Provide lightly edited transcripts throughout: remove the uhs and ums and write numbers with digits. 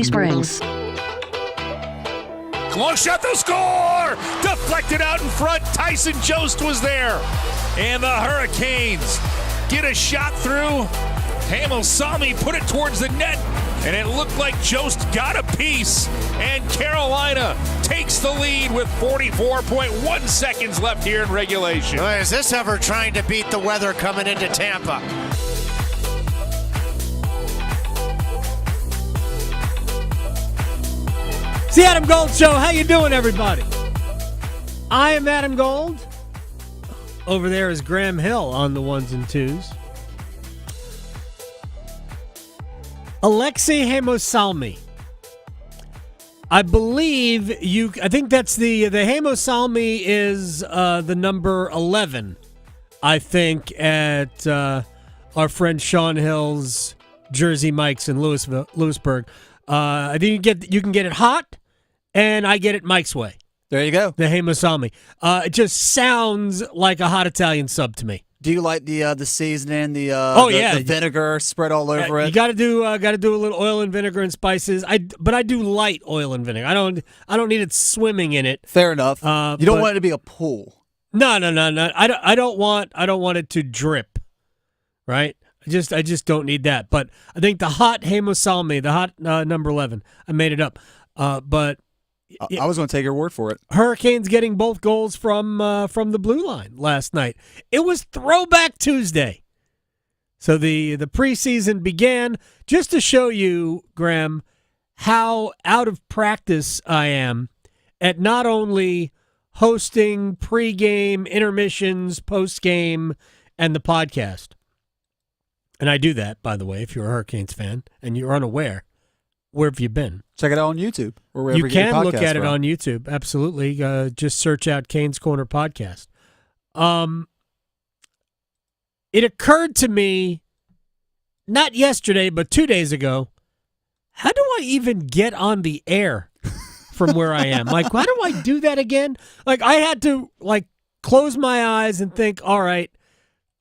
Springs. Close shot, the score! Deflected out in front. Tyson Jost was there. And the Hurricanes get a shot through. Hamilsami put it towards the net. And it looked like Jost got a piece. And Carolina takes the lead with 44.1 seconds left here in regulation. Boy, is this ever trying to beat the weather coming into Tampa? It's the Adam Gold Show. How you doing, everybody? I am Adam Gold. Over there is Graham Hill on the ones and twos. Alexei Hamilsami. I think that's the Hamilsami is the number 11, I think, at our friend Sean Hill's Jersey Mike's in Lewisburg. I think you can get it hot, and I get it Mike's way. There you go. The Hamilsami. It just sounds like a hot Italian sub to me. Do you like the seasoning, the vinegar spread all over it? You got to do a little oil and vinegar and spices. But I do light oil and vinegar. I don't need it swimming in it. Fair enough. You don't want it to be a pool. No. I don't want it to drip. Right? I just don't need that. But I think the hot Hamilsami, the hot number 11. I made it up. But I was going to take your word for it. Hurricanes getting both goals from the blue line last night. It was Throwback Tuesday. So the preseason began. Just to show you, Graham, how out of practice I am at not only hosting pregame, intermissions, postgame, and the podcast. And I do that, by the way, if you're a Hurricanes fan and you're unaware. Where have you been? Check it out on YouTube. Or wherever you can look at from. it on YouTube. Absolutely. Just search out Canes Corner Podcast. It occurred to me, not yesterday, but 2 days ago, how do I even get on the air from where I am? Like, why do I do that again? Like, I had to, close my eyes and think, all right,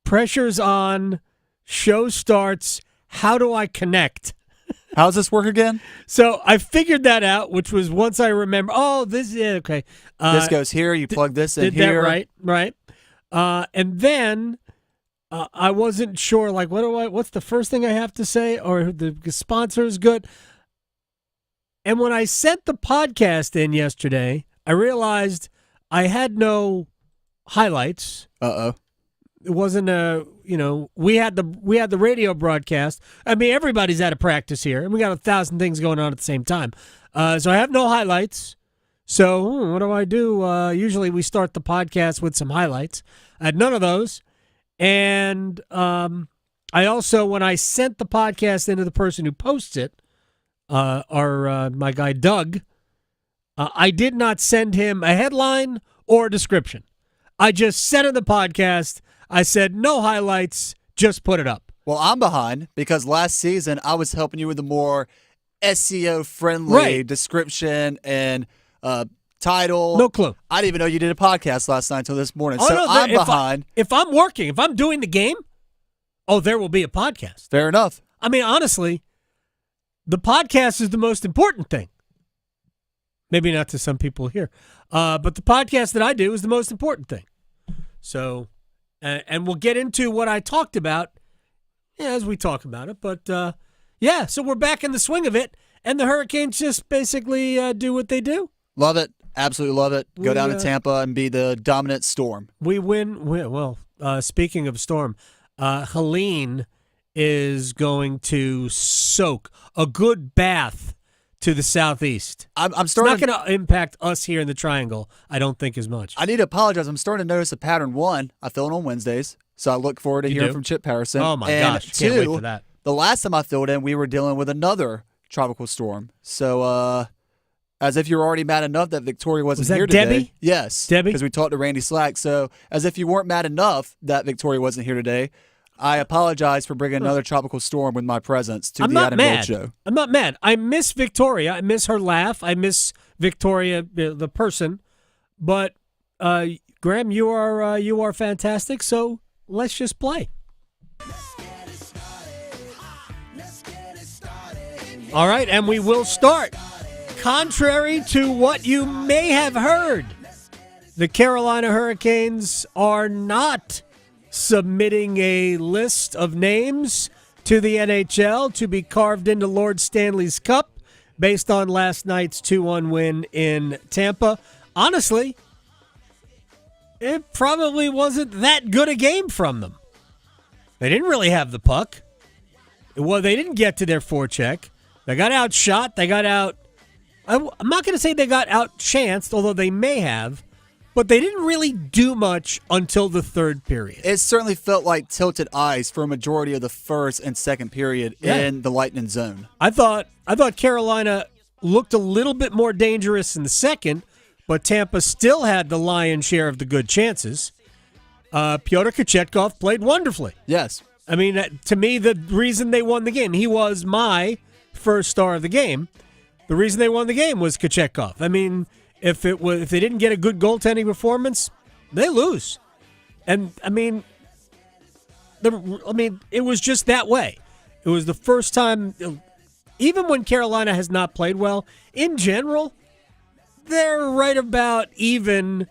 pressure's on, show starts, how do I connect? How does this work again? So I figured that out, which was once I remember. Oh, this is okay. This goes here. You plug this in here. Right. And then I wasn't sure. What's the first thing I have to say? Or the sponsor is good. And when I sent the podcast in yesterday, I realized I had no highlights. It wasn't we had the radio broadcast. I mean, everybody's out of practice here, and we got 1,000 things going on at the same time. So I have no highlights. So what do I do? Usually we start the podcast with some highlights. I had none of those. And I also, when I sent the podcast into the person who posts it, my guy Doug, I did not send him a headline or a description. I just sent him the podcast. I said, no highlights, just put it up. Well, I'm behind because last season I was helping you with the more SEO-friendly description and title. No clue. I didn't even know you did a podcast last night until this morning. I'm behind. If I'm working, if I'm doing the game, there will be a podcast. Fair enough. I mean, honestly, the podcast is the most important thing. Maybe not to some people here. But the podcast that I do is the most important thing. So... and we'll get into what I talked about as we talk about it. But, so we're back in the swing of it, and the Hurricanes just basically do what they do. Love it. Absolutely love it. Go down to Tampa and be the dominant Storm. We win. Well, speaking of Storm, Helene is going to soak a good bath to the southeast. I'm starting. It's not going to impact us here in the Triangle, I don't think, as much. I need to apologize. I'm starting to notice a pattern. One, I fill it on Wednesdays, so I look forward to hearing from Chip Patterson. Oh, my gosh. Two, can't wait for that. The last time I filled in, we were dealing with another tropical storm. So, as if you were already mad enough that Victoria wasn't here today. Debbie? Yes. Debbie? Because we talked to Randy Slack. So, as if you weren't mad enough that Victoria wasn't here today, I apologize for bringing another tropical storm with my presence to the Adam Gold Show. I'm not mad. I miss Victoria. I miss her laugh. I miss Victoria, the person. But Graham, you are fantastic. So let's just play. All right, and we will start. Contrary to what you may have heard, the Carolina Hurricanes are not submitting a list of names to the NHL to be carved into Lord Stanley's Cup based on last night's 2-1 win in Tampa. Honestly, it probably wasn't that good a game from them. They didn't really have the puck. Well, they didn't get to their forecheck. They got outshot. They got out. I'm not going to say they got outchanced, although they may have, but they didn't really do much until the third period. It certainly felt like tilted eyes for a majority of the first and second period in the Lightning zone. I thought Carolina looked a little bit more dangerous in the second, but Tampa still had the lion's share of the good chances. Pyotr Kochetkov played wonderfully. Yes. I mean, to me, the reason they won the game, he was my first star of the game. The reason they won the game was Kochetkov. I mean, if they didn't get a good goaltending performance, they lose. And I mean, it was just that way. It was the first time, even when Carolina has not played well, in general, they're right about even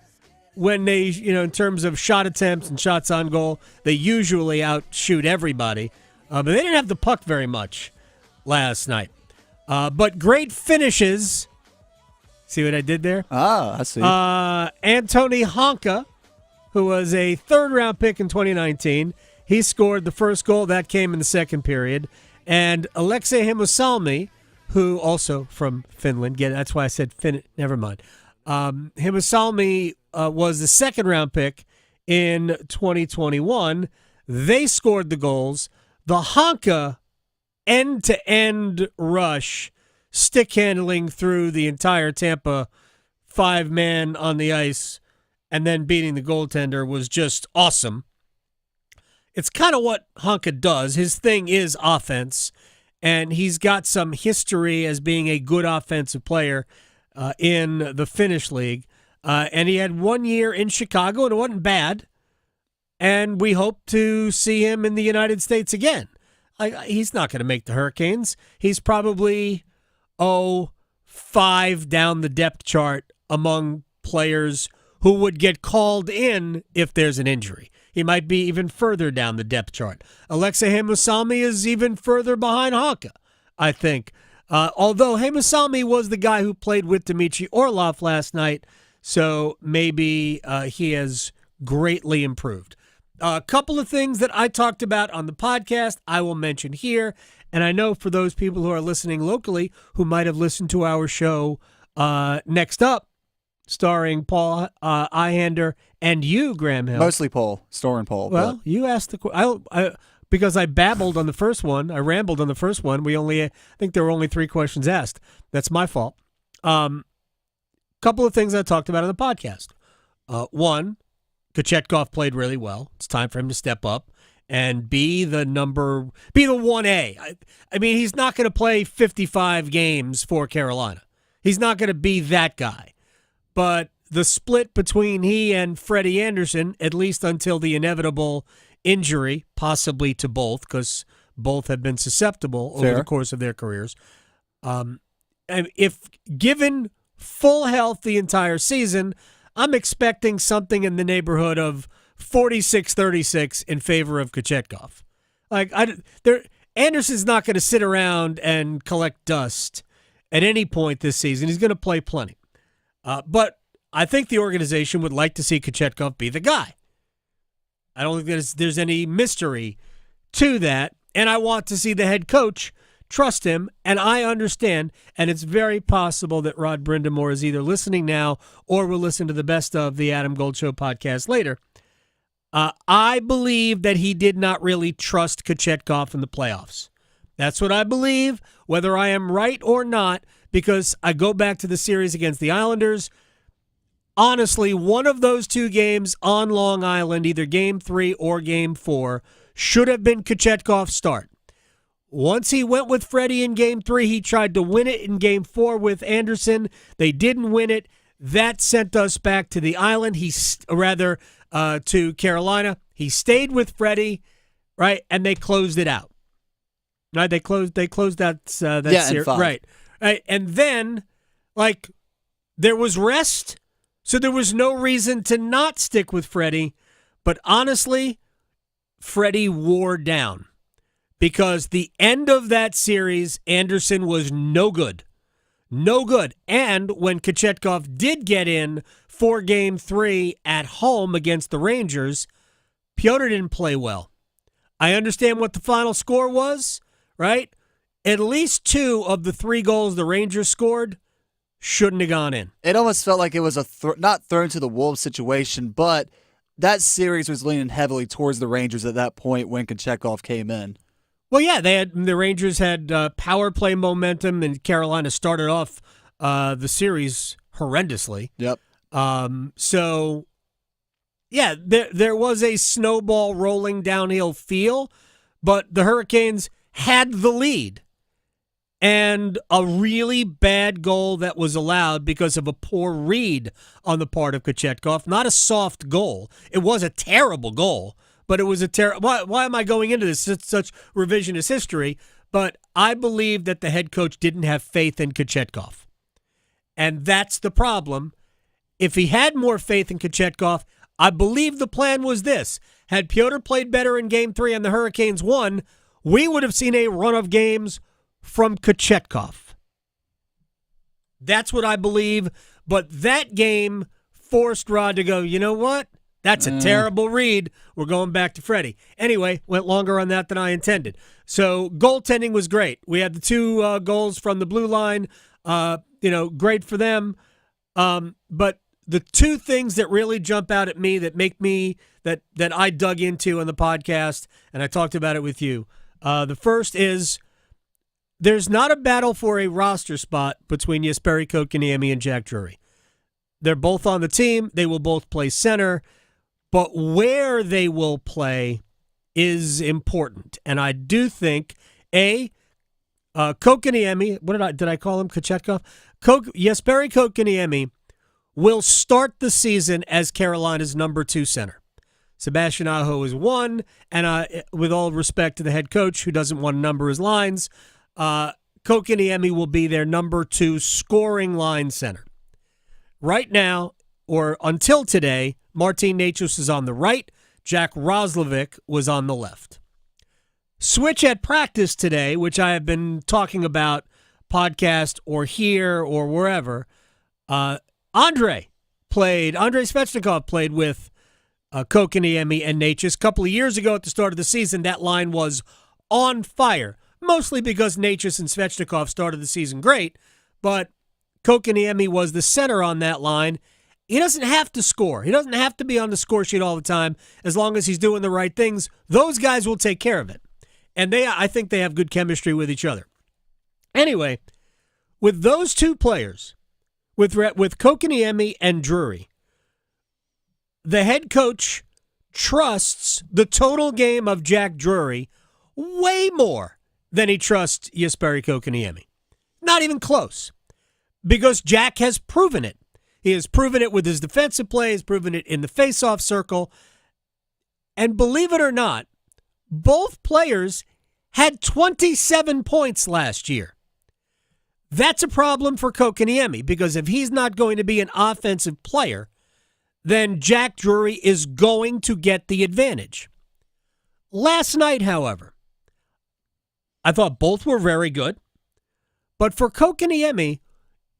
when they, in terms of shot attempts and shots on goal, they usually outshoot everybody. But they didn't have the puck very much last night. But great finishes. See what I did there? Ah, I see. Antoni Honka, who was a third-round pick in 2019, he scored the first goal. That came in the second period. And Alexei Himusalmi, who also from Finland. That's why I said never mind. Himusalmi was the second-round pick in 2021. They scored the goals. The Honka end-to-end rush, stick handling through the entire Tampa five-man on the ice and then beating the goaltender was just awesome. It's kind of what Honka does. His thing is offense, and he's got some history as being a good offensive player in the Finnish league. And he had 1 year in Chicago, and it wasn't bad. And we hope to see him in the United States again. He's not going to make the Hurricanes. He's probably, 5 down the depth chart among players who would get called in if there's an injury. He might be even further down the depth chart. Alexei Himusalmi is even further behind Honka, I think. Although Himusalmi was the guy who played with Dmitry Orlov last night, so maybe he has greatly improved. A couple of things that I talked about on the podcast I will mention here, and I know for those people who are listening locally who might have listened to our show Next Up, starring Paul Ihander and you, Graham Hill. Mostly Paul, starring Paul. Well, you asked the question. Because I babbled on the first one, I rambled on the first one. I think there were only 3 questions asked. That's my fault. Couple of things I talked about on the podcast. One, Kochetkov played really well. It's time for him to step up and be the 1A. I mean, he's not going to play 55 games for Carolina. He's not going to be that guy. But the split between he and Freddie Anderson, at least until the inevitable injury, possibly to both, because both have been susceptible over the course of their careers. And if given full health the entire season, I'm expecting something in the neighborhood of 46-36 in favor of Kochetkov. Anderson's not going to sit around and collect dust at any point this season. He's going to play plenty. But I think the organization would like to see Kochetkov be the guy. I don't think there's any mystery to that, and I want to see the head coach trust him, and I understand, and it's very possible that Rod Brind'Amour is either listening now or will listen to the best of the Adam Gold Show podcast later. I believe that he did not really trust Kochetkov in the playoffs. That's what I believe, whether I am right or not, because I go back to the series against the Islanders. Honestly, one of those 2 games on Long Island, either Game 3 or Game 4, should have been Kochetkov's start. Once he went with Freddie in Game 3, he tried to win it in Game 4 with Anderson. They didn't win it. That sent us back to the island. To Carolina. He stayed with Freddie, right, and they closed it out. Right? They closed that in series. 5. Right. And then, there was rest, so there was no reason to not stick with Freddie. But honestly, Freddie wore down because the end of that series, Anderson was no good. No good. And when Kochetkov did get in for Game 3 at home against the Rangers, Pyotr didn't play well. I understand what the final score was, right? At least 2 of the 3 goals the Rangers scored shouldn't have gone in. It almost felt like it was not thrown to the Wolves situation, but that series was leaning heavily towards the Rangers at that point when Kochetkov came in. Well, yeah, the Rangers had power play momentum, and Carolina started off the series horrendously. Yep. So, yeah, there was a snowball rolling downhill feel, but the Hurricanes had the lead. And a really bad goal that was allowed because of a poor read on the part of Kochetkov. Not a soft goal. It was a terrible goal, but it was a terrible... Why am I going into this? It's such revisionist history. But I believe that the head coach didn't have faith in Kochetkov. And that's the problem. If he had more faith in Kochetkov, I believe the plan was this. Had Pyotr played better in Game 3 and the Hurricanes won, we would have seen a run of games from Kochetkov. That's what I believe. But that game forced Rod to go, you know what? That's a terrible read. We're going back to Freddie. Anyway, went longer on that than I intended. So goaltending was great. We had the 2 goals from the blue line. Great for them. But the 2 things that really jump out at me that make me, that I dug into on the podcast, and I talked about it with you. The first is, there's not a battle for a roster spot between Jesperi Kotkaniemi and Jack Drury. They're both on the team. They will both play center. But where they will play is important. And I do think, Kotkaniemi, did I call him Kochetkov? Jesperi Kotkaniemi will start the season as Carolina's number 2 center. Sebastian Aho is 1, and with all respect to the head coach who doesn't want to number his lines, Kotkaniemi will be their number 2 scoring line center. Right now, or until today, Martin Necas is on the right, Jack Roslovic was on the left. Switch at practice today, which I have been talking about, podcast or here or wherever, Andrei Svechnikov played with Kotkaniemi and Necas. A couple of years ago at the start of the season, that line was on fire. Mostly because Necas and Svechnikov started the season great, but Kotkaniemi was the center on that line. He doesn't have to score. He doesn't have to be on the score sheet all the time. As long as he's doing the right things, those guys will take care of it. And I think they have good chemistry with each other. Anyway, with those 2 players, with Kotkaniemi and Drury, the head coach trusts the total game of Jack Drury way more than he trusts Jesperi Kotkaniemi. Not even close. Because Jack has proven it. He has proven it with his defensive play. He's proven it in the face-off circle. And believe it or not, both players had 27 points last year. That's a problem for Kotkaniemi, because if he's not going to be an offensive player, then Jack Drury is going to get the advantage. Last night, however, I thought both were very good. But for Kotkaniemi,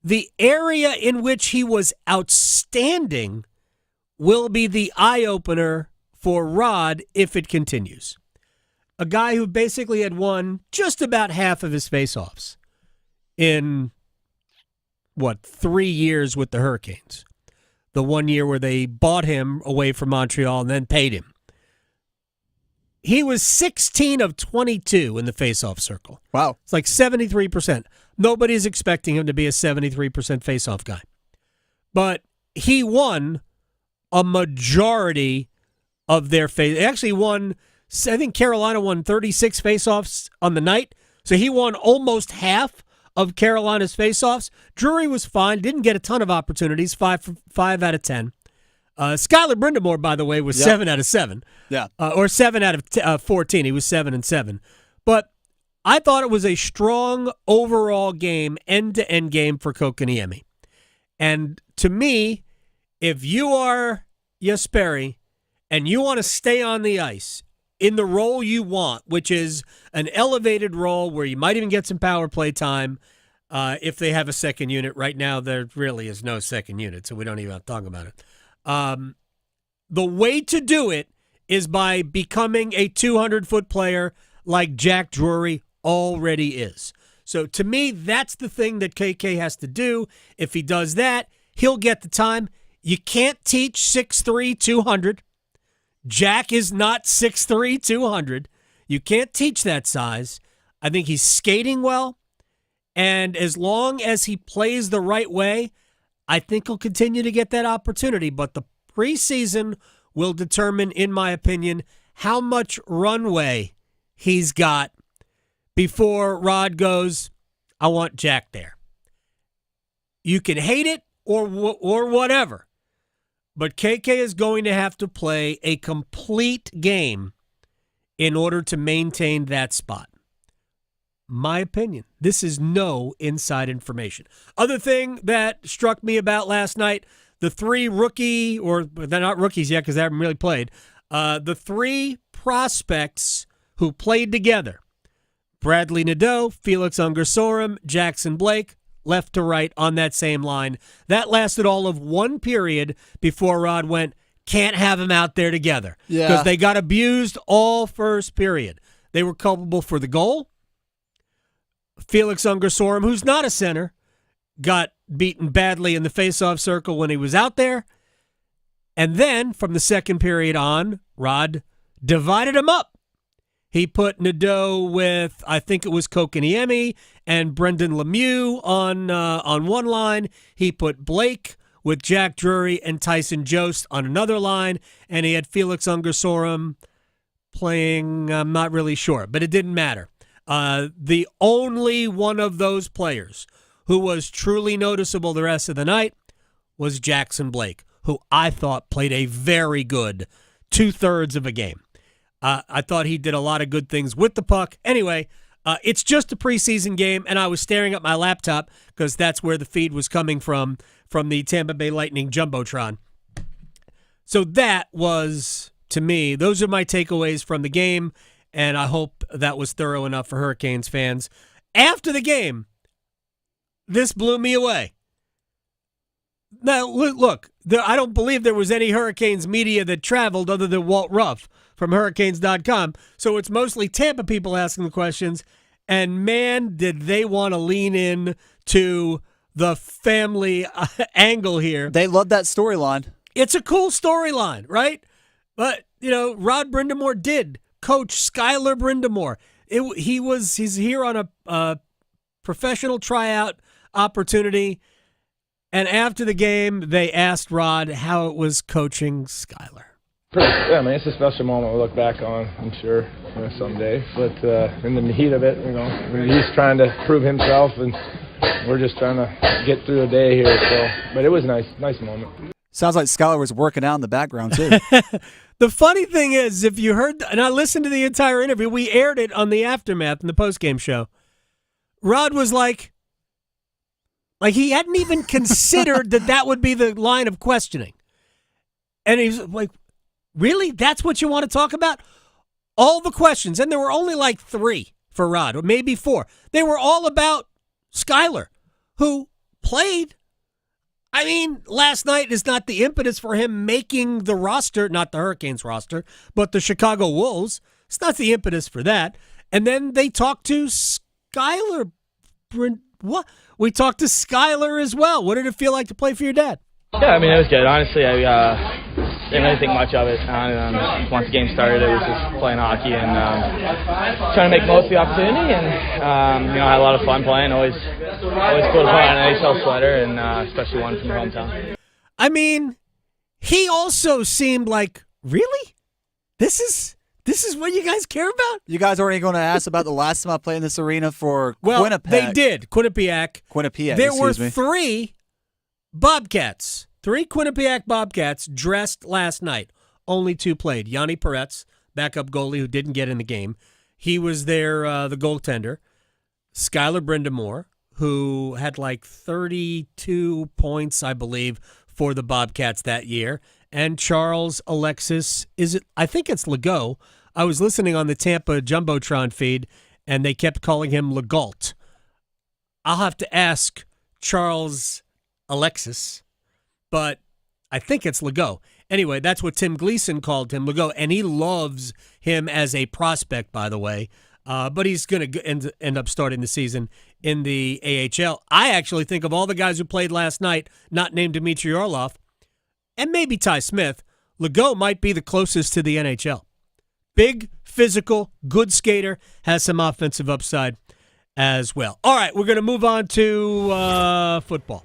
the area in which he was outstanding will be the eye-opener for Rod if it continues. A guy who basically had won just about half of his faceoffs in, 3 years with the Hurricanes. The 1 year where they bought him away from Montreal and then paid him. He was 16 of 22 in the faceoff circle. Wow. It's like 73%. Nobody's expecting him to be a 73% faceoff guy. But he won a majority of their face. They actually won, I think Carolina won 36 faceoffs on the night. So he won almost half of Carolina's faceoffs. Drury was fine. Didn't get a ton of opportunities, 5 out of 10. Skylar Brind'Amour, by the way, was 7 out of 7. Yeah. Or 7 out of 14. He was 7 and 7. But I thought it was a strong overall game, end-to-end game for Kokaniemi. And to me, if you are Jesperi and you want to stay on the ice in the role you want, which is an elevated role where you might even get some power play time if they have a second unit. Right now, there really is no second unit, so we don't even have to talk about it. The way to do it is by becoming a 200-foot player like Jack Drury already is. So to me, that's the thing that KK has to do. If he does that, he'll get the time. You can't teach 6'3", 200. Jack is not 6'3", 200. You can't teach that size. I think he's skating well. And as long as he plays the right way, I think he'll continue to get that opportunity. But the preseason will determine, in my opinion, how much runway he's got before Rod goes, I want Jack there. You can hate it or whatever, but KK is going to have to play a complete game in order to maintain that spot. My opinion. This is no inside information. Other thing that struck me about last night, the three rookie, or they're not rookies yet because they haven't really played, the three prospects who played together, Bradley Nadeau, Felix Ungersorum, Jackson Blake, left to right on that same line. That lasted all of one period before Rod went, can't have them out there together. Because they got abused all first period. They were culpable for the goal. Felix Ungersorum, who's not a center, got beaten badly in the faceoff circle when he was out there. And then, from the second period on, Rod divided them up. He put Nadeau with, I think it was Kokaniemi and Brendan Lemieux on one line. He put Blake with Jack Drury and Tyson Jost on another line. And he had Felix Ungersorum playing, I'm not really sure, but it didn't matter. The only one of those players who was truly noticeable the rest of the night was Jackson Blake, who I thought played a very good 2/3 of a game. I thought he did a lot of good things with the puck. Anyway, it's just a preseason game, and I was staring at my laptop because that's where the feed was coming from the Tampa Bay Lightning Jumbotron. So that was, to me, those are my takeaways from the game, and I hope that was thorough enough for Hurricanes fans. After the game, this blew me away. Now, look, I don't believe there was any Hurricanes media that traveled other than Walt Ruff from Hurricanes.com. So it's mostly Tampa people asking the questions. And, man, did they want to lean in to the family angle here. They love that storyline. It's a cool storyline, right? But, Rod Brind'Amour did coach Skylar Brind'Amour. He's here on a professional tryout opportunity. And after the game, they asked Rod how it was coaching Skylar. Yeah, man, it's a special moment we'll look back on, I'm sure, someday. But in the heat of it, he's trying to prove himself, and we're just trying to get through a day here. So, but it was nice moment. Sounds like Skylar was working out in the background, too. The funny thing is, if you heard, and I listened to the entire interview, we aired it on the Aftermath in the postgame show. Rod was like he hadn't even considered that would be the line of questioning. And he's like, really? That's what you want to talk about? All the questions, and there were only like 3 for Rod, or maybe 4. They were all about Skylar, who played. I mean, last night is not the impetus for him making the roster, not the Hurricanes roster, but the Chicago Wolves. It's not the impetus for that. And then they talked to Skylar. What? We talked to Skylar as well. What did it feel like to play for your dad? Yeah, I mean, it was good. Honestly, I didn't really think much of it. Once the game started, it was just playing hockey and trying to make most of the opportunity. And, I had a lot of fun playing. Always cool to put on an NHL sweater, and especially one from your hometown. I mean, he also seemed like, really? This is what you guys care about? You guys aren't going to ask about the last time I played in this arena for Quinnipiac. They did. Quinnipiac. There were 3 Bobcats. 3 Quinnipiac Bobcats dressed last night. Only 2 played. Yanni Peretz, backup goalie who didn't get in the game. He was their the goaltender, Skylar Brind'Amour, who had like 32 points, I believe, for the Bobcats that year. And Charles Alexis, I think it's Legault. I was listening on the Tampa Jumbotron feed, and they kept calling him Legault. I'll have to ask Charles Alexis, but I think it's Legault. Anyway, that's what Tim Gleason called him, Legault, and he loves him as a prospect, by the way. But he's going to end up starting the season in the AHL. I actually think of all the guys who played last night, not named Dmitry Orlov, and maybe Ty Smith, Legault might be the closest to the NHL. Big, physical, good skater, has some offensive upside as well. All right, we're going to move on to football.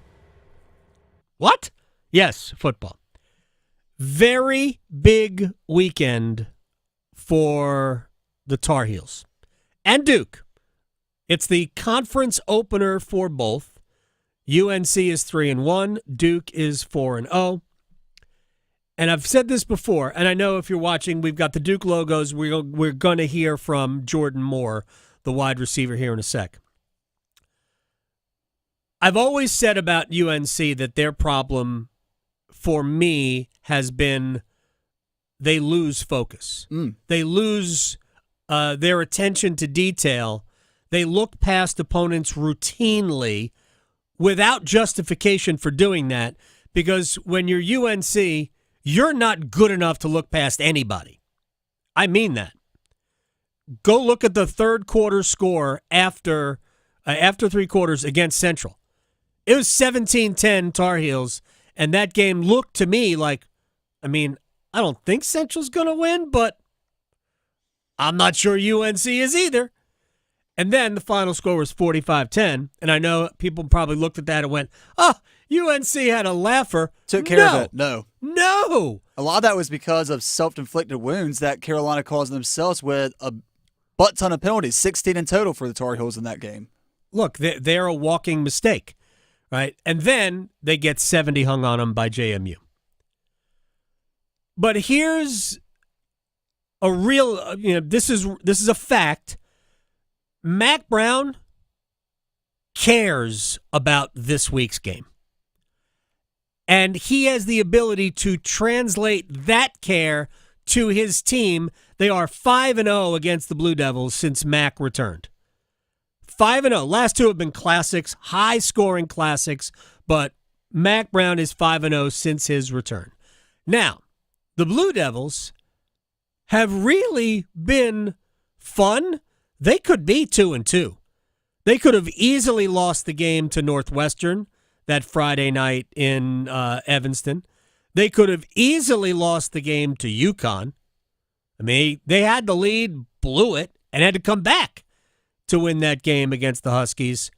What? Yes, football. Very big weekend for the Tar Heels and Duke. It's the conference opener for both. UNC is 3-1. Duke is 4-0. And I've said this before, and I know if you're watching, we've got the Duke logos. We're going to hear from Jordan Moore, the wide receiver, here in a sec. I've always said about UNC that their problem for me has been they lose focus. They lose their attention to detail. They look past opponents routinely without justification for doing that, because when you're UNC, you're not good enough to look past anybody. I mean that. Go look at the third quarter score after 3 quarters against Central. It was 17-10 Tar Heels, and that game looked to me like, I don't think Central's going to win, but I'm not sure UNC is either. And then the final score was 45-10, and I know people probably looked at that and went, UNC had a laugher. Took care of it. No. A lot of that was because of self-inflicted wounds that Carolina caused themselves with a butt-ton of penalties, 16 in total for the Tar Heels in that game. Look, they're a walking mistake, right? And then they get 70 hung on them by JMU. But here's a real, this is a fact. Mac Brown cares about this week's game. And he has the ability to translate that care to his team. They are 5-0 against the Blue Devils since Mac returned. 5-0. Last two have been classics, high-scoring classics, but Mac Brown is 5-0 since his return. Now, the Blue Devils have really been fun. They could be 2-2. They could have easily lost the game to Northwestern that Friday night in Evanston. They could have easily lost the game to UConn. They had the lead, blew it, and had to come back to win that game against the Huskies.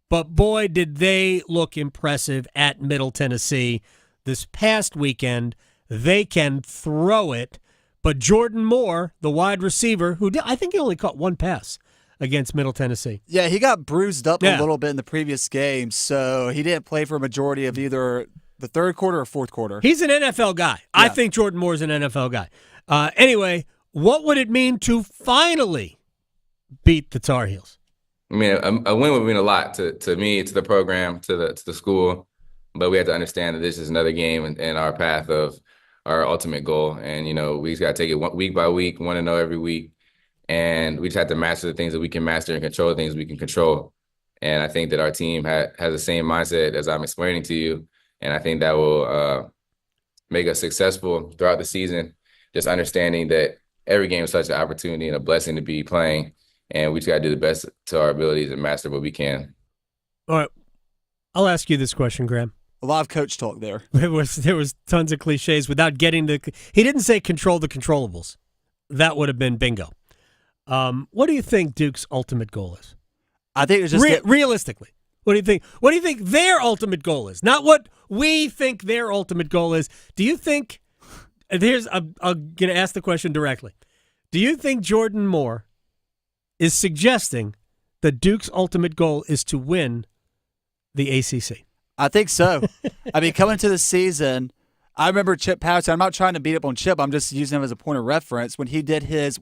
But boy, did they look impressive at Middle Tennessee this past weekend. They can throw it. But Jordan Moore, the wide receiver, I think he only caught one pass against Middle Tennessee. Yeah, he got bruised up a little bit in the previous game, so he didn't play for a majority of either the third quarter or fourth quarter. He's an NFL guy. Yeah. I think Jordan Moore's an NFL guy. Anyway, what would it mean to finally beat the Tar Heels? A win would mean a lot to me, to the program, to the school. But we have to understand that this is another game in our path of our ultimate goal. And, we just got to take it week by week, 1-0 every week. And we just have to master the things that we can master and control the things we can control. And I think that our team has the same mindset as I'm explaining to you. And I think that will make us successful throughout the season, just understanding that every game is such an opportunity and a blessing to be playing. And we just got to do the best to our abilities and master what we can. All right. I'll ask you this question, Graham. A lot of coach talk there. There was tons of cliches without getting he didn't say control the controllables. That would have been bingo. What do you think Duke's ultimate goal is? I think it's just realistically. What do you think? What do you think their ultimate goal is? Not what we think their ultimate goal is. Do you think? I'm going to ask the question directly. Do you think Jordan Moore is suggesting that Duke's ultimate goal is to win the ACC? I think so. Coming to the season, I remember Chip Patterson. I'm not trying to beat up on Chip. I'm just using him as a point of reference. When he did his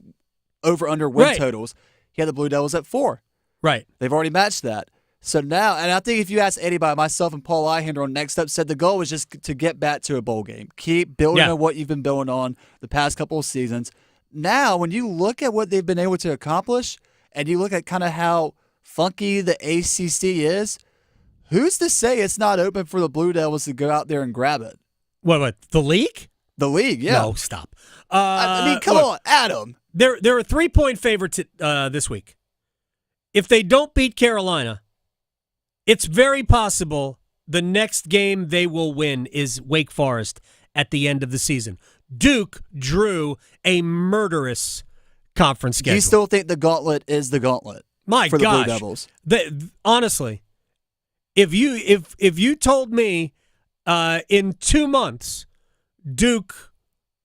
over-under win Right. totals. He had the Blue Devils at 4. Right. They've already matched that. So now, and I think if you ask anybody, myself and Paul Eihander on Next Up, said the goal was just to get back to a bowl game. Keep building on what you've been building on the past couple of seasons. Now, when you look at what they've been able to accomplish, and you look at kind of how funky the ACC is, who's to say it's not open for the Blue Devils to go out there and grab it? What, the league? The league, yeah. No, stop. I mean, come on, Adam. They're a 3-point favorite this week. If they don't beat Carolina, it's very possible the next game they will win is Wake Forest at the end of the season. Duke drew a murderous conference schedule. Do you still think the gauntlet is the gauntlet? My for gosh. the Blue Devils? Honestly, if you told me in 2 months Duke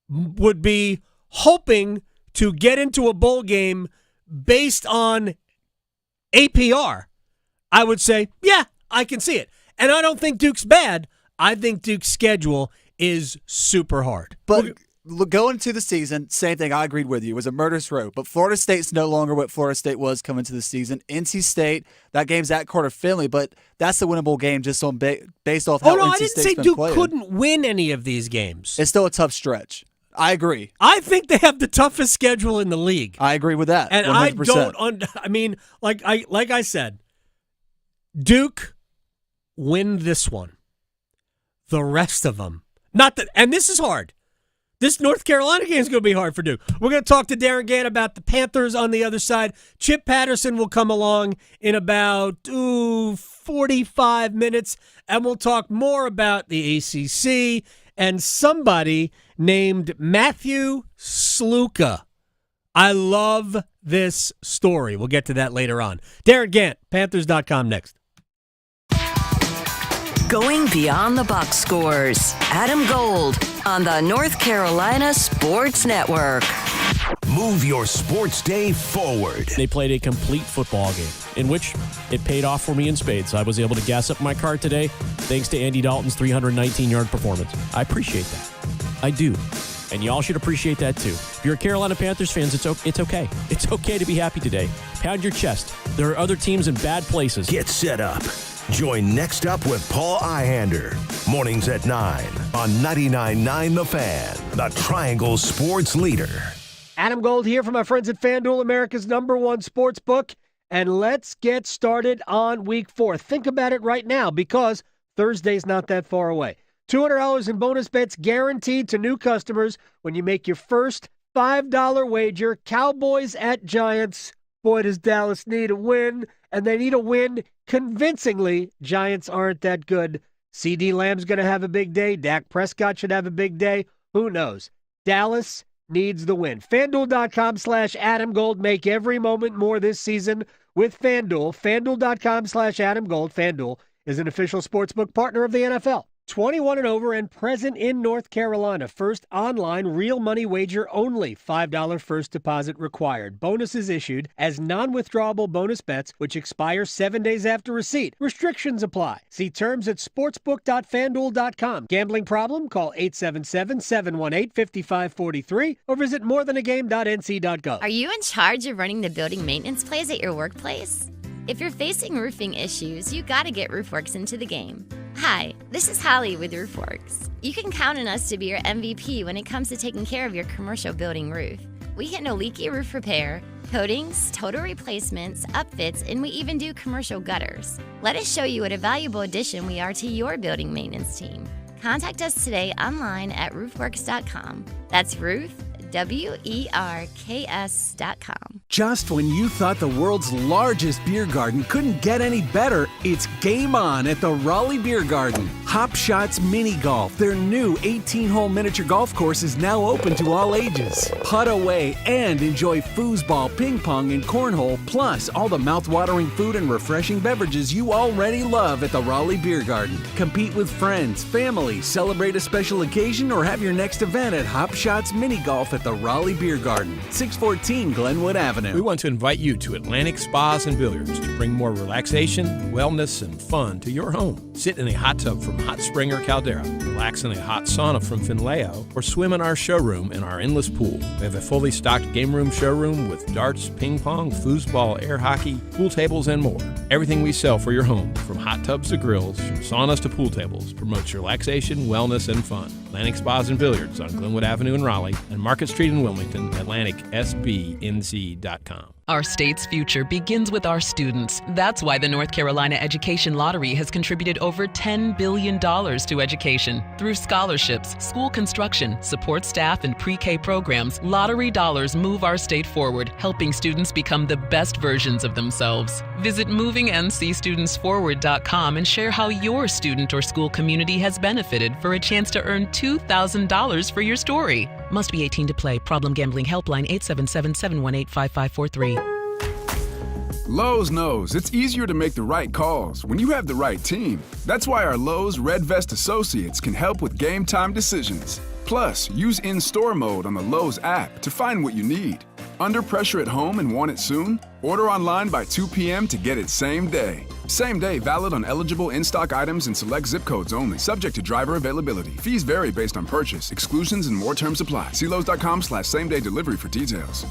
would be hoping to get into a bowl game based on APR, I would say, yeah, I can see it. And I don't think Duke's bad. I think Duke's schedule is super hard. But going into the season, same thing. I agreed with you. It was a murderous road. But Florida State's no longer what Florida State was coming to the season. NC State, that game's at Carter Finley, but that's a winnable game just on based off how NC I didn't State's say been Duke playing. couldn't win any of these games. It's still a tough stretch. I agree. I think they have the toughest schedule in the league. I agree with that. And 100%. I mean, like I said, Duke win this one. The rest of them, not that. And this is hard. This North Carolina game is going to be hard for Duke. We're going to talk to Darin Gantt about the Panthers on the other side. Chip Patterson will come along in about 45 minutes, and we'll talk more about the ACC and somebody named Matthew Sluka. I love this story. We'll get to that later on. Darin Gantt, Panthers.com next. Going beyond the box scores. Adam Gold on the North Carolina Sports Network. Move your sports day forward. They played a complete football game, in which it paid off for me in spades. I was able to gas up my car today thanks to Andy Dalton's 319-yard performance. I appreciate that. I do. And y'all should appreciate that too. If you're a Carolina Panthers fan, it's okay. It's okay to be happy today. Pound your chest. There are other teams in bad places. Get set up. Join Next Up with Paul Eihander. Mornings at 9 on 99.9 The Fan, the Triangle Sports Leader. Adam Gold here from my friends at FanDuel, America's #1 sports book. And let's get started on Week 4. Think about it right now because Thursday's not that far away. $200 in bonus bets guaranteed to new customers when you make your first $5 wager. Cowboys at Giants. Boy, does Dallas need a win, and they need a win convincingly. Giants aren't that good. CD Lamb's going to have a big day. Dak Prescott should have a big day. Who knows? Dallas needs the win. FanDuel.com/Adam Gold. Make every moment more this season with FanDuel. FanDuel.com/Adam Gold. FanDuel is an official sportsbook partner of the NFL. 21 and over and present in North Carolina. First online real money wager only. $5 first deposit required. Bonuses issued as non-withdrawable bonus bets which expire 7 days after receipt. Restrictions apply. See terms at sportsbook.fanduel.com. Gambling problem? Call 877-718-5543 or visit morethanagame.nc.gov. Are you in charge of running the building maintenance plays at your workplace? If you're facing roofing issues, you gotta get RoofWorks into the game. Hi, this is Holly with RoofWorks. You can count on us to be your MVP when it comes to taking care of your commercial building roof. We handle leaky roof repair, coatings, total replacements, upfits, and we even do commercial gutters. Let us show you what a valuable addition we are to your building maintenance team. Contact us today online at roofworks.com. That's roof, WERKS.com. Just when you thought the world's largest beer garden couldn't get any better, it's game on at the Raleigh Beer Garden. Hop Shots Mini Golf, their new 18-hole miniature golf course, is now open to all ages. Putt away and enjoy foosball, ping pong, and cornhole, plus all the mouth-watering food and refreshing beverages you already love at the Raleigh Beer Garden. Compete with friends, family, celebrate a special occasion, or have your next event at Hop Shots Mini Golf at the Raleigh Beer Garden, 614 Glenwood Avenue. We want to invite you to Atlantic Spas and Billiards to bring more relaxation, wellness, and fun to your home. Sit in a hot tub for Hot Spring or Caldera, relax in a hot sauna from Finleo, or swim in our showroom in our endless pool. We have a fully stocked game room showroom with darts, ping pong, foosball, air hockey, pool tables, and more. Everything we sell for your home, from hot tubs to grills, from saunas to pool tables, promotes relaxation, wellness, and fun. Atlantic Spas and Billiards on Glenwood Avenue in Raleigh and Market Street in Wilmington, AtlanticSBNC.com. Our state's future begins with our students. That's why the North Carolina Education Lottery has contributed over $10 billion to education. Through scholarships, school construction, support staff, and pre-K programs, lottery dollars move our state forward, helping students become the best versions of themselves. Visit movingncstudentsforward.com and share how your student or school community has benefited for a chance to earn $2,000 for your story. Must be 18 to play. Problem Gambling Helpline 877-718-5543. Lowe's knows it's easier to make the right calls when you have the right team. That's why our Lowe's Red Vest associates can help with game time decisions. Plus, use in-store mode on the Lowe's app to find what you need. Under pressure at home and want it soon? Order online by 2 p.m. to get it same day. Same day valid on eligible in-stock items and select zip codes only, subject to driver availability. Fees vary based on purchase. Exclusions and more terms apply. See Lowe's.com/same-day delivery for details.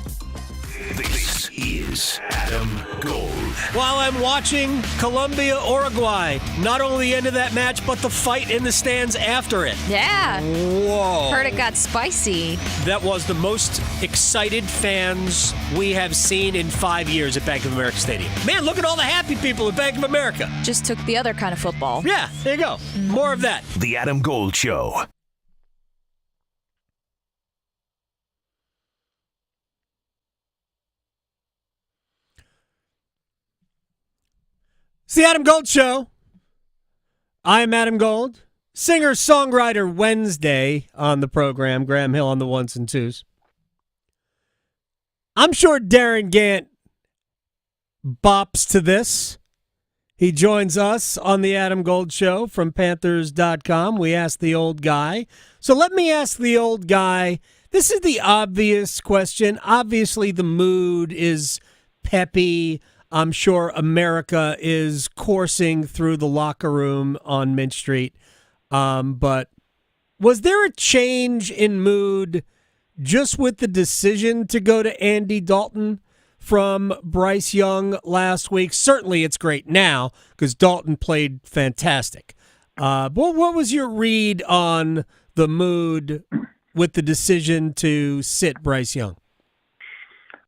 This is Adam Gold. While I'm watching Colombia, Uruguay, not only the end of that match, but the fight in the stands after it. Yeah. Whoa. Heard it got spicy. That was the most excited fans we have seen in 5 years at Bank of America Stadium. Man, look at all the happy people at Bank of America. Just took the other kind of football. Yeah, there you go. More of that. The Adam Gold Show. It's the Adam Gold Show. I'm Adam Gold. Singer-songwriter Wednesday on the program. Graham Hill on the ones and twos. I'm sure Darin Gantt bops to this. He joins us on the Adam Gold Show from Panthers.com. We asked the old guy. So let me ask the old guy. This is the obvious question. Obviously, the mood is peppy. I'm sure America is coursing through the locker room on Mint Street. But was there a change in mood just with the decision to go to Andy Dalton from Bryce Young last week? Certainly it's great now because Dalton played fantastic. But what was your read on the mood with the decision to sit Bryce Young?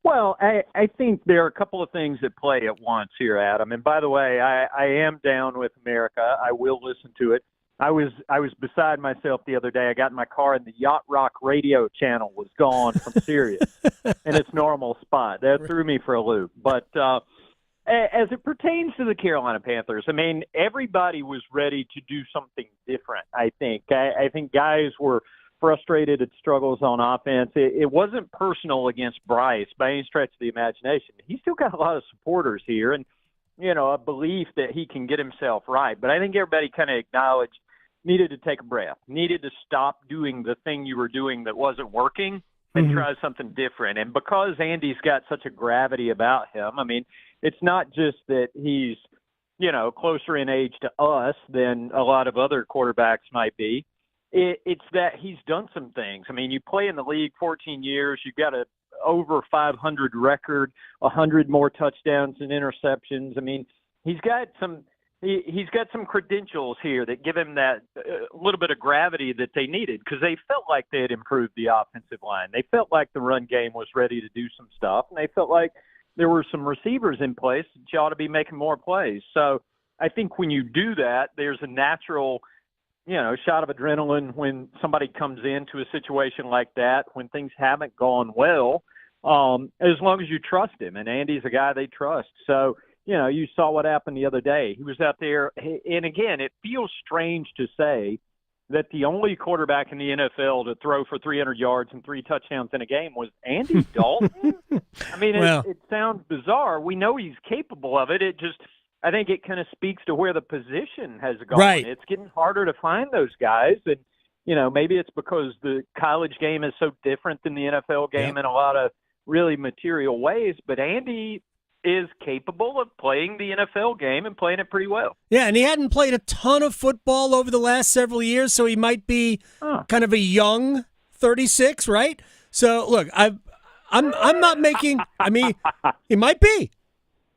Well, I think there are a couple of things at play at once here, Adam. And by the way, I am down with America. I will listen to it. I was beside myself the other day. I got in my car and the Yacht Rock radio channel was gone from Sirius in its normal spot. That threw me for a loop. But as it pertains to the Carolina Panthers, I mean, everybody was ready to do something different, I think. I think guys were frustrated at struggles on offense. It wasn't personal against Bryce by any stretch of the imagination. He's still got a lot of supporters here and, a belief that he can get himself right. But I think everybody kind of acknowledged needed to take a breath, needed to stop doing the thing you were doing that wasn't working and try something different. And because Andy's got such a gravity about him, I mean, it's not just that he's, closer in age to us than a lot of other quarterbacks might be. It's that he's done some things. I mean, you play in the league 14 years, you've got a over 500 record, 100 more touchdowns and interceptions. I mean, he's got some credentials here that give him that little bit of gravity that they needed because they felt like they had improved the offensive line. They felt like the run game was ready to do some stuff, and they felt like there were some receivers in place that you ought to be making more plays. So I think when you do that, there's a natural shot of adrenaline when somebody comes into a situation like that, when things haven't gone well, as long as you trust him. And Andy's a guy they trust. So, you saw what happened the other day. He was out there. And again, it feels strange to say that the only quarterback in the NFL to throw for 300 yards and 3 touchdowns in a game was Andy Dalton. I mean, it sounds bizarre. We know he's capable of it. I think it kind of speaks to where the position has gone. Right. It's getting harder to find those guys. And, maybe it's because the college game is so different than the NFL game in a lot of really material ways. But Andy, is capable of playing the NFL game and playing it pretty well. Yeah, and he hadn't played a ton of football over the last several years, so he might be kind of a young 36, right? So look, I'm not making. I mean, he might be.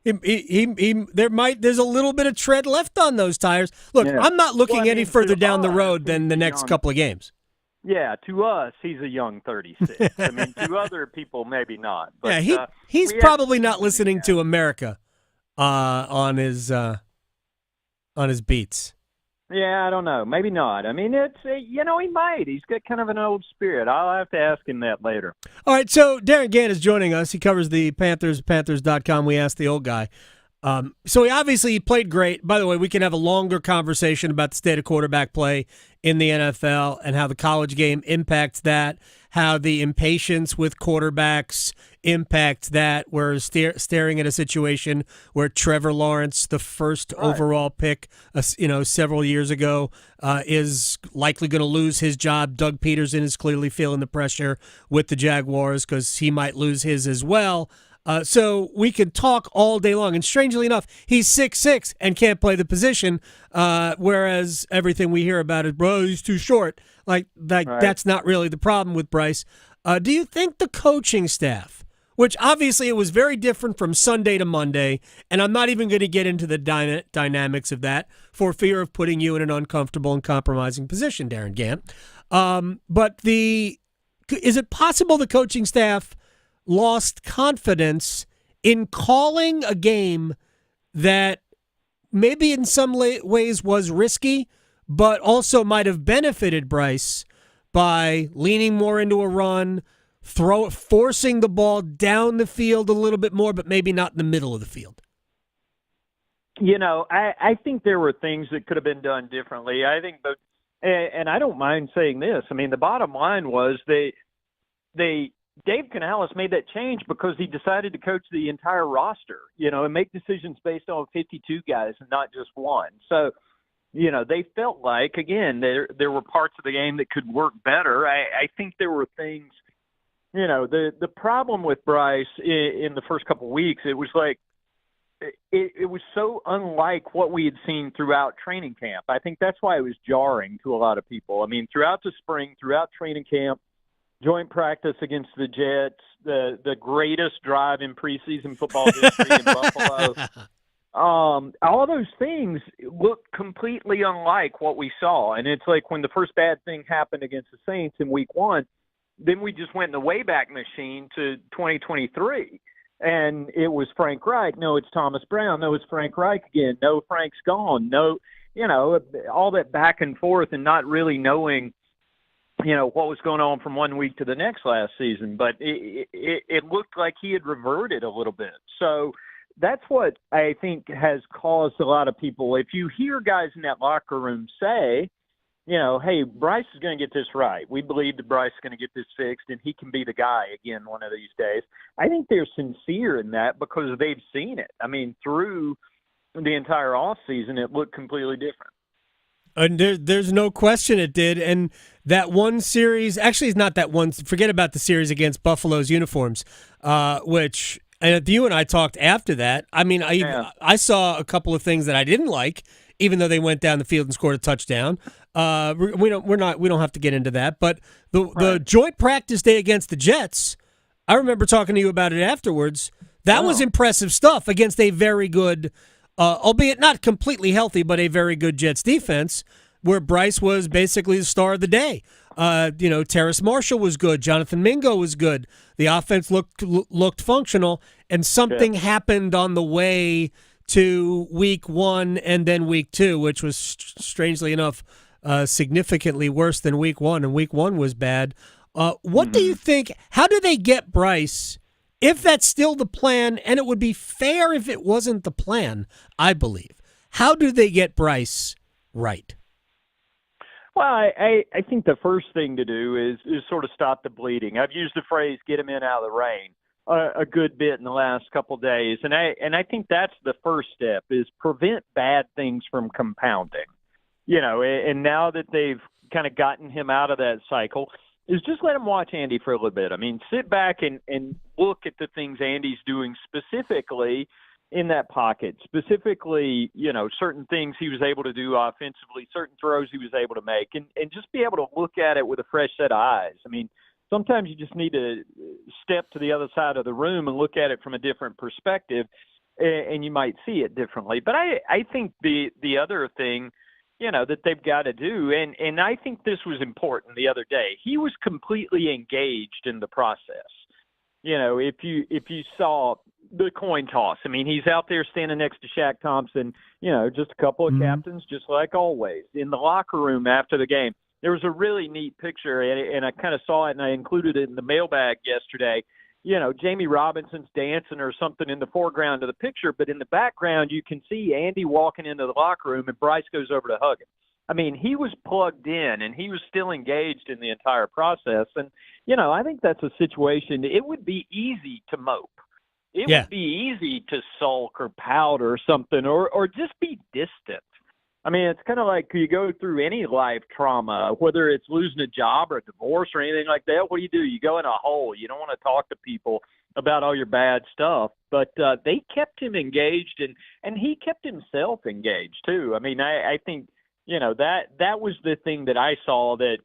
There's a little bit of tread left on those tires. Look, I'm not looking any further down the road than the next couple of games. Yeah, to us, he's a young 36. I mean, to other people, maybe not. But, yeah, he's probably not listening to America on his beats. Yeah, I don't know. Maybe not. I mean, he might. He's got kind of an old spirit. I'll have to ask him that later. All right, so Darin Gantt is joining us. He covers the Panthers, Panthers.com. We asked the old guy. So he played great. By the way, we can have a longer conversation about the state of quarterback play in the NFL and how the college game impacts that, how the impatience with quarterbacks impacts that. We're staring at a situation where Trevor Lawrence, the first overall pick, several years ago, is likely going to lose his job. Doug Peterson is clearly feeling the pressure with the Jaguars because he might lose his as well. So we could talk all day long. And strangely enough, he's 6'6" and can't play the position, whereas everything we hear about is, bro, he's too short. That's not really the problem with Bryce. Do you think the coaching staff, which obviously it was very different from Sunday to Monday, and I'm not even going to get into the dynamics of that for fear of putting you in an uncomfortable and compromising position, Darin Gantt. But is it possible the coaching staff lost confidence in calling a game that maybe in some ways was risky, but also might have benefited Bryce by leaning more into a run, forcing the ball down the field a little bit more, but maybe not in the middle of the field? I think there were things that could have been done differently. I think, and I don't mind saying this. I mean, the bottom line was Dave Canales made that change because he decided to coach the entire roster, and make decisions based on 52 guys and not just one. So, they felt like, again, there were parts of the game that could work better. I think there were things, the problem with Bryce in the first couple of weeks, it was like, it was so unlike what we had seen throughout training camp. I think that's why it was jarring to a lot of people. I mean, throughout the spring, throughout training camp, joint practice against the Jets, the greatest drive in preseason football history in Buffalo. All those things look completely unlike what we saw. And it's like when the first bad thing happened against the Saints in week 1, then we just went in the Wayback Machine to 2023. And it was Frank Reich. No, it's Thomas Brown. No, it's Frank Reich again. No, Frank's gone. No, all that back and forth and not really knowing what was going on from 1 week to the next last season, but it looked like he had reverted a little bit. So that's what I think has caused a lot of people. If you hear guys in that locker room say, hey, Bryce is going to get this right. We believe that Bryce is going to get this fixed and he can be the guy again one of these days. I think they're sincere in that because they've seen it. I mean, through the entire offseason, it looked completely different. And there's no question it did. And that one series, actually it's not that one, forget about the series against Buffalo's uniforms, which, and you and I talked after that. I mean, I saw a couple of things that I didn't like, even though they went down the field and scored a touchdown. We don't have to get into that. But the joint practice day against the Jets, I remember talking to you about it afterwards. That was impressive stuff against a very good, albeit not completely healthy, but a very good Jets defense, where Bryce was basically the star of the day. Terrace Marshall was good. Jonathan Mingo was good. The offense looked functional, and something happened on the way to week 1 and then week 2, which was strangely enough significantly worse than week 1, and week 1 was bad. What do you think? How do they get Bryce? If that's still the plan, and it would be fair if it wasn't the plan, I believe. How do they get Bryce right? Well, I think the first thing to do is sort of stop the bleeding. I've used the phrase "get him in out of the rain" a good bit in the last couple of days, and I think that's the first step, is prevent bad things from compounding. And now that they've kind of gotten him out of that cycle, is just let him watch Andy for a little bit. I mean, sit back and look at the things Andy's doing specifically in that pocket, specifically, certain things he was able to do offensively, certain throws he was able to make, and just be able to look at it with a fresh set of eyes. I mean, sometimes you just need to step to the other side of the room and look at it from a different perspective, and you might see it differently. But I think the other thing, that they've got to do, and I think this was important the other day, he was completely engaged in the process. If you saw the coin toss, I mean, he's out there standing next to Shaq Thompson, just a couple of captains, just like always. In the locker room after the game, there was a really neat picture, and I kind of saw it, and I included it in the mailbag yesterday. Jamie Robinson's dancing or something in the foreground of the picture, but in the background you can see Andy walking into the locker room, and Bryce goes over to hug him. I mean, he was plugged in, and he was still engaged in the entire process. And, I think that's a situation. It would be easy to mope. It would be easy to sulk or pout or something, or just be distant. I mean, it's kind of like you go through any life trauma, whether it's losing a job or a divorce or anything like that. What do? You go in a hole. You don't want to talk to people about all your bad stuff. But they kept him engaged, and he kept himself engaged, too. I mean, I think, that was the thing that I saw that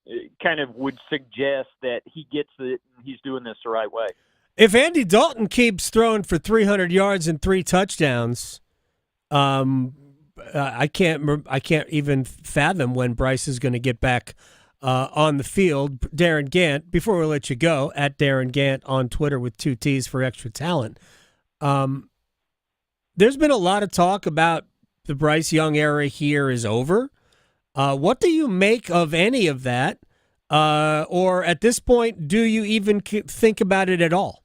kind of would suggest that he gets it and he's doing this the right way. If Andy Dalton keeps throwing for 300 yards and 3 touchdowns, I can't even fathom when Bryce is going to get back on the field. Darin Gantt, before we let you go, at Darin Gantt on Twitter with 2 T's for extra talent. There's been a lot of talk about the Bryce Young era here is over. What do you make of any of that? Or at this point, do you even think about it at all?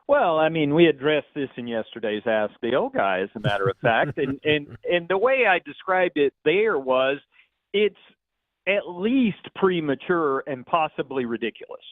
Well, I mean, we addressed this in yesterday's Ask the Old Guy, as a matter of fact, and the way I described it there was it's at least premature and possibly ridiculous.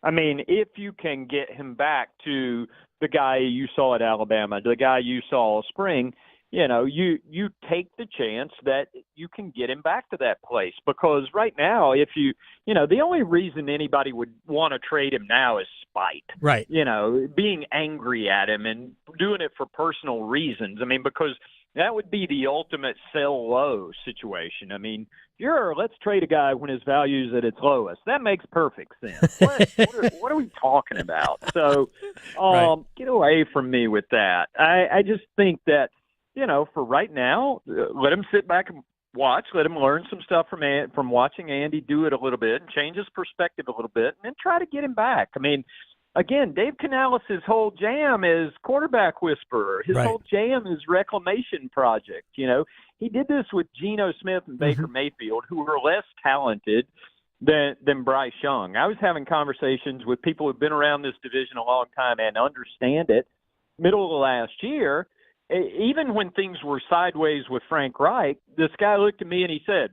I mean, if you can get him back to the guy you saw at Alabama, the guy you saw all spring, you take the chance that you can get him back to that place. Because right now, if the only reason anybody would want to trade him now is spite. Right. Being angry at him and doing it for personal reasons. I mean, because that would be the ultimate sell low situation. I mean, let's trade a guy when his value is at its lowest. That makes perfect sense. What are we talking about? So Get away from me with that. I just think that, for right now, let him sit back and watch. Let him learn some stuff from watching Andy do it a little bit and change his perspective a little bit, and then try to get him back. I mean, again, Dave Canales' whole jam is quarterback whisperer. His whole jam is reclamation project. He did this with Geno Smith and Baker Mayfield, who were less talented than Bryce Young. I was having conversations with people who've been around this division a long time and understand it. Middle of last year, even when things were sideways with Frank Reich, this guy looked at me and he said,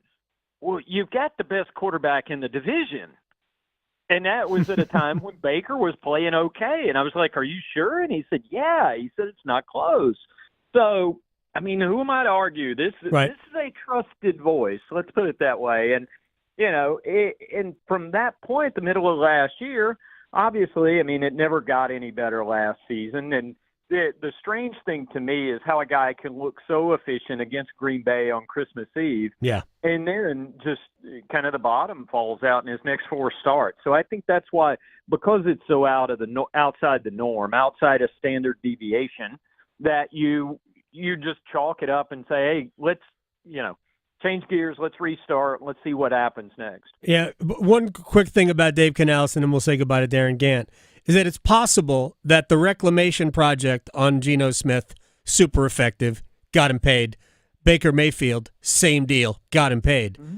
well, you've got the best quarterback in the division. And that was at a time when Baker was playing okay. And I was like, are you sure? And he said, yeah. He said, it's not close. So, I mean, who am I to argue? This is a trusted voice. Let's put it that way. And, and from that point, the middle of last year, obviously, I mean, it never got any better last season. And the strange thing to me is how a guy can look so efficient against Green Bay on Christmas Eve. Yeah. And then just kind of the bottom falls out in his next 4 starts. So I think that's why, because it's so outside the norm, outside a standard deviation, that you just chalk it up and say, hey, let's, change gears, let's restart, let's see what happens next. Yeah. One quick thing about Dave Canales, and then we'll say goodbye to Darin Gantt, is that it's possible that the reclamation project on Geno Smith, super effective, got him paid. Baker Mayfield, same deal, got him paid. Mm-hmm.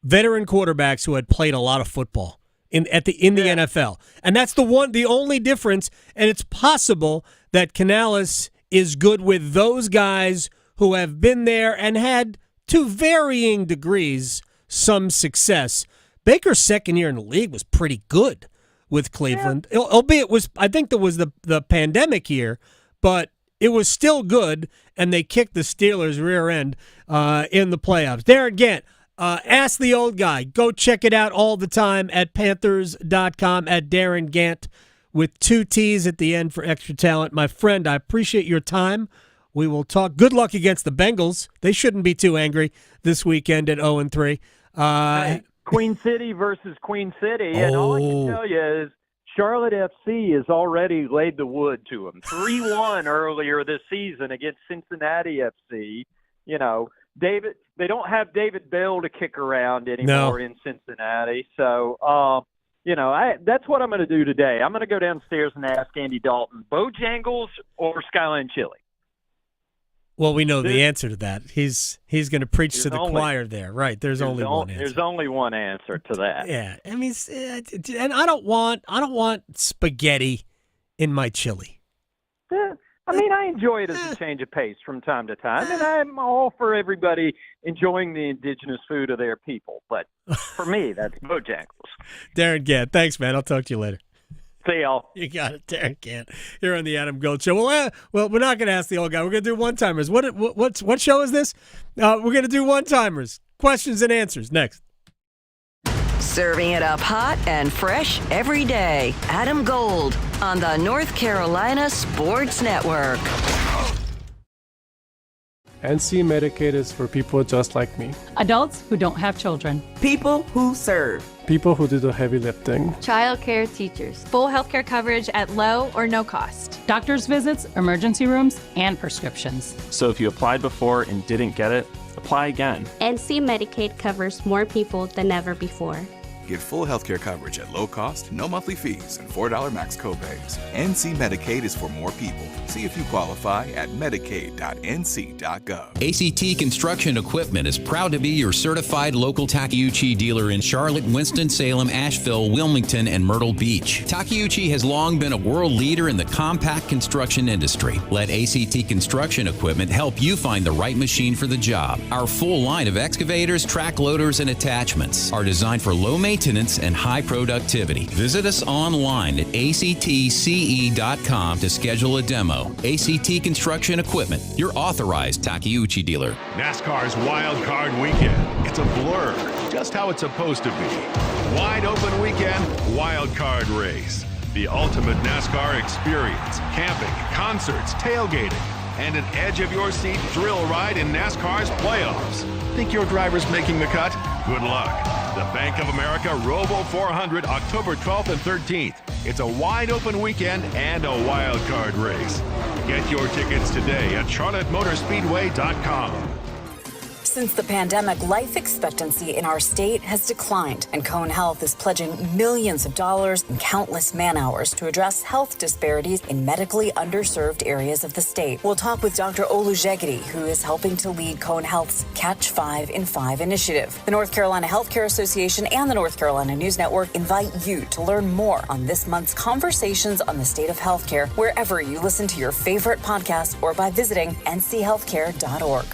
Veteran quarterbacks who had played a lot of football in the NFL. And that's the only difference, and it's possible that Canales is good with those guys who have been there and had, to varying degrees, some success. Baker's second year in the league was pretty good with Cleveland, albeit I think there was the pandemic year, but it was still good, and they kicked the Steelers' rear end in the playoffs. Darin Gantt, Ask the Old Guy. Go check it out all the time at Panthers.com at Darin Gantt with 2 T's at the end for extra talent. My friend, I appreciate your time. We will talk. Good luck against the Bengals. They shouldn't be too angry this weekend at 0-3. Queen City versus Queen City. And all I can tell you is Charlotte FC has already laid the wood to them. 3-1 earlier this season against Cincinnati FC. You know, they don't have David Bell to kick around anymore in Cincinnati. So, that's what I'm going to do today. I'm going to go downstairs and ask Andy Dalton, Bojangles or Skyline Chili? Well, we know the answer to that. He's going to preach to the choir there, right? There's only one answer. There's only one answer to that. Yeah, I mean, and I don't want spaghetti in my chili. I mean, I enjoy it as a change of pace from time to time, and I'm all for everybody enjoying the indigenous food of their people. But for me, that's Bojangles. Darin Gantt, thanks, man. I'll talk to you later. See y'all. You got it, Darin Gantt, here on the Adam Gold Show. Well, we're not going to ask the old guy. We're going to do one-timers. What show is this? We're going to do one-timers. Questions and answers next. Serving it up hot and fresh every day. Adam Gold on the North Carolina Sports Network. NC Medicaid is for people just like me. Adults who don't have children. People who serve. People who do the heavy lifting. Child care teachers. Full healthcare coverage at low or no cost. Doctor's visits, emergency rooms, and prescriptions. So if you applied before and didn't get it, apply again. NC Medicaid covers more people than ever before. Get full healthcare coverage at low cost, no monthly fees, and $4 max copays. NC Medicaid is for more people. See if you qualify at medicaid.nc.gov. ACT Construction Equipment is proud to be your certified local Takeuchi dealer in Charlotte, Winston-Salem, Asheville, Wilmington, and Myrtle Beach. Takeuchi has long been a world leader in the compact construction industry. Let ACT Construction Equipment help you find the right machine for the job. Our full line of excavators, track loaders, and attachments are designed for low maintenance and high productivity. Visit us online at actce.com to schedule a demo. ACT Construction Equipment, your authorized Takeuchi dealer. NASCAR's Wild Card Weekend. It's a blur, just how it's supposed to be. Wide open weekend, Wild Card race. The ultimate NASCAR experience. Camping, concerts, tailgating, and an edge-of-your-seat thrill ride in NASCAR's playoffs. Think your driver's making the cut? Good luck. The Bank of America Robo 400, October 12th and 13th. It's a wide-open weekend and a wild card race. Get your tickets today at CharlotteMotorspeedway.com. Since the pandemic, life expectancy in our state has declined, and Cone Health is pledging millions of dollars and countless man-hours to address health disparities in medically underserved areas of the state. We'll talk with Dr. Olujegede, who is helping to lead Cone Health's Catch 5 in 5 initiative. The North Carolina Healthcare Association and the North Carolina News Network invite you to learn more on this month's Conversations on the State of Healthcare, wherever you listen to your favorite podcast or by visiting nchealthcare.org.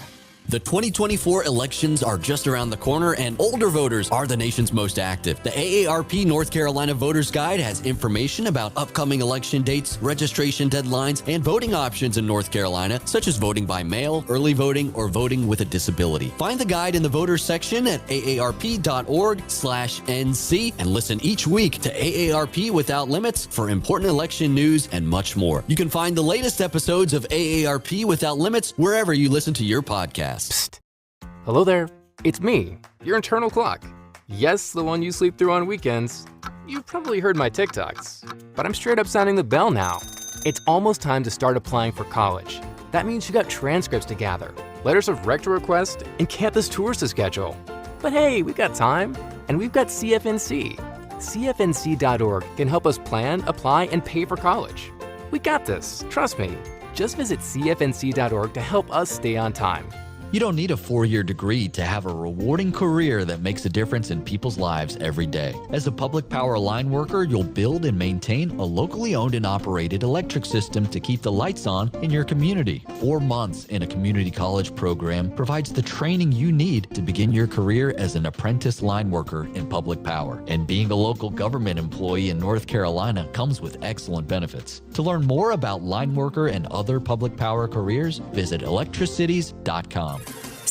The 2024 elections are just around the corner, and older voters are the nation's most active. The AARP North Carolina Voters Guide has information about upcoming election dates, registration deadlines, and voting options in North Carolina, such as voting by mail, early voting, or voting with a disability. Find the guide in the voters section at aarp.org/NC and listen each week to AARP Without Limits for important election news and much more. You can find the latest episodes of AARP Without Limits wherever you listen to your podcast. Psst. Hello there. It's me, your internal clock. Yes, the one you sleep through on weekends. You've probably heard my TikToks, but I'm straight up sounding the bell now. It's almost time to start applying for college. That means you got transcripts to gather, letters of rec to request, and campus tours to schedule. But hey, we got time, and we've got CFNC. CFNC.org can help us plan, apply, and pay for college. We got this, trust me. Just visit CFNC.org to help us stay on time. You don't need a 4-year degree to have a rewarding career that makes a difference in people's lives every day. As a public power line worker, you'll build and maintain a locally owned and operated electric system to keep the lights on in your community. 4 months in a community college program provides the training you need to begin your career as an apprentice line worker in public power. And being a local government employee in North Carolina comes with excellent benefits. To learn more about line worker and other public power careers, visit electricities.com.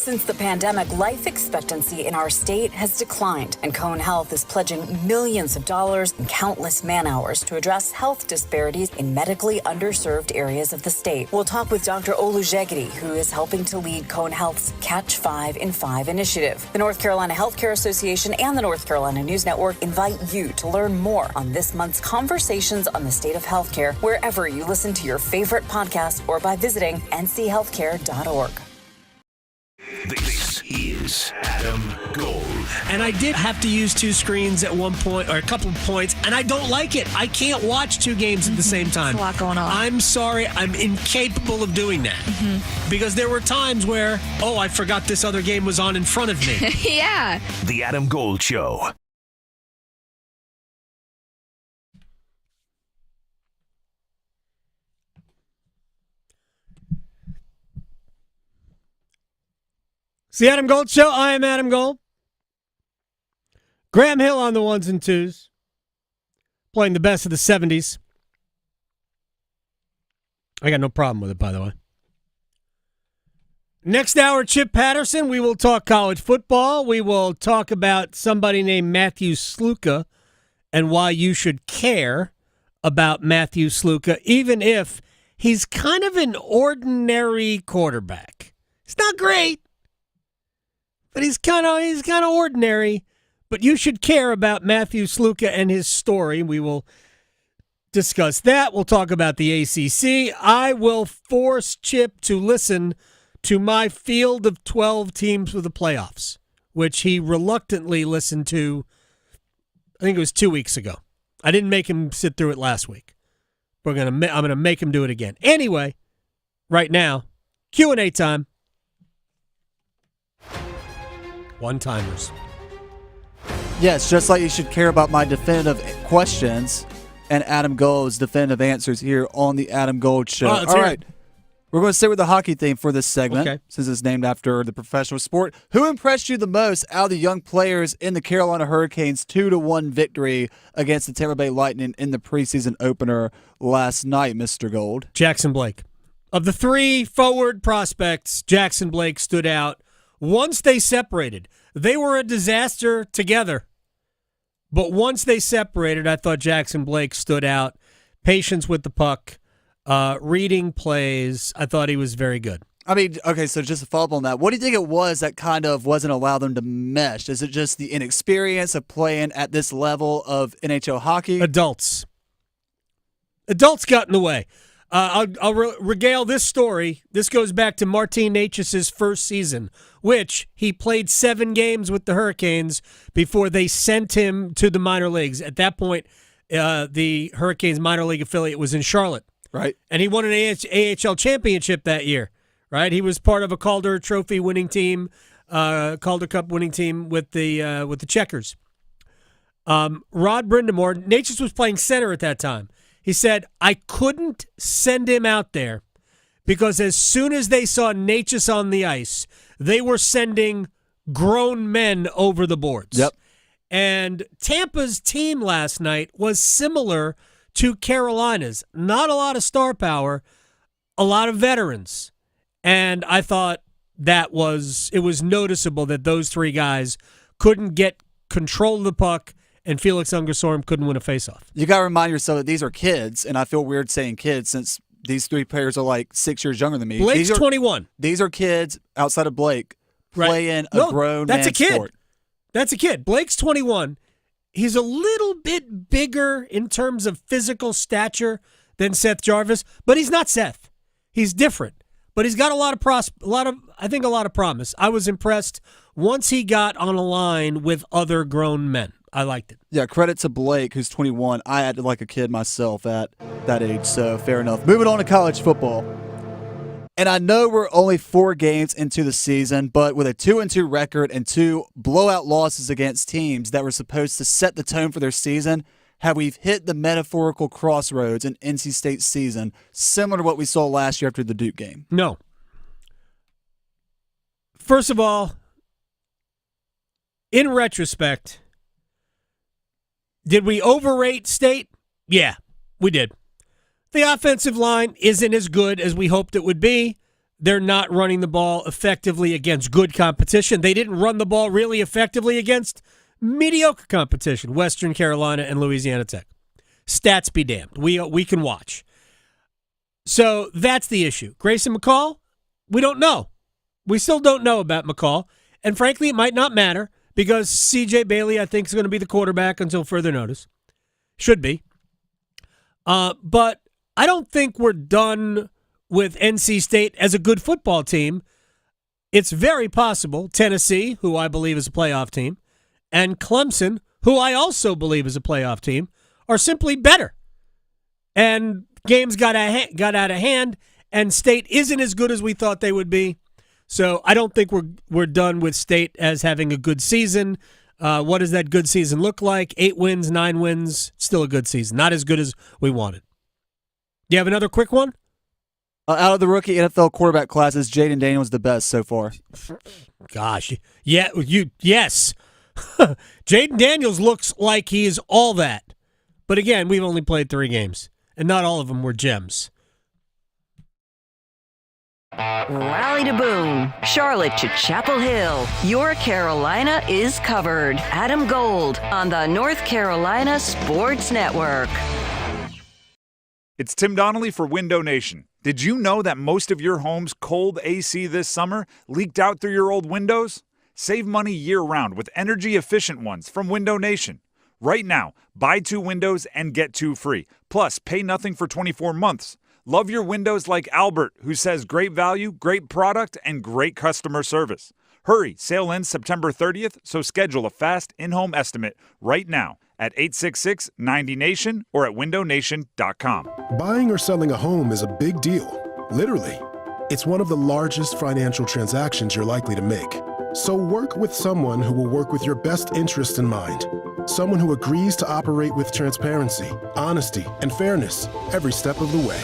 Since the pandemic, life expectancy in our state has declined, and Cone Health is pledging millions of dollars and countless man-hours to address health disparities in medically underserved areas of the state. We'll talk with Dr. Olujegede, who is helping to lead Cone Health's Catch 5 in 5 initiative. The North Carolina Healthcare Association and the North Carolina News Network invite you to learn more on this month's Conversations on the State of Healthcare, wherever you listen to your favorite podcast or by visiting nchealthcare.org. This is Adam Gold. And I did have to use two screens at one point, or a couple of points, and I don't like it. I can't watch two games at the same time. There's a lot going on. I'm sorry. I'm incapable of doing that. Because there were times where, I forgot this other game was on in front of me. Yeah. The Adam Gold Show. It's the Adam Gold Show. I am Adam Gold. Graham Hill on the ones and twos. Playing the best of the 70s. I got no problem with it, by the way. Next hour, Chip Patterson. We will talk college football. We will talk about somebody named Matthew Sluka and why you should care about Matthew Sluka, even if he's kind of an ordinary quarterback. It's not great. But he's kind of ordinary. But you should care about Matthew Sluka and his story. We will discuss that. We'll talk about the ACC. I will force Chip to listen to my field of 12 teams for the playoffs, which he reluctantly listened to, I think it was 2 weeks ago. I didn't make him sit through it last week. I'm gonna make him do it again. Anyway, right now, Q&A time. One-timers. Yes, just like you should care about my definitive questions and Adam Gold's definitive answers here on the Adam Gold Show. All right. We're going to stay with the hockey theme for this segment, since it's named after the professional sport. Who impressed you the most out of the young players in the Carolina Hurricanes' 2-1 victory against the Tampa Bay Lightning in the preseason opener last night, Mr. Gold? Jackson Blake. Of the three forward prospects, Jackson Blake stood out. Once they separated, they were a disaster together. But once they separated, I thought Jackson Blake stood out. Patience with the puck, reading plays. I thought he was very good. I mean, okay, so just to follow up on that, what do you think it was that kind of wasn't allow them to mesh? Is it just the inexperience of playing at this level of NHL hockey? Adults got in the way. I'll regale this story. This goes back to Martin Necas's first season, which he played 7 games with the Hurricanes before they sent him to the minor leagues. At that point, the Hurricanes minor league affiliate was in Charlotte. Right. And he won an AHL championship that year, right? He was part of a Calder Trophy winning team, Calder Cup winning team with the Checkers. Rod Brind'Amour, Necas was playing center at that time. He said, I couldn't send him out there because as soon as they saw Necas on the ice, they were sending grown men over the boards. Yep. And Tampa's team last night was similar to Carolina's. Not a lot of star power, a lot of veterans. And I thought it was noticeable that those three guys couldn't get control of the puck, and Felix Ungersorm couldn't win a faceoff. You got to remind yourself that these are kids, and I feel weird saying kids since these three players are like 6 years younger than me. Blake's 21. These are kids outside of Blake playing a grown man sport. That's a kid. Blake's 21. He's a little bit bigger in terms of physical stature than Seth Jarvis, but he's not Seth. He's different. But he's got a lot of promise. I was impressed once he got on a line with other grown men. I liked it. Yeah, credit to Blake, who's 21. I acted like a kid myself at that age, so fair enough. Moving on to college football. And I know we're only 4 games into the season, but with a 2-2 record and 2 blowout losses against teams that were supposed to set the tone for their season, have we hit the metaphorical crossroads in NC State's season, similar to what we saw last year after the Duke game? No. First of all, in retrospect, did we overrate State? Yeah, we did. The offensive line isn't as good as we hoped it would be. they're not running the ball effectively against good competition. They didn't run the ball really effectively against mediocre competition, Western Carolina and Louisiana Tech. Stats be damned. We can watch. So that's the issue. Grayson McCall, we don't know. We still don't know about McCall. And frankly, it might not matter because C.J. Bailey, I think, is going to be the quarterback until further notice. Should be. But I don't think we're done with NC State as a good football team. It's very possible Tennessee, who I believe is a playoff team, and Clemson, who I also believe is a playoff team, are simply better. And games got out of hand, and State isn't as good as we thought they would be. So I don't think we're done with State as having a good season. What does that good season look like? 8 wins, 9 wins, still a good season. Not as good as we wanted. Do you have another quick one? Out of the rookie NFL quarterback classes, Jaden Daniels the best so far. Gosh, yeah, yes. Jaden Daniels looks like he is all that. But again, we've only played 3 games, and not all of them were gems. Raleigh to Boone, Charlotte to Chapel Hill. Your Carolina is covered. Adam Gold on the North Carolina Sports Network. It's Tim Donnelly for Window Nation. Did you know that most of your home's cold AC this summer leaked out through your old windows? Save money year-round with energy-efficient ones from Window Nation. Right now, buy 2 windows and get 2 free. Plus, pay nothing for 24 months. Love your windows like Albert, who says great value, great product, and great customer service. Hurry, sale ends September 30th, so schedule a fast in-home estimate right now at 866-90NATION or at windownation.com. Buying or selling a home is a big deal, literally. It's one of the largest financial transactions you're likely to make. So work with someone who will work with your best interests in mind. Someone who agrees to operate with transparency, honesty, and fairness every step of the way.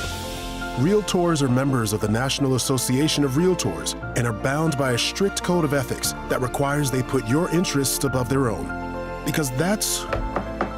Realtors are members of the National Association of Realtors and are bound by a strict code of ethics that requires they put your interests above their own. Because that's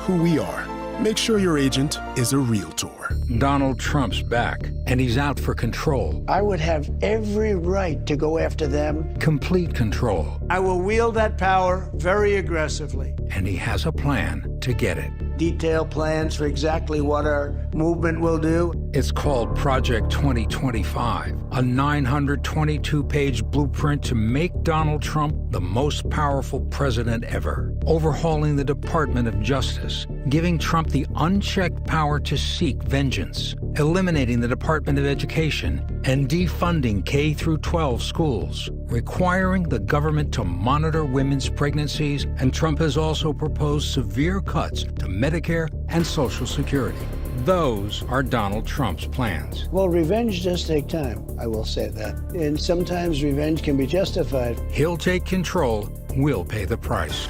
who we are. Make sure your agent is a Realtor. Donald Trump's back, and he's out for control. I would have every right to go after them. Complete control. I will wield that power very aggressively. And he has a plan to get it. Detailed plans for exactly what our movement will do. It's called Project 2025, a 922-page blueprint to make Donald Trump the most powerful president ever. Overhauling the Department of Justice, giving Trump the unchecked power to seek vengeance, eliminating the Department of Education, and defunding K-12 schools, requiring the government to monitor women's pregnancies, and Trump has also proposed severe cuts to Medicare and Social Security. Those are Donald Trump's plans. Well, revenge does take time, I will say that. And sometimes revenge can be justified. He'll take control, we'll pay the price.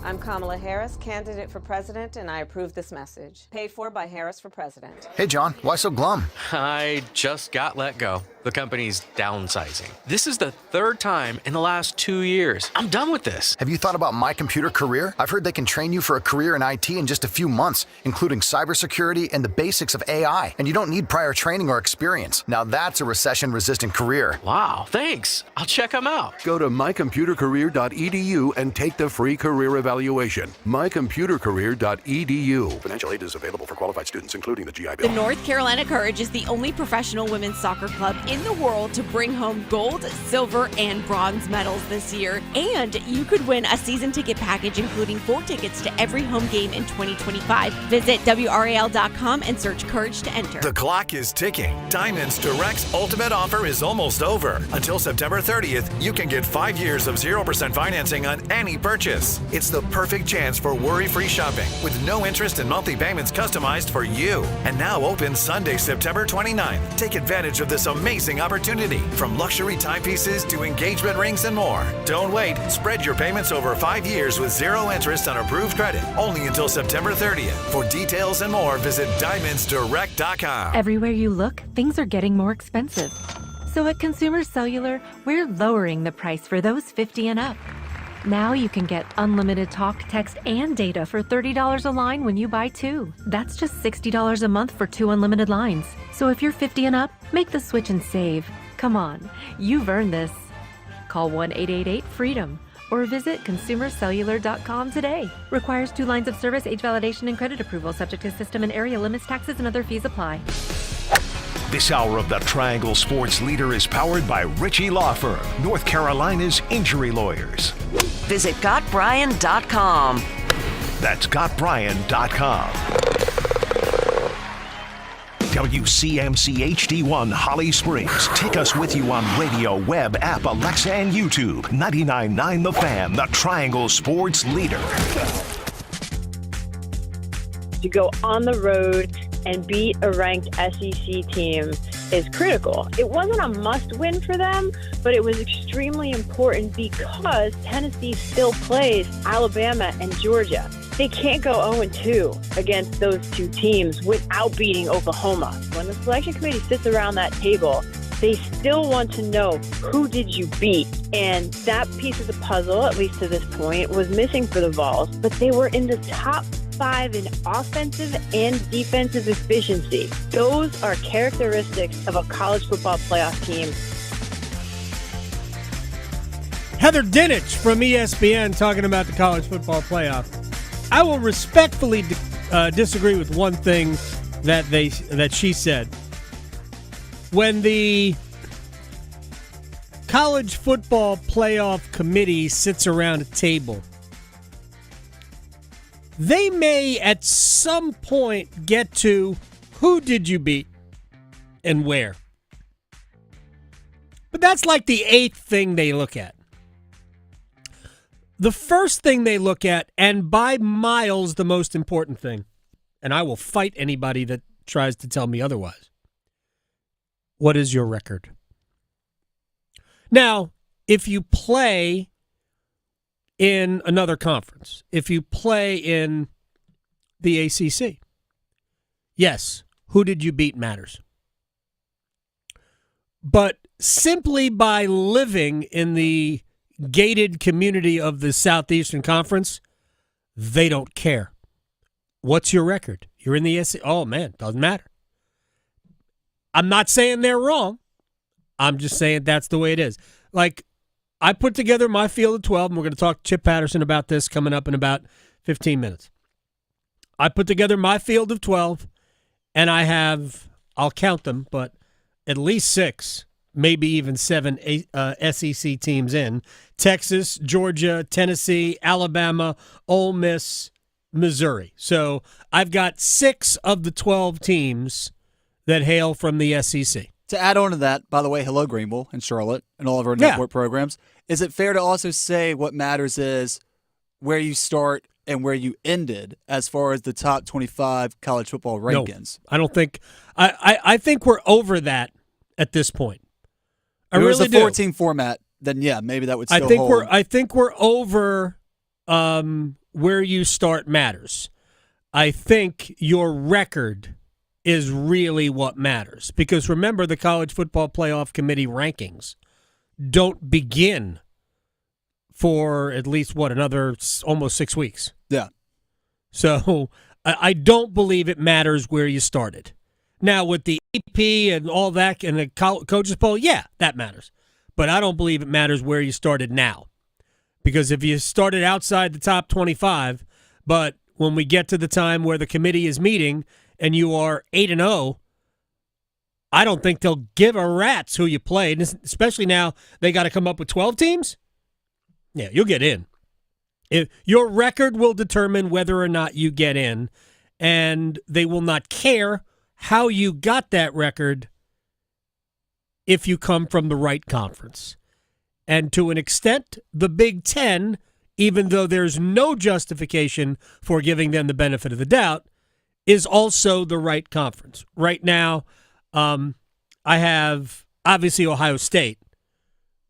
I'm Kamala Harris, candidate for president, and I approve this message. Paid for by Harris for President. Hey, John, why so glum? I just got let go. The company's downsizing. This is the 3rd time in the last 2 years. I'm done with this. Have you thought about My Computer Career? I've heard they can train you for a career in IT in just a few months, including cybersecurity and the basics of AI. And you don't need prior training or experience. Now that's a recession-resistant career. Wow, thanks. I'll check them out. Go to mycomputercareer.edu and take the free career evaluation. mycomputercareer.edu. Financial aid is available for qualified students, including the GI Bill. The North Carolina Courage is the only professional women's soccer club in the world to bring home gold, silver, and bronze medals this year. And you could win a season ticket package, including 4 tickets to every home game in 2025. Visit WRAL.com and search Courage to enter. The clock is ticking. Diamonds Direct's ultimate offer is almost over. Until September 30th, you can get 5 years of 0% financing on any purchase. It's the perfect chance for worry-free shopping with no interest and monthly payments customized for you. And now open Sunday, September 29th. Take advantage of this amazing opportunity. From luxury timepieces to engagement rings and more. Don't wait. Spread your payments over 5 years with 0 interest on approved credit. Only until September 30th. For details and more, visit DiamondsDirect.com. Everywhere you look, things are getting more expensive. So at Consumer Cellular, we're lowering the price for those 50 and up. Now you can get unlimited talk, text, and data for $30 a line when you buy 2. That's just $60 a month for 2 unlimited lines. So if you're 50 and up, make the switch and save. Come on, you've earned this. Call 1-888-FREEDOM or visit consumercellular.com today. Requires 2 lines of service, age validation, and credit approval, subject to system and area limits, taxes, and other fees apply. This hour of the Triangle Sports Leader is powered by Ritchie Law Firm, North Carolina's injury lawyers. Visit GotBrian.com. That's GotBrian.com. WCMC HD1 Holly Springs. Take us with you on radio, web, app, Alexa, and YouTube. 99.9 The Fan, the Triangle Sports Leader. To go on the road and beat a ranked SEC team is critical. It wasn't a must-win for them, but it was extremely important because Tennessee still plays Alabama and Georgia. They can't go 0-2 against those 2 teams without beating Oklahoma. When the selection committee sits around that table, they still want to know who did you beat. And that piece of the puzzle, at least to this point, was missing for the Vols. But they were in the top 5 in offensive and defensive efficiency. Those are characteristics of a college football playoff team. Heather Dinich from ESPN talking about the college football playoff. I will respectfully disagree with one thing that she said. When the college football playoff committee sits around a table, they may at some point get to who did you beat and where. But that's like the 8th thing they look at. The first thing they look at, and by miles the most important thing, and I will fight anybody that tries to tell me otherwise, what is your record? Now, if you play in another conference, if you play in the ACC, yes, who did you beat matters. But simply by living in the gated community of the Southeastern Conference, they don't care. What's your record? You're in the SEC. Oh, man, doesn't matter. I'm not saying they're wrong. I'm just saying that's the way it is. Like, I put together my field of 12, and we're going to talk to Chip Patterson about this coming up in about 15 minutes. I put together my field of 12, and I have, I'll count them, but at least 6, maybe even 7 SEC teams in. Texas, Georgia, Tennessee, Alabama, Ole Miss, Missouri. So I've got 6 of the 12 teams that hail from the SEC. To add on to that, by the way, hello, Greenville and Charlotte and all of our network programs. Is it fair to also say what matters is where you start and where you ended as far as the top 25 college football rankings? No, I don't think – I think we're over that at this point. If it was a 14 format, then yeah, maybe that would still hold. I think we're over where you start matters. I think your record is really what matters. Because remember, the College Football Playoff Committee rankings don't begin for at least, another almost 6 weeks. Yeah. So I don't believe it matters where you started. Now, with the AP and all that and the coaches poll, yeah, that matters. But I don't believe it matters where you started now. Because if you started outside the top 25, but when we get to the time where the committee is meeting and you are 8-0, I don't think they'll give a rat's who you played, especially now they got to come up with 12 teams. Yeah, you'll get in. Your record will determine whether or not you get in, and they will not care how you got that record if you come from the right conference. And to an extent, the Big Ten, even though there's no justification for giving them the benefit of the doubt, is also the right conference. Right now, I have, obviously, Ohio State,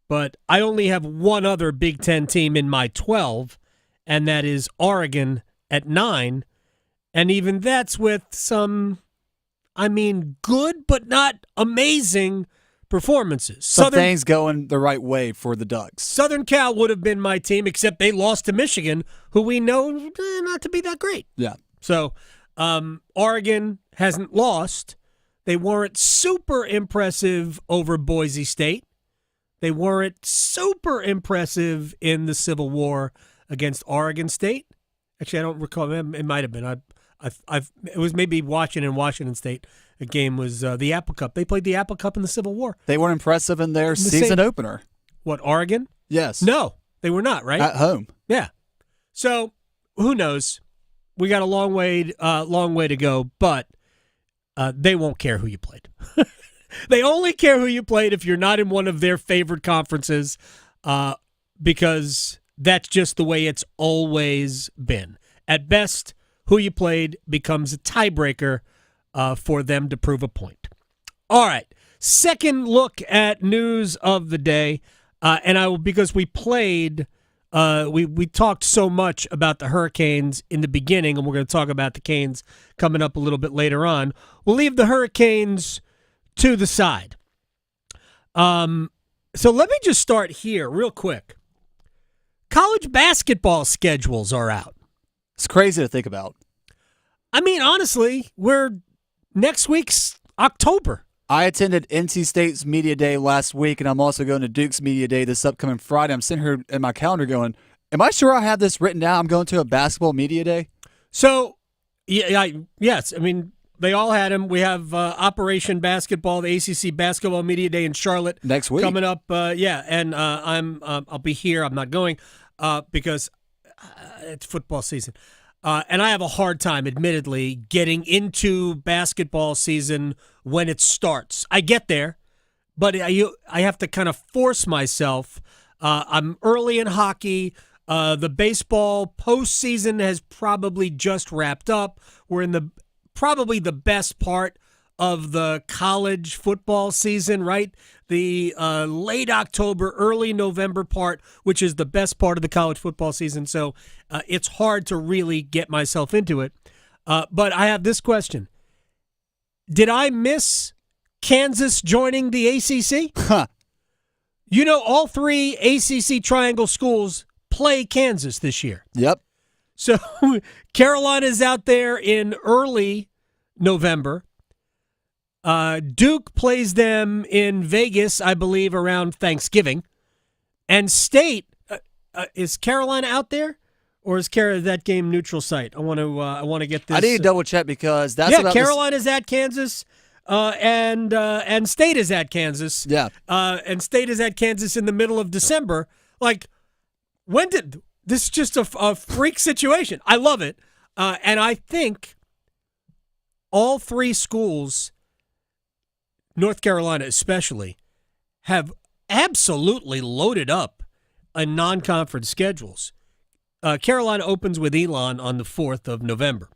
but I only have one other Big Ten team in my 12, and that is Oregon at 9. And even that's with some, good but not amazing performances. Some things going the right way for the Ducks. Southern Cal would have been my team, except they lost to Michigan, who we know not to be that great. Yeah. So Oregon hasn't lost. They weren't super impressive over Boise State. They weren't super impressive in the Civil War against Oregon State. Actually, I don't recall. It might have been. It was maybe Washington State. The game was the Apple Cup. They played the Apple Cup in the Civil War. They weren't impressive in their season opener. What, Oregon? Yes. No, they were not, right? At home. Yeah. So who knows? We got a long way to go, but they won't care who you played. They only care who you played if you're not in one of their favorite conferences, because that's just the way it's always been. At best, who you played becomes a tiebreaker for them to prove a point. All right, second look at news of the day, and I will, because we played. We talked so much about the Hurricanes in the beginning, and we're going to talk about the Canes coming up a little bit later on. We'll leave the Hurricanes to the side. So let me just start here real quick. College basketball schedules are out. It's crazy to think about. I mean, honestly, next week's October. I attended NC State's Media Day last week, and I'm also going to Duke's Media Day this upcoming Friday. I'm sitting here in my calendar going, am I sure I have this written down? I'm going to a basketball Media Day? So, yes. I mean, they all had them. We have Operation Basketball, the ACC Basketball Media Day in Charlotte next week coming up. And I'll be here. I'm not going because it's football season. And I have a hard time, admittedly, getting into basketball season when it starts. I get there, but I have to kind of force myself. I'm early in hockey. The baseball postseason has probably just wrapped up. We're in probably the best part of the college football season, right? The late October, early November part, which is the best part of the college football season. So it's hard to really get myself into it. But I have this question. Did I miss Kansas joining the ACC? Huh. You know, all three ACC Triangle schools play Kansas this year. Yep. So Carolina's out there in early November. Duke plays them in Vegas, I believe, around Thanksgiving. And State, is Carolina out there, or is that game neutral site? I want to get this. I need to double check because that's about Carolina's at Kansas, and State is at Kansas. Yeah, and State is at Kansas in the middle of December. Like, when did this is just a freak situation? I love it, and I think all three schools, North Carolina especially, have absolutely loaded up on non-conference schedules. Carolina opens with Elon on the 4th of November.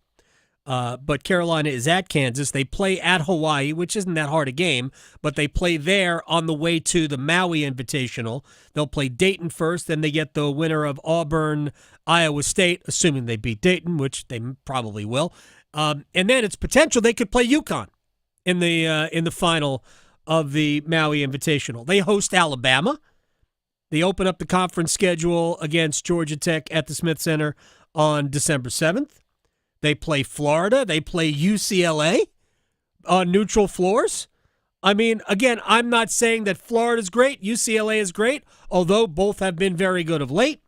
But Carolina is at Kansas. They play at Hawaii, which isn't that hard a game, but they play there on the way to the Maui Invitational. They'll play Dayton first, then they get the winner of Auburn, Iowa State, assuming they beat Dayton, which they probably will. And then it's potential they could play UConn in the final of the Maui Invitational. They host Alabama. They open up the conference schedule against Georgia Tech at the Smith Center on December 7th. They play Florida. They play UCLA on neutral floors. I mean, again, I'm not saying that Florida's great, UCLA is great, although both have been very good of late.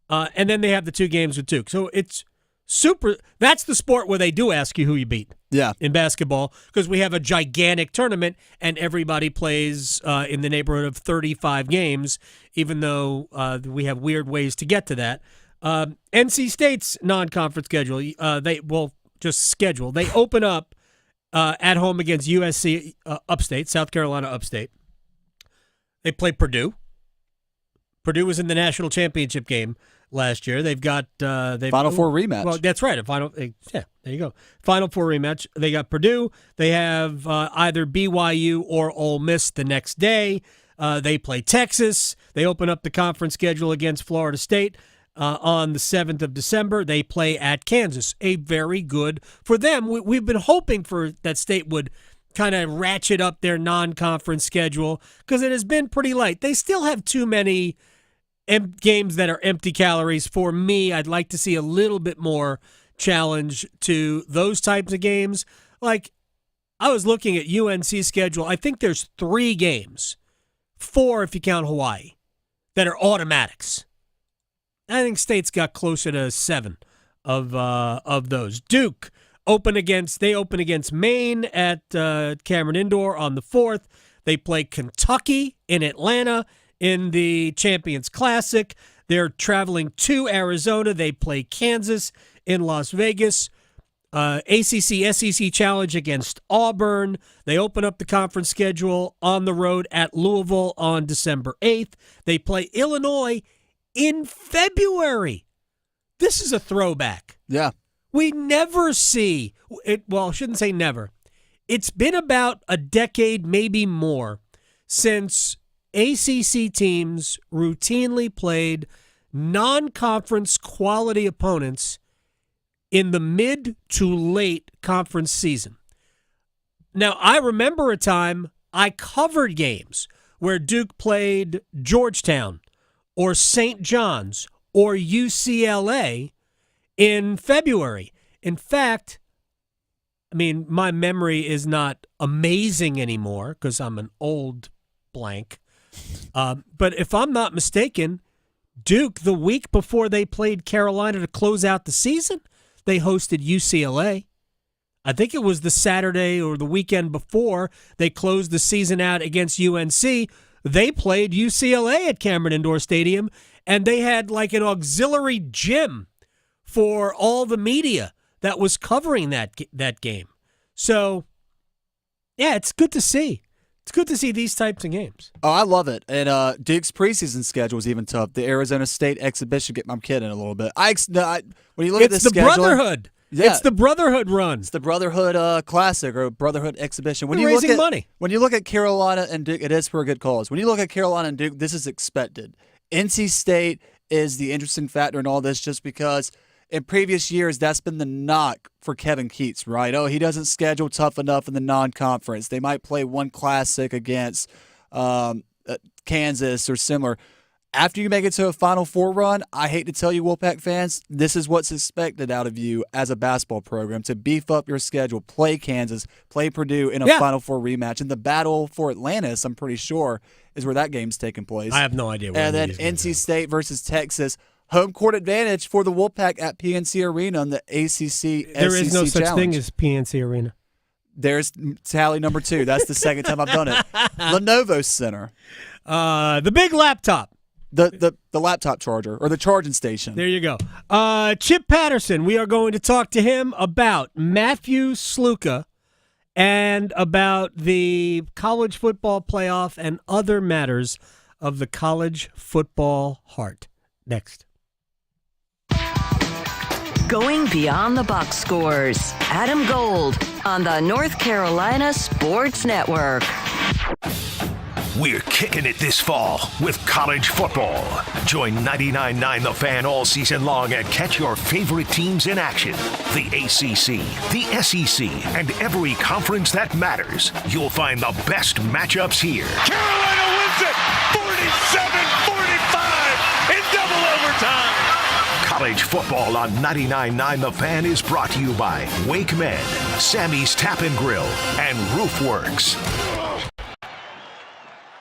And then they have the two games with Duke. So it's super. That's the sport where they do ask you who you beat. Yeah. In basketball, because we have a gigantic tournament and everybody plays in the neighborhood of 35 games, even though we have weird ways to get to that. NC State's non-conference schedule, they open up at home against USC upstate, South Carolina upstate. They play Purdue. Purdue was in the national championship game last year. They've got Final Four rematch. Well, that's right. There you go. Final Four rematch. They got Purdue. They have either BYU or Ole Miss the next day. They play Texas. They open up the conference schedule against Florida State on the 7th of December. They play at Kansas. A very good for them. We've been hoping for that State would kind of ratchet up their non-conference schedule because it has been pretty light. They still have too many games that are empty calories. For me, I'd like to see a little bit more challenge to those types of games. Like, I was looking at UNC's schedule. I think there's 3 games, 4 if you count Hawaii, that are automatics. I think State's got closer to 7 of those. Duke open against Maine at Cameron Indoor on the 4th. They play Kentucky in Atlanta in the Champions Classic. They're traveling to Arizona. They play Kansas in Las Vegas. ACC SEC Challenge against Auburn. They open up the conference schedule on the road at Louisville on December 8th. They play Illinois in February. This is a throwback. Yeah. We never see it. Well, I shouldn't say never. It's been about a decade, maybe more, since ACC teams routinely played non-conference quality opponents in the mid to late conference season. Now, I remember a time I covered games where Duke played Georgetown or St. John's or UCLA in February. In fact, I mean, my memory is not amazing anymore because I'm an old blank. But if I'm not mistaken, Duke, the week before they played Carolina to close out the season, they hosted UCLA. I think it was the Saturday or the weekend before they closed the season out against UNC. They played UCLA at Cameron Indoor Stadium, and they had like an auxiliary gym for all the media that was covering that game. So, yeah, it's good to see. It's good to see these types of games. Oh, I love it. And Duke's preseason schedule is even tough. The Arizona State exhibition. I'm kidding a little bit. When you look at this schedule, it's the Brotherhood. Yeah. It's the Brotherhood run. It's the Brotherhood Classic or Brotherhood exhibition. When raising money. When you look at Carolina and Duke, it is for a good cause. When you look at Carolina and Duke, this is expected. NC State is the interesting factor in all this just because in previous years, that's been the knock for Kevin Keats, right? Oh, he doesn't schedule tough enough in the non-conference. They might play one classic against Kansas or similar. After you make it to a Final Four run, I hate to tell you, Wolfpack fans, this is what's expected out of you as a basketball program, to beef up your schedule, play Kansas, play Purdue in a Final Four rematch. And the battle for Atlantis, I'm pretty sure, is where that game's taking place. I have no idea where And then NC State versus Texas. Home court advantage for the Wolfpack at PNC Arena on the ACC There SEC is no such Challenge. thing as PNC Arena. There's tally number 2. That's the second time I've done it. Lenovo Center. The big laptop. The laptop charger or the charging station. There you go. Chip Patterson, we are going to talk to him about Matthew Sluka and about the college football playoff and other matters of the college football heart. Next. Going beyond the box scores. Adam Gold on the North Carolina Sports Network. We're kicking it this fall with college football. Join 99.9 The Fan all season long and catch your favorite teams in action. The ACC, the SEC, and every conference that matters. You'll find the best matchups here. Carolina wins it 47-45 in double overtime. College football on 99.9 The Fan is brought to you by Wake Men, Sammy's Tap and Grill, and Roofworks.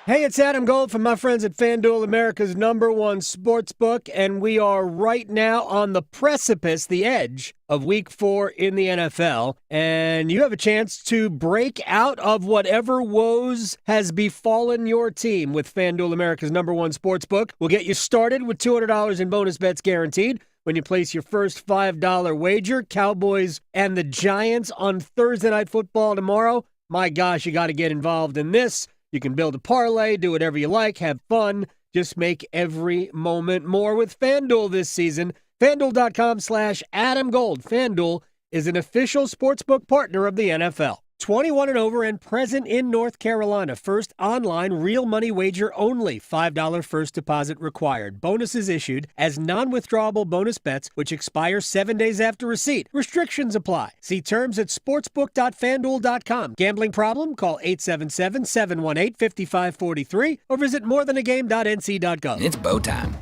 Hey, it's Adam Gold from my friends at FanDuel, America's #1 sports book, and we are right now on the precipice, the edge of Week 4 in the NFL, and you have a chance to break out of whatever woes has befallen your team with FanDuel, America's #1 sports book. We'll get you started with $200 in bonus bets guaranteed when you place your first $5 wager. Cowboys and the Giants on Thursday Night Football tomorrow. My gosh, you got to get involved in this. You can build a parlay, do whatever you like, have fun. Just make every moment more with FanDuel this season. FanDuel.com/Adam Gold. FanDuel is an official sportsbook partner of the NFL. 21 and over and present in North Carolina. First online real money wager only. $5 first deposit required. Bonuses issued as non-withdrawable bonus bets which expire 7 days after receipt. Restrictions apply. See terms at sportsbook.fanduel.com. Gambling problem? Call 877-718-5543 or visit morethanagame.nc.gov. It's bow time.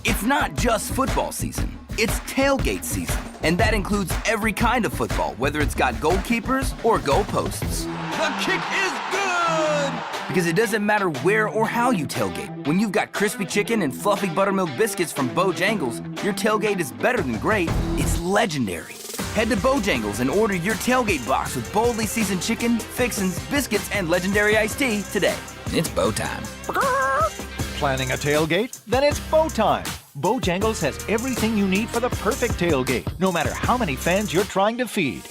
It's not just football season. It's tailgate season, and that includes every kind of football, whether it's got goalkeepers or goalposts. The kick is good! Because it doesn't matter where or how you tailgate. When you've got crispy chicken and fluffy buttermilk biscuits from Bojangles, your tailgate is better than great, it's legendary. Head to Bojangles and order your tailgate box with boldly seasoned chicken, fixins, biscuits, and legendary iced tea today. It's Bo time. Planning a tailgate? Then it's Bo time. Bojangles has everything you need for the perfect tailgate, no matter how many fans you're trying to feed.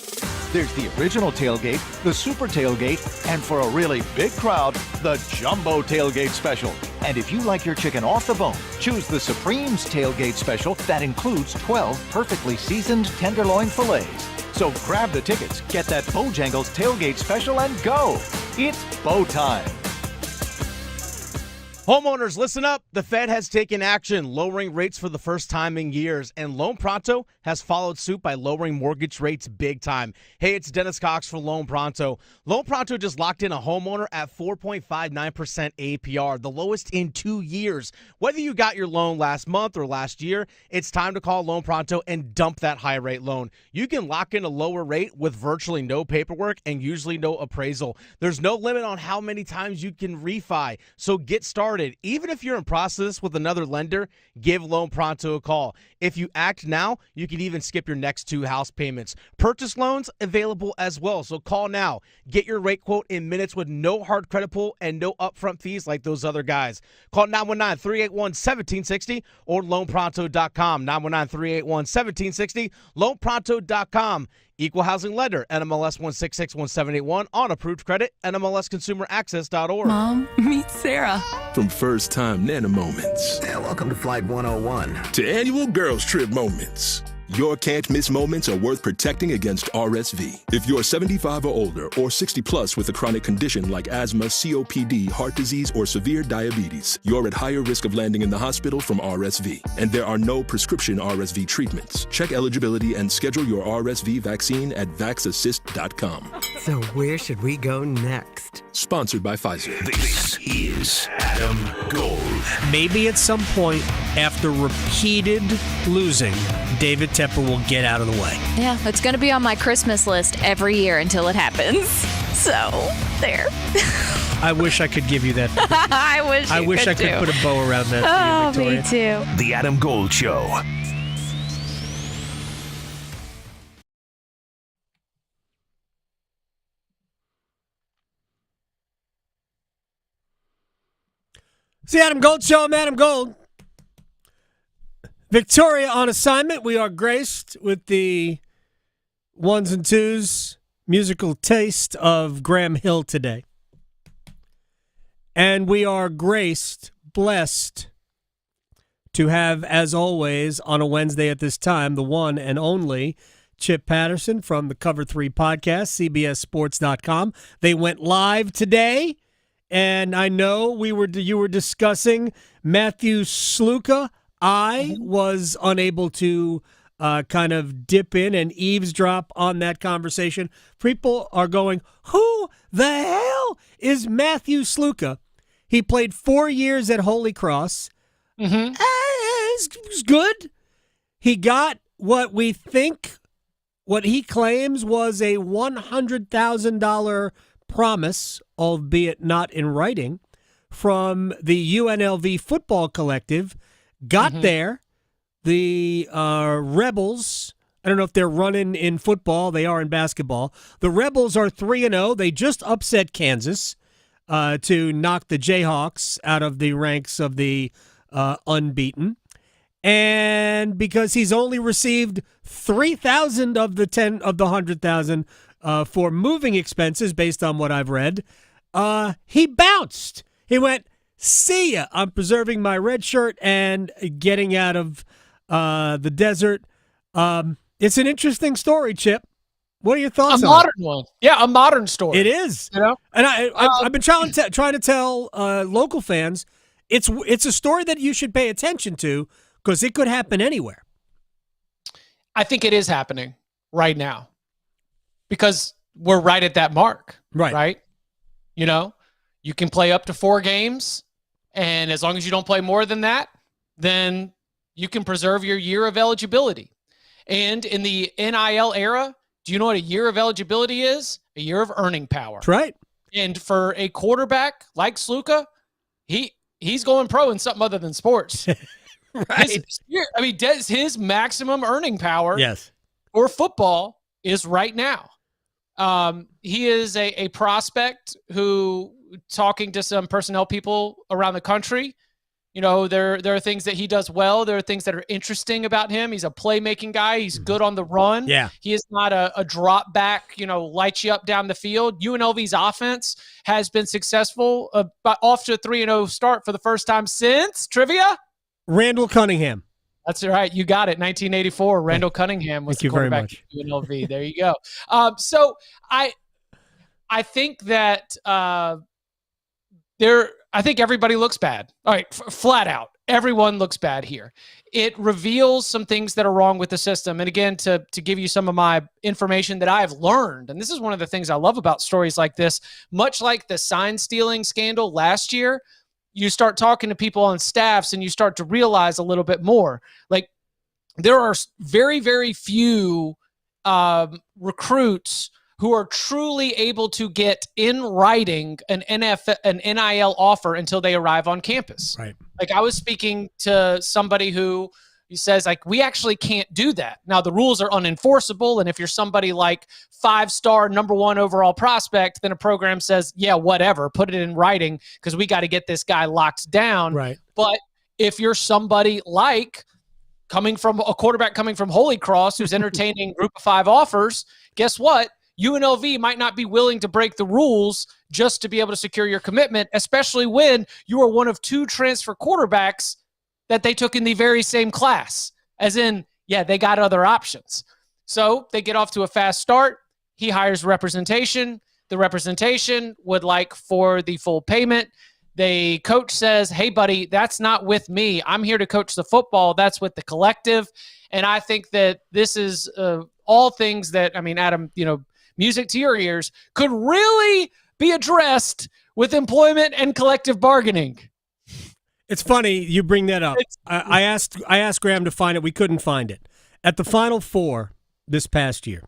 There's the original tailgate, the super tailgate, and for a really big crowd, the jumbo tailgate special. And if you like your chicken off the bone, choose the Supreme's tailgate special that includes 12 perfectly seasoned tenderloin fillets. So grab the tickets, get that Bojangles tailgate special, and go. It's Bo time. Homeowners, listen up. The Fed has taken action, lowering rates for the first time in years, and Loan Pronto has followed suit by lowering mortgage rates big time. Hey, it's Dennis Cox for Loan Pronto. Loan Pronto just locked in a homeowner at 4.59% APR, the lowest in 2 years. Whether you got your loan last month or last year, it's time to call Loan Pronto and dump that high-rate loan. You can lock in a lower rate with virtually no paperwork and usually no appraisal. There's no limit on how many times you can refi, so get started. Even if you're in process with another lender, give Loan Pronto a call. If you act now, you can even skip your next 2 house payments. Purchase loans available as well, so call now. Get your rate quote in minutes with no hard credit pull and no upfront fees like those other guys. Call 919-381-1760 or loanpronto.com. 919-381-1760, loanpronto.com. Equal housing lender, NMLS 1661781, on approved credit, NMLSconsumeraccess.org. Mom, meet Sarah. From first-time Nana moments. Yeah, welcome to Flight 101. To annual girls trip moments. Your can't-miss moments are worth protecting against RSV. If you're 75 or older or 60 plus with a chronic condition like asthma, COPD, heart disease, or severe diabetes, you're at higher risk of landing in the hospital from RSV. And there are no prescription RSV treatments. Check eligibility and schedule your RSV vaccine at vaxassist.com. So where should we go next? Sponsored by Pfizer. This is Adam Gold. Maybe at some point after repeated losing, David Tepper will get out of the way. Yeah, it's going to be on my Christmas list every year until it happens. So, there. I wish I could give you that. I wish I could put a bow around that. Oh, me too. The Adam Gold Show. It's the Adam Gold Show. I'm Adam Gold. Victoria on assignment. We are graced with the ones and twos musical taste of Graham Hill today. And we are graced, blessed to have, as always, on a Wednesday at this time, the one and only Chip Patterson from the Cover 3 podcast, CBSSports.com. They went live today. And I know you were discussing Matthew Sluka. I was unable to kind of dip in and eavesdrop on that conversation. People are going, who the hell is Matthew Sluka? He played 4 years at Holy Cross. Mm-hmm. It's good. He got what he claims was a $100,000 promise, albeit not in writing, from the UNLV football collective. Got there. The Rebels, I don't know if they're running in football. They are in basketball. The Rebels are 3-0. They just upset Kansas to knock the Jayhawks out of the ranks of the unbeaten. And because he's only received $3,000 of the $100,000 for moving expenses, based on what I've read, he bounced. He went, see ya. I'm preserving my red shirt and getting out of the desert. It's an interesting story, Chip. What are your thoughts on it? A modern one. Yeah, a modern story. It is. You know? And I've been trying to tell local fans it's a story that you should pay attention to because it could happen anywhere. I think it is happening right now because we're right at that mark. Right? You know, you can play up to 4 games, and as long as you don't play more than that, then you can preserve your year of eligibility. And in the NIL era, do you know what a year of eligibility is? A year of earning power. That's right. And for a quarterback like Sluka, he's going pro in something other than sports. Right. His maximum earning power Yes. for football is right now. He is a prospect who, talking to some personnel people around the country, there are things that he does well. There are things that are interesting about him. He's a playmaking guy. He's good on the run. Yeah. He is not a drop back, light you up down the field. UNLV's offense has been successful, off to a 3-0 start for the first time since trivia. Randall Cunningham. That's right. You got it. 1984. Randall Cunningham was the quarterback at UNLV. There you go. So I think that I think everybody looks bad. All right, flat out. Everyone looks bad here. It reveals some things that are wrong with the system. And again, to give you some of my information that I've learned, and this is one of the things I love about stories like this, much like the sign stealing scandal last year, you start talking to people on staffs and you start to realize a little bit more. Like, there are very, very few recruits who are truly able to get in writing an NIL offer until they arrive on campus. Right. Like, I was speaking to somebody who says, like, we actually can't do that. Now, the rules are unenforceable, and if you're somebody like 5-star number 1 overall prospect, then a program says, yeah, whatever, put it in writing because we got to get this guy locked down. Right. But if you're somebody like a quarterback coming from Holy Cross who's entertaining group of 5 offers, guess what? UNLV might not be willing to break the rules just to be able to secure your commitment, especially when you are one of 2 transfer quarterbacks that they took in the very same class. As in, yeah, they got other options. So they get off to a fast start. He hires representation. The representation would like for the full payment. The coach says, hey, buddy, that's not with me. I'm here to coach the football. That's with the collective. And I think that this is all things that, Adam, music to your ears, could really be addressed with employment and collective bargaining. It's funny you bring that up. I asked Graham to find it. We couldn't find it. At the Final Four this past year,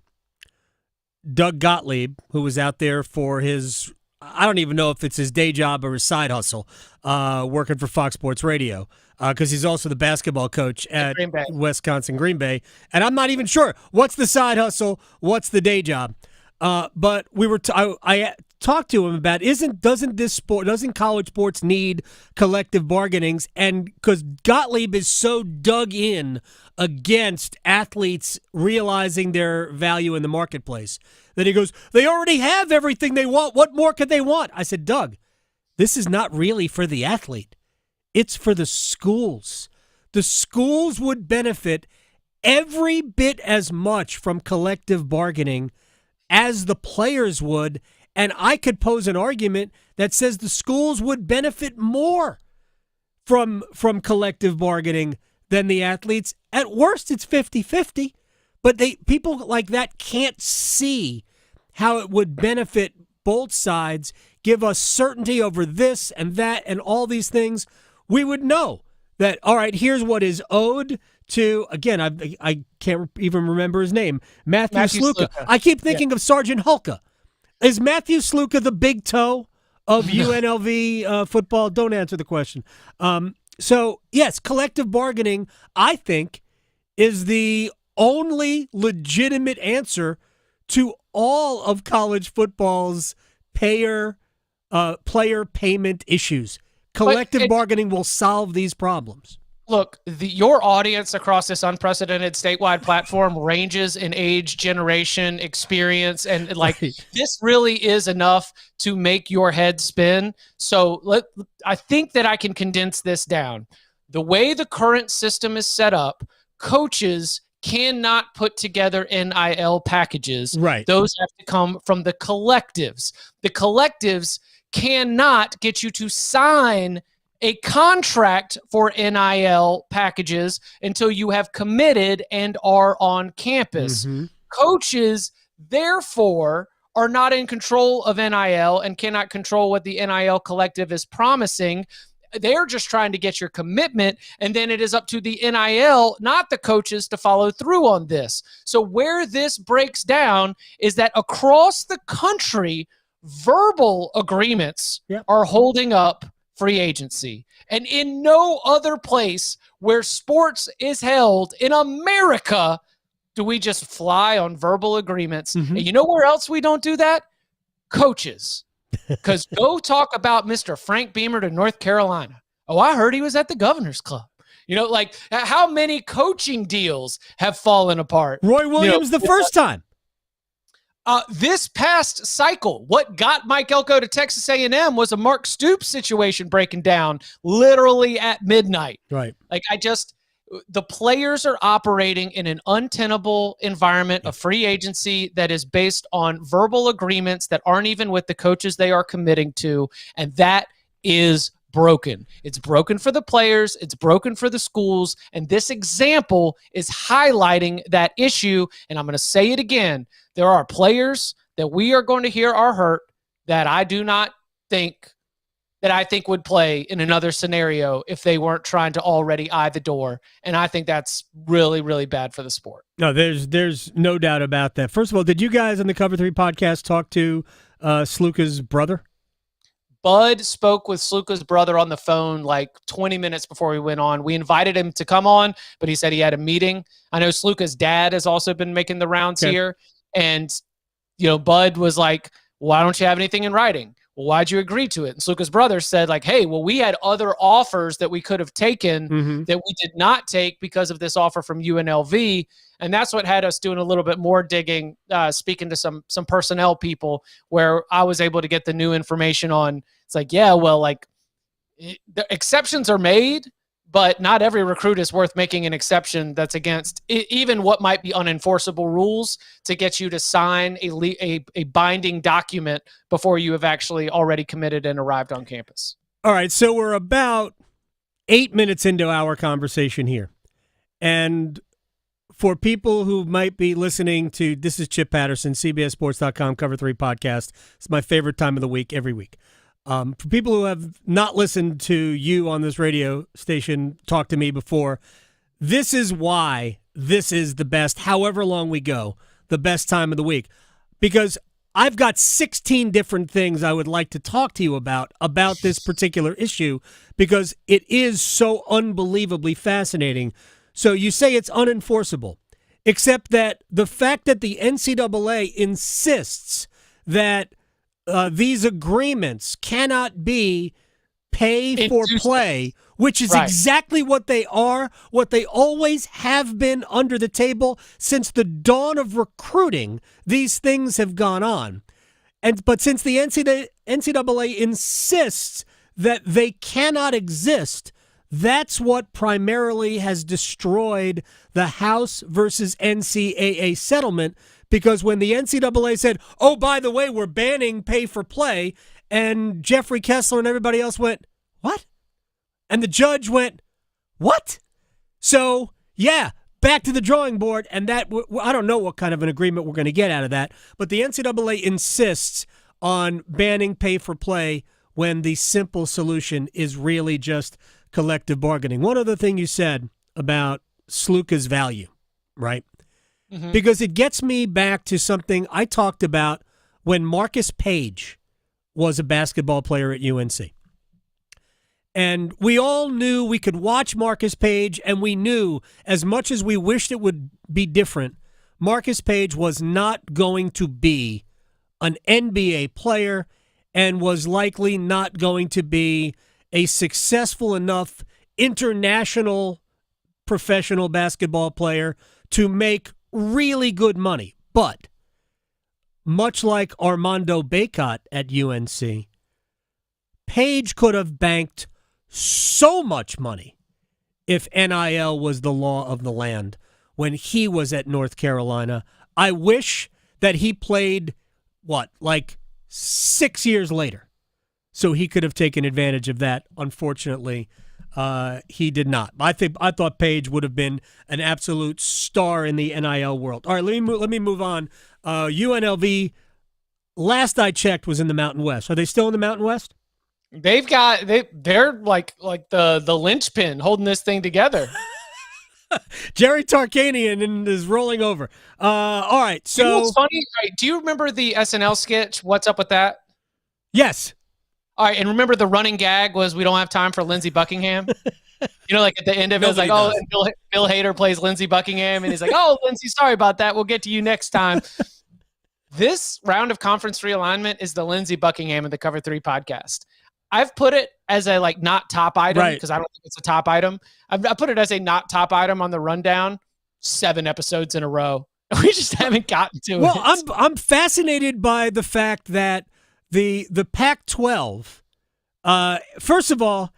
Doug Gottlieb, who was out there for his, I don't even know if it's his day job or his side hustle, working for Fox Sports Radio, because he's also the basketball coach at Wisconsin Green Bay. And I'm not even sure what's the side hustle, what's the day job. But we were I talked to him about doesn't college sports need collective bargainings? And because Gottlieb is so dug in against athletes realizing their value in the marketplace that he goes, they already have everything they want. What more could they want? I said, Doug, this is not really for the athlete. It's for the schools. The schools would benefit every bit as much from collective bargaining as the players would, and I could pose an argument that says the schools would benefit more from collective bargaining than the athletes. At worst, it's 50-50, but people like that can't see how it would benefit both sides, give us certainty over this and that and all these things. We would know that, all right, here's what is owed to, again, I can't even remember his name, Matthew Sluka. I keep thinking of Sergeant Hulka. Is Matthew Sluka the big toe of UNLV football? Don't answer the question. So, yes, collective bargaining, I think, is the only legitimate answer to all of college football's player payment issues. Collective bargaining will solve these problems. Look, your audience across this unprecedented statewide platform ranges in age, generation, experience, and this really is enough to make your head spin. So I think that I can condense this down. The way the current system is set up, coaches cannot put together NIL packages. Right. Those have to come from the collectives. The collectives cannot get you to sign a contract for NIL packages until you have committed and are on campus. Mm-hmm. Coaches, therefore, are not in control of NIL and cannot control what the NIL collective is promising. They're just trying to get your commitment, and then it is up to the NIL, not the coaches, to follow through on this. So where this breaks down is that across the country, verbal agreements are holding up free agency. And in no other place where sports is held in America do we just fly on verbal agreements. And you know where else we don't do that? Coaches. Because go talk about Mr. Frank Beamer to North Carolina. Oh, I heard he was at the Governor's Club. You know, like how many coaching deals have fallen apart? Roy Williams the first time. This past cycle, what got Mike Elko to Texas A&M was a Mark Stoops situation breaking down literally at midnight. Right. Like the players are operating in an untenable environment of free agency that is based on verbal agreements that aren't even with the coaches they are committing to, and that is broken. It's broken for the players, it's broken for the schools, and this example is highlighting that issue, and I'm going to say it again. There are players that we are going to hear are hurt that I think would play in another scenario if they weren't trying to already eye the door. And I think that's really, really bad for the sport. No, there's no doubt about that. First of all, did you guys on the Cover 3 podcast talk to Sluka's brother? Bud spoke with Sluka's brother on the phone like 20 minutes before we went on. We invited him to come on, but he said he had a meeting. I know Sluka's dad has also been making the rounds here. And, Bud was like, why don't you have anything in writing? Well, why'd you agree to it? And Sluka's brother said, like, hey, well, we had other offers that we could have taken that we did not take because of this offer from UNLV. And that's what had us doing a little bit more digging, speaking to some personnel people where I was able to get the new information on. It's like, yeah, well, like the exceptions are made, but not every recruit is worth making an exception that's against even what might be unenforceable rules to get you to sign a binding document before you have actually already committed and arrived on campus. All right, so we're about 8 minutes into our conversation here. And for people who might be listening to, this is Chip Patterson, CBSSports.com, Cover 3 podcast. It's my favorite time of the week every week. For people who have not listened to you on this radio station talk to me before, this is why this is the best, however long we go, the best time of the week. Because I've got 16 different things I would like to talk to you about this particular issue because it is so unbelievably fascinating. So you say it's unenforceable, except that the fact that the NCAA insists that these agreements cannot be pay for play, which is exactly what they are, what they always have been under the table since the dawn of recruiting. These things have gone on. But since the NCAA insists that they cannot exist, that's what primarily has destroyed the House versus NCAA settlement. Because when the NCAA said, oh, by the way, we're banning pay for play, and Jeffrey Kessler and everybody else went, what? And the judge went, what? So, yeah, back to the drawing board, and that I don't know what kind of an agreement we're going to get out of that, but the NCAA insists on banning pay for play when the simple solution is really just collective bargaining. One other thing you said about Sluka's value, right? Because it gets me back to something I talked about when Marcus Page was a basketball player at UNC. And we all knew we could watch Marcus Page, and we knew as much as we wished it would be different, Marcus Page was not going to be an NBA player and was likely not going to be a successful enough international professional basketball player to make really good money. But much like Armando Bacot at UNC, Page could have banked so much money if NIL was the law of the land when he was at North Carolina. I wish that he played, like 6 years later, so he could have taken advantage of that. Unfortunately, he did not. I thought Page would have been an absolute star in the NIL world. All right, let me move on. UNLV, last I checked, was in the Mountain West. Are they still in the Mountain West? They're like the linchpin holding this thing together. Jerry Tarkanian is rolling over. All right, so you know what's funny? Right, do you remember the SNL sketch? What's up with that? Yes. All right, and remember the running gag was we don't have time for Lindsey Buckingham. You know, like at the end of it, it's like, oh, and Bill Hader plays Lindsey Buckingham, and he's like, oh, Lindsey, sorry about that. We'll get to you next time. This round of conference realignment is the Lindsey Buckingham of the Cover 3 podcast. I've put it as a not top item because I don't think it's a top item. I put it as a not top item on the rundown 7 episodes in a row. We just haven't gotten to it. Well, I'm fascinated by the fact that the Pac-12. First of all,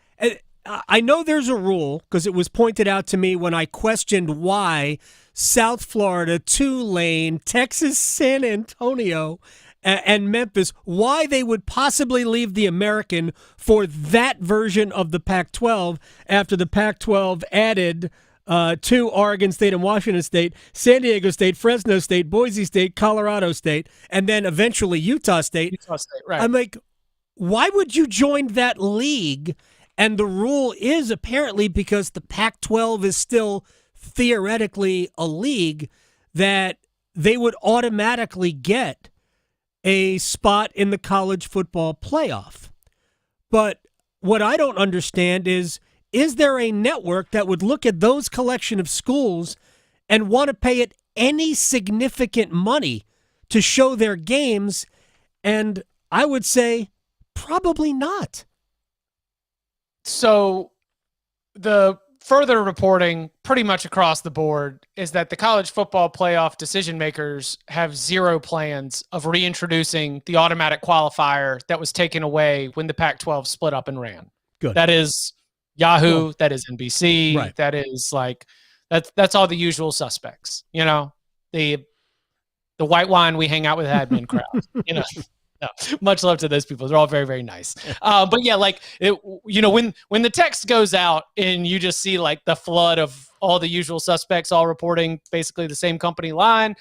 I know there's a rule because it was pointed out to me when I questioned why South Florida, Tulane, Texas, San Antonio, and Memphis, why they would possibly leave the American for that version of the Pac-12 after the Pac-12 added to Oregon State and Washington State, San Diego State, Fresno State, Boise State, Colorado State, and then eventually Utah State. Right. I'm like, why would you join that league? And the rule is apparently because the Pac-12 is still theoretically a league that they would automatically get a spot in the college football playoff. But what I don't understand is there a network that would look at those collection of schools and want to pay it any significant money to show their games? And I would say probably not. So the further reporting pretty much across the board is that the college football playoff decision makers have zero plans of reintroducing the automatic qualifier that was taken away when the Pac-12 split up and ran. Good. That is Yahoo, Well, that is NBC, right. That is that's all the usual suspects, you know, the white wine we hang out with admin crowd, you know. No, much love to those people. They're all very, very nice. But yeah, when the text goes out and you just see the flood of all the usual suspects all reporting basically the same company line,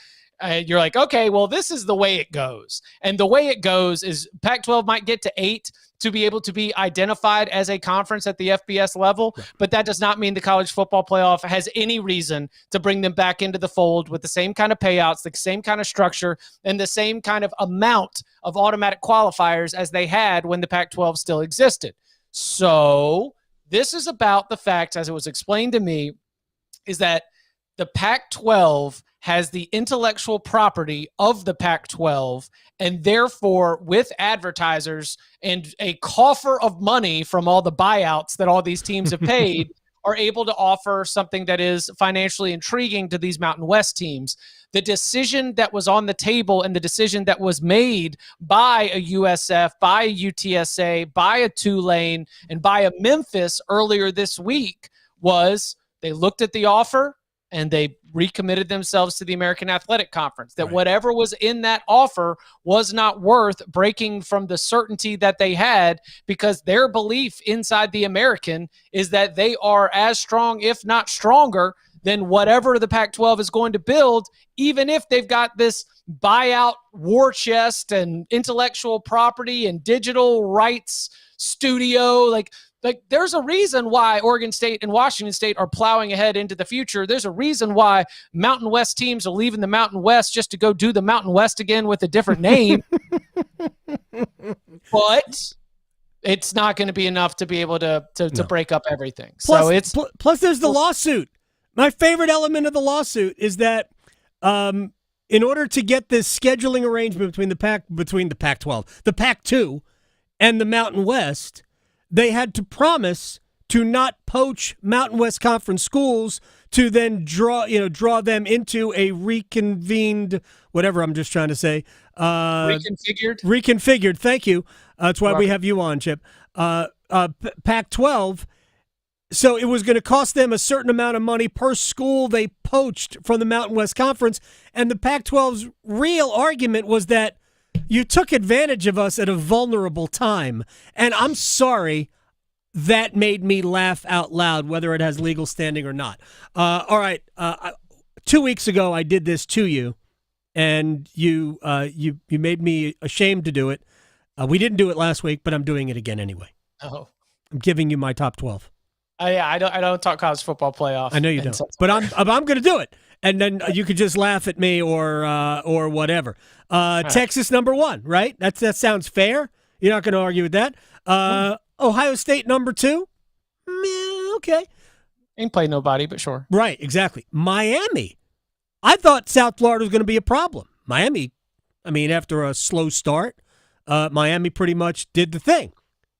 you're like, okay, well, this is the way it goes. And the way it goes is Pac-12 might get to 8 to be able to be identified as a conference at the FBS level, but that does not mean the college football playoff has any reason to bring them back into the fold with the same kind of payouts, the same kind of structure, and the same kind of amount of automatic qualifiers as they had when the Pac-12 still existed. So this is about the fact, as it was explained to me, is that the Pac-12 has the intellectual property of the Pac-12, and therefore with advertisers and a coffer of money from all the buyouts that all these teams have paid are able to offer something that is financially intriguing to these Mountain West teams. The decision that was on the table and the decision that was made by a USF, by a UTSA, by a Tulane, and by a Memphis earlier this week was they looked at the offer and they recommitted themselves to the American Athletic Conference, that whatever was in that offer was not worth breaking from the certainty that they had, because their belief inside the American is that they are as strong, if not stronger, than whatever the Pac-12 is going to build, even if they've got this buyout war chest and intellectual property and digital rights studio. Like there's a reason why Oregon State and Washington State are plowing ahead into the future. There's a reason why Mountain West teams are leaving the Mountain West just to go do the Mountain West again with a different name. But it's not going to be enough to be able to break up everything. Plus there's the lawsuit. My favorite element of the lawsuit is that in order to get this scheduling arrangement between the Pac-12, the Pac-2, and the Mountain West, they had to promise to not poach Mountain West Conference schools to then draw them into a reconvened, whatever I'm just trying to say. Reconfigured. Thank you. That's why we have you on, Chip. Pac-12. So it was going to cost them a certain amount of money per school they poached from the Mountain West Conference. And the Pac-12's real argument was that you took advantage of us at a vulnerable time. And I'm sorry, that made me laugh out loud, whether it has legal standing or not. All right. 2 weeks ago, I did this to you, and you made me ashamed to do it. We didn't do it last week, but I'm doing it again anyway. Oh. I'm giving you my top 12. Yeah, I don't talk college football playoff. I know you don't, but I'm going to do it, and then you could just laugh at me or whatever. Texas number 1, right? That sounds fair. You're not going to argue with that. Ohio State number 2. Okay. Ain't play nobody, but sure. Right, exactly. Miami. I thought South Florida was going to be a problem. Miami, after a slow start, Miami pretty much did the thing.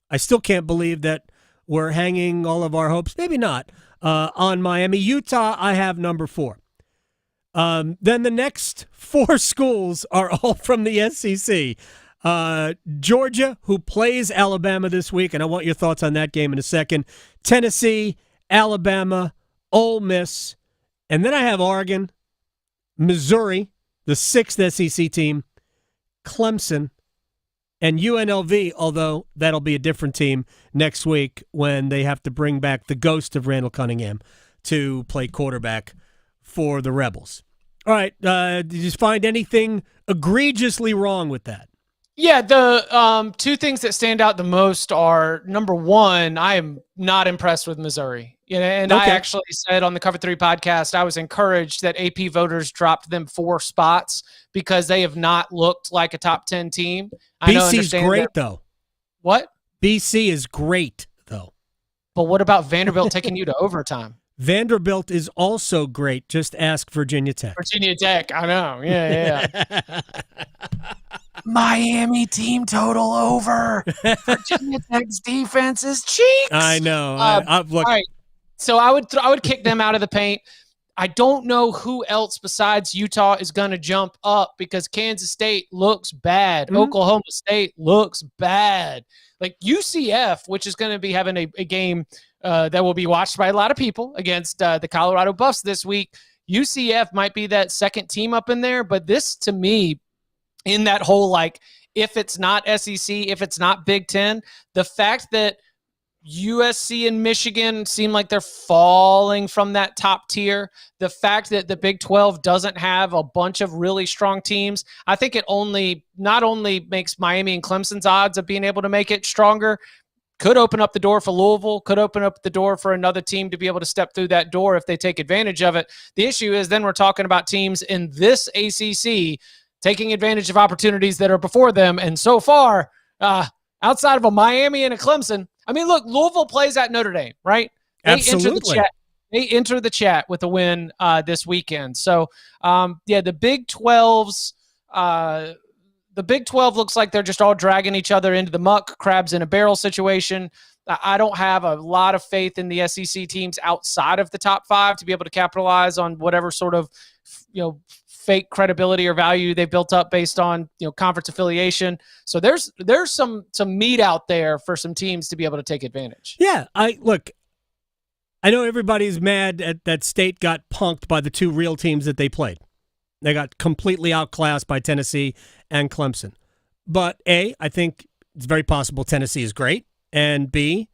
I still can't believe that we're hanging all of our hopes, maybe not, on Miami. Utah, I have number 4. Then the next 4 schools are all from the SEC. Georgia, who plays Alabama this week, and I want your thoughts on that game in a second. Tennessee, Alabama, Ole Miss, and then I have Oregon, Missouri, the 6th SEC team, Clemson, and UNLV, although that'll be a different team next week when they have to bring back the ghost of Randall Cunningham to play quarterback for the Rebels. All right, did you find anything egregiously wrong with that? Yeah, the 2 things that stand out the most are, number 1, I am not impressed with Missouri. And I actually said on the Cover 3 podcast, I was encouraged that AP voters dropped them 4 spots because they have not looked like a top 10 team. BC's great, though. What? BC is great, though. But what about Vanderbilt taking you to overtime? Vanderbilt is also great. Just ask Virginia Tech. Virginia Tech, I know. Yeah. Miami team total over. Virginia Tech's defense is cheeks. I know. Look. All right. So I would kick them out of the paint. I don't know who else besides Utah is going to jump up because Kansas State looks bad. Mm-hmm. Oklahoma State looks bad. Like UCF, which is going to be having a game that will be watched by a lot of people against the Colorado Buffs this week. UCF might be that second team up in there, but this to me, in that whole, if it's not SEC, if it's not Big Ten, the fact that USC and Michigan seem like they're falling from that top tier, the fact that the Big 12 doesn't have a bunch of really strong teams, I think it not only makes Miami and Clemson's odds of being able to make it stronger, could open up the door for Louisville, could open up the door for another team to be able to step through that door if they take advantage of it. The issue is then we're talking about teams in this ACC taking advantage of opportunities that are before them. And so far, outside of a Miami and a Clemson, look, Louisville plays at Notre Dame, right? Absolutely. They enter the chat with a win this weekend. So, the Big 12's the Big 12 looks like they're just all dragging each other into the muck, crabs in a barrel situation. I don't have a lot of faith in the SEC teams outside of the top 5 to be able to capitalize on whatever sort of, fake credibility or value they've built up based on, conference affiliation. So there's some meat out there for some teams to be able to take advantage. Yeah, I know everybody's mad that State got punked by the 2 real teams that they played. They got completely outclassed by Tennessee and Clemson. But A, I think it's very possible Tennessee is great, and B,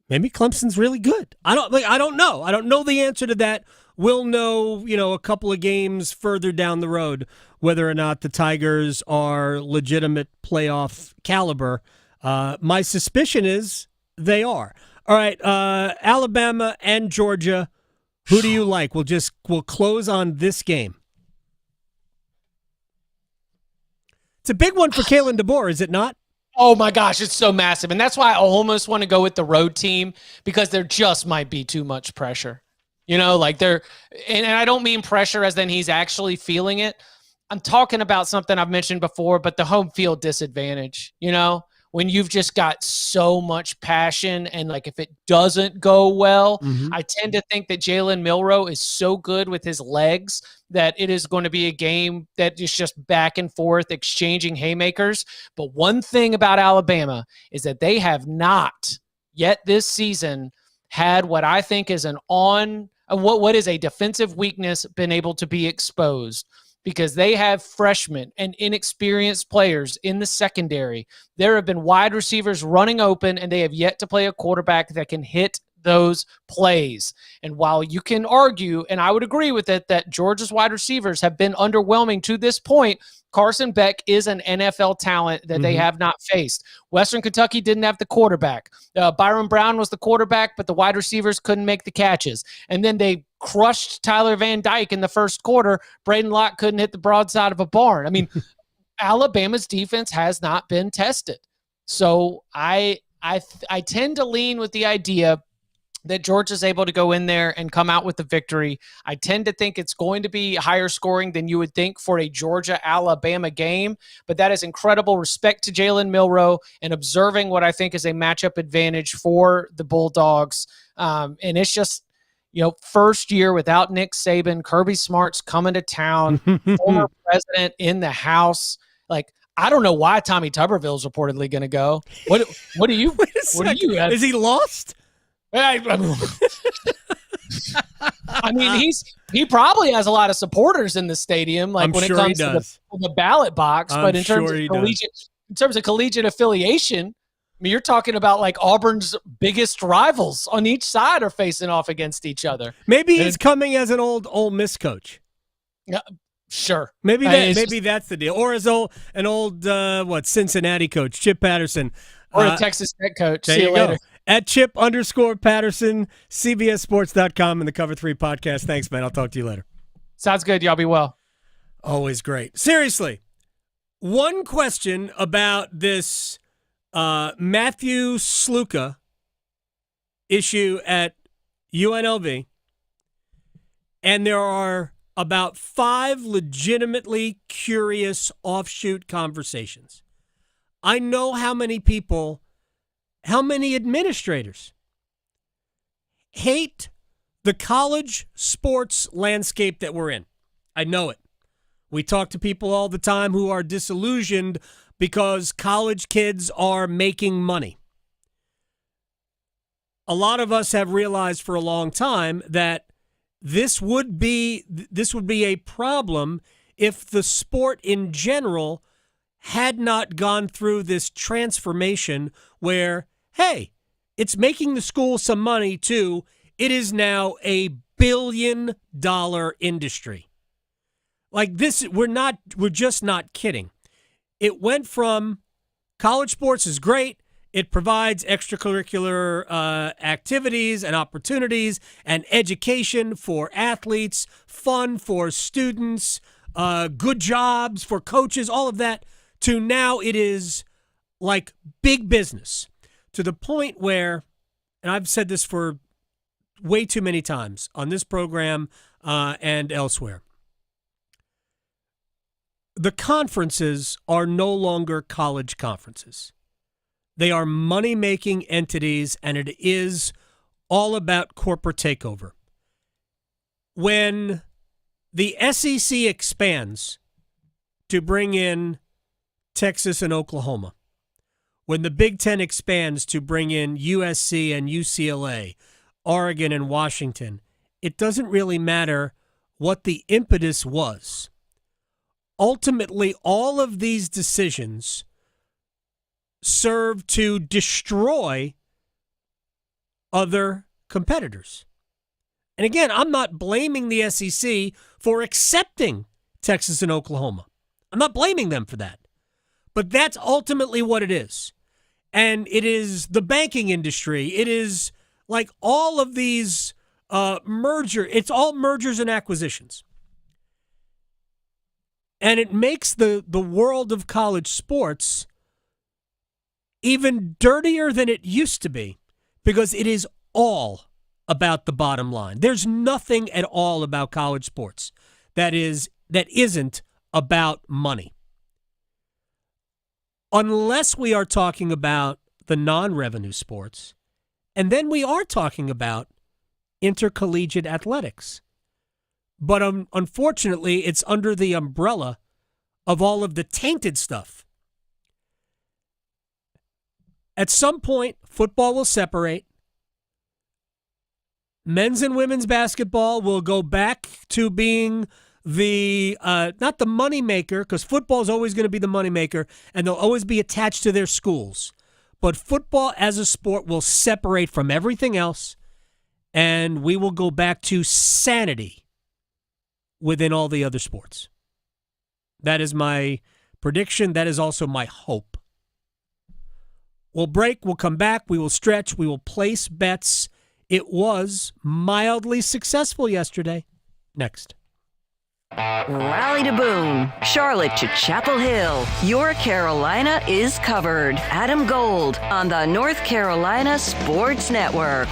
maybe Clemson's really good. I don't know. I don't know the answer to that. We'll know, a couple of games further down the road whether or not the Tigers are legitimate playoff caliber. My suspicion is they are. All right, Alabama and Georgia, who do you like? We'll close on this game. It's a big one for Kalen DeBoer, is it not? Oh my gosh, it's so massive. And that's why I almost want to go with the road team because there just might be too much pressure. And I don't mean pressure as then he's actually feeling it. I'm talking about something I've mentioned before, but the home field disadvantage, when you've just got so much passion and if it doesn't go well, I tend to think that Jalen Milroe is so good with his legs that it is going to be a game that is just back and forth exchanging haymakers. But one thing about Alabama is that they have not yet this season had what I think is what is a defensive weakness been able to be exposed. Because they have freshmen and inexperienced players in the secondary. There have been wide receivers running open, and they have yet to play a quarterback that can hit those plays. And while you can argue, and I would agree with it, that Georgia's wide receivers have been underwhelming to this point, Carson Beck is an NFL talent that they have not faced. Western Kentucky didn't have the quarterback. Byron Brown was the quarterback, but the wide receivers couldn't make the catches. And then they crushed Tyler Van Dyke in the first quarter. Braden Locke couldn't hit the broadside of a barn. I mean, Alabama's defense has not been tested. So I tend to lean with the idea that Georgia's able to go in there and come out with the victory. I tend to think it's going to be higher scoring than you would think for a Georgia-Alabama game, but that is incredible respect to Jalen Milroe and observing what I think is a matchup advantage for the Bulldogs. And it's just, first year without Nick Saban, Kirby Smart's coming to town, former president in the house. Like, I don't know why Tommy Tuberville's reportedly going to go. What do you? What do you have? Is he lost? I mean, he probably has a lot of supporters in the stadium, like when it comes to the ballot box. But in terms of collegiate affiliation, I mean, you're talking about like Auburn's biggest rivals on each side are facing off against each other. Maybe he's coming as an old Ole Miss coach. Yeah, sure. Maybe that's the deal, or as an old Cincinnati coach, Chip Patterson, or a Texas Tech coach. See you later. Go. At Chip_Patterson, CBSSports.com, and the Cover 3 podcast. Thanks, man. I'll talk to you later. Sounds good. Y'all be well. Always great. Seriously, one question about this Matthew Sluka issue at UNLV, and there are about 5 legitimately curious offshoot conversations. I know how many administrators hate the college sports landscape that we're in. I know it. We talk to people all the time who are disillusioned because college kids are making money. A lot of us have realized for a long time that this would be a problem if the sport in general had not gone through this transformation where, hey, it's making the school some money too. It is now a $1 billion industry. Like this, we're just not kidding. It went from college sports is great. It provides extracurricular activities and opportunities and education for athletes, fun for students, good jobs for coaches, all of that, to now it is like big business, to the point where, and I've said this for way too many times on this program and elsewhere, the conferences are no longer college conferences. They are money-making entities, and it is all about corporate takeover. When the SEC expands to bring in Texas and Oklahoma, when the Big Ten expands to bring in USC and UCLA, Oregon and Washington, it doesn't really matter what the impetus was. Ultimately, all of these decisions serve to destroy other competitors. And again, I'm not blaming the SEC for accepting Texas and Oklahoma. I'm not blaming them for that. But that's ultimately what it is. And it is the banking industry. It is like all of these it's all mergers and acquisitions. And it makes the world of college sports even dirtier than it used to be, because it is all about the bottom line. There's nothing at all about college sports that isn't about money. Unless we are talking about the non-revenue sports, and then we are talking about intercollegiate athletics. But unfortunately, it's under the umbrella of all of the tainted stuff. At some point, football will separate. Men's and women's basketball will go back to being the, not the moneymaker, because football is always going to be the moneymaker, and they'll always be attached to their schools. But football as a sport will separate from everything else, and we will go back to sanity within all the other sports. That is my prediction. That is also my hope. We'll break. We'll come back. We will stretch. We will place bets. It was mildly successful yesterday. Next. Raleigh to Boone, Charlotte to Chapel Hill. Your Carolina is covered. Adam Gold on the North Carolina Sports Network.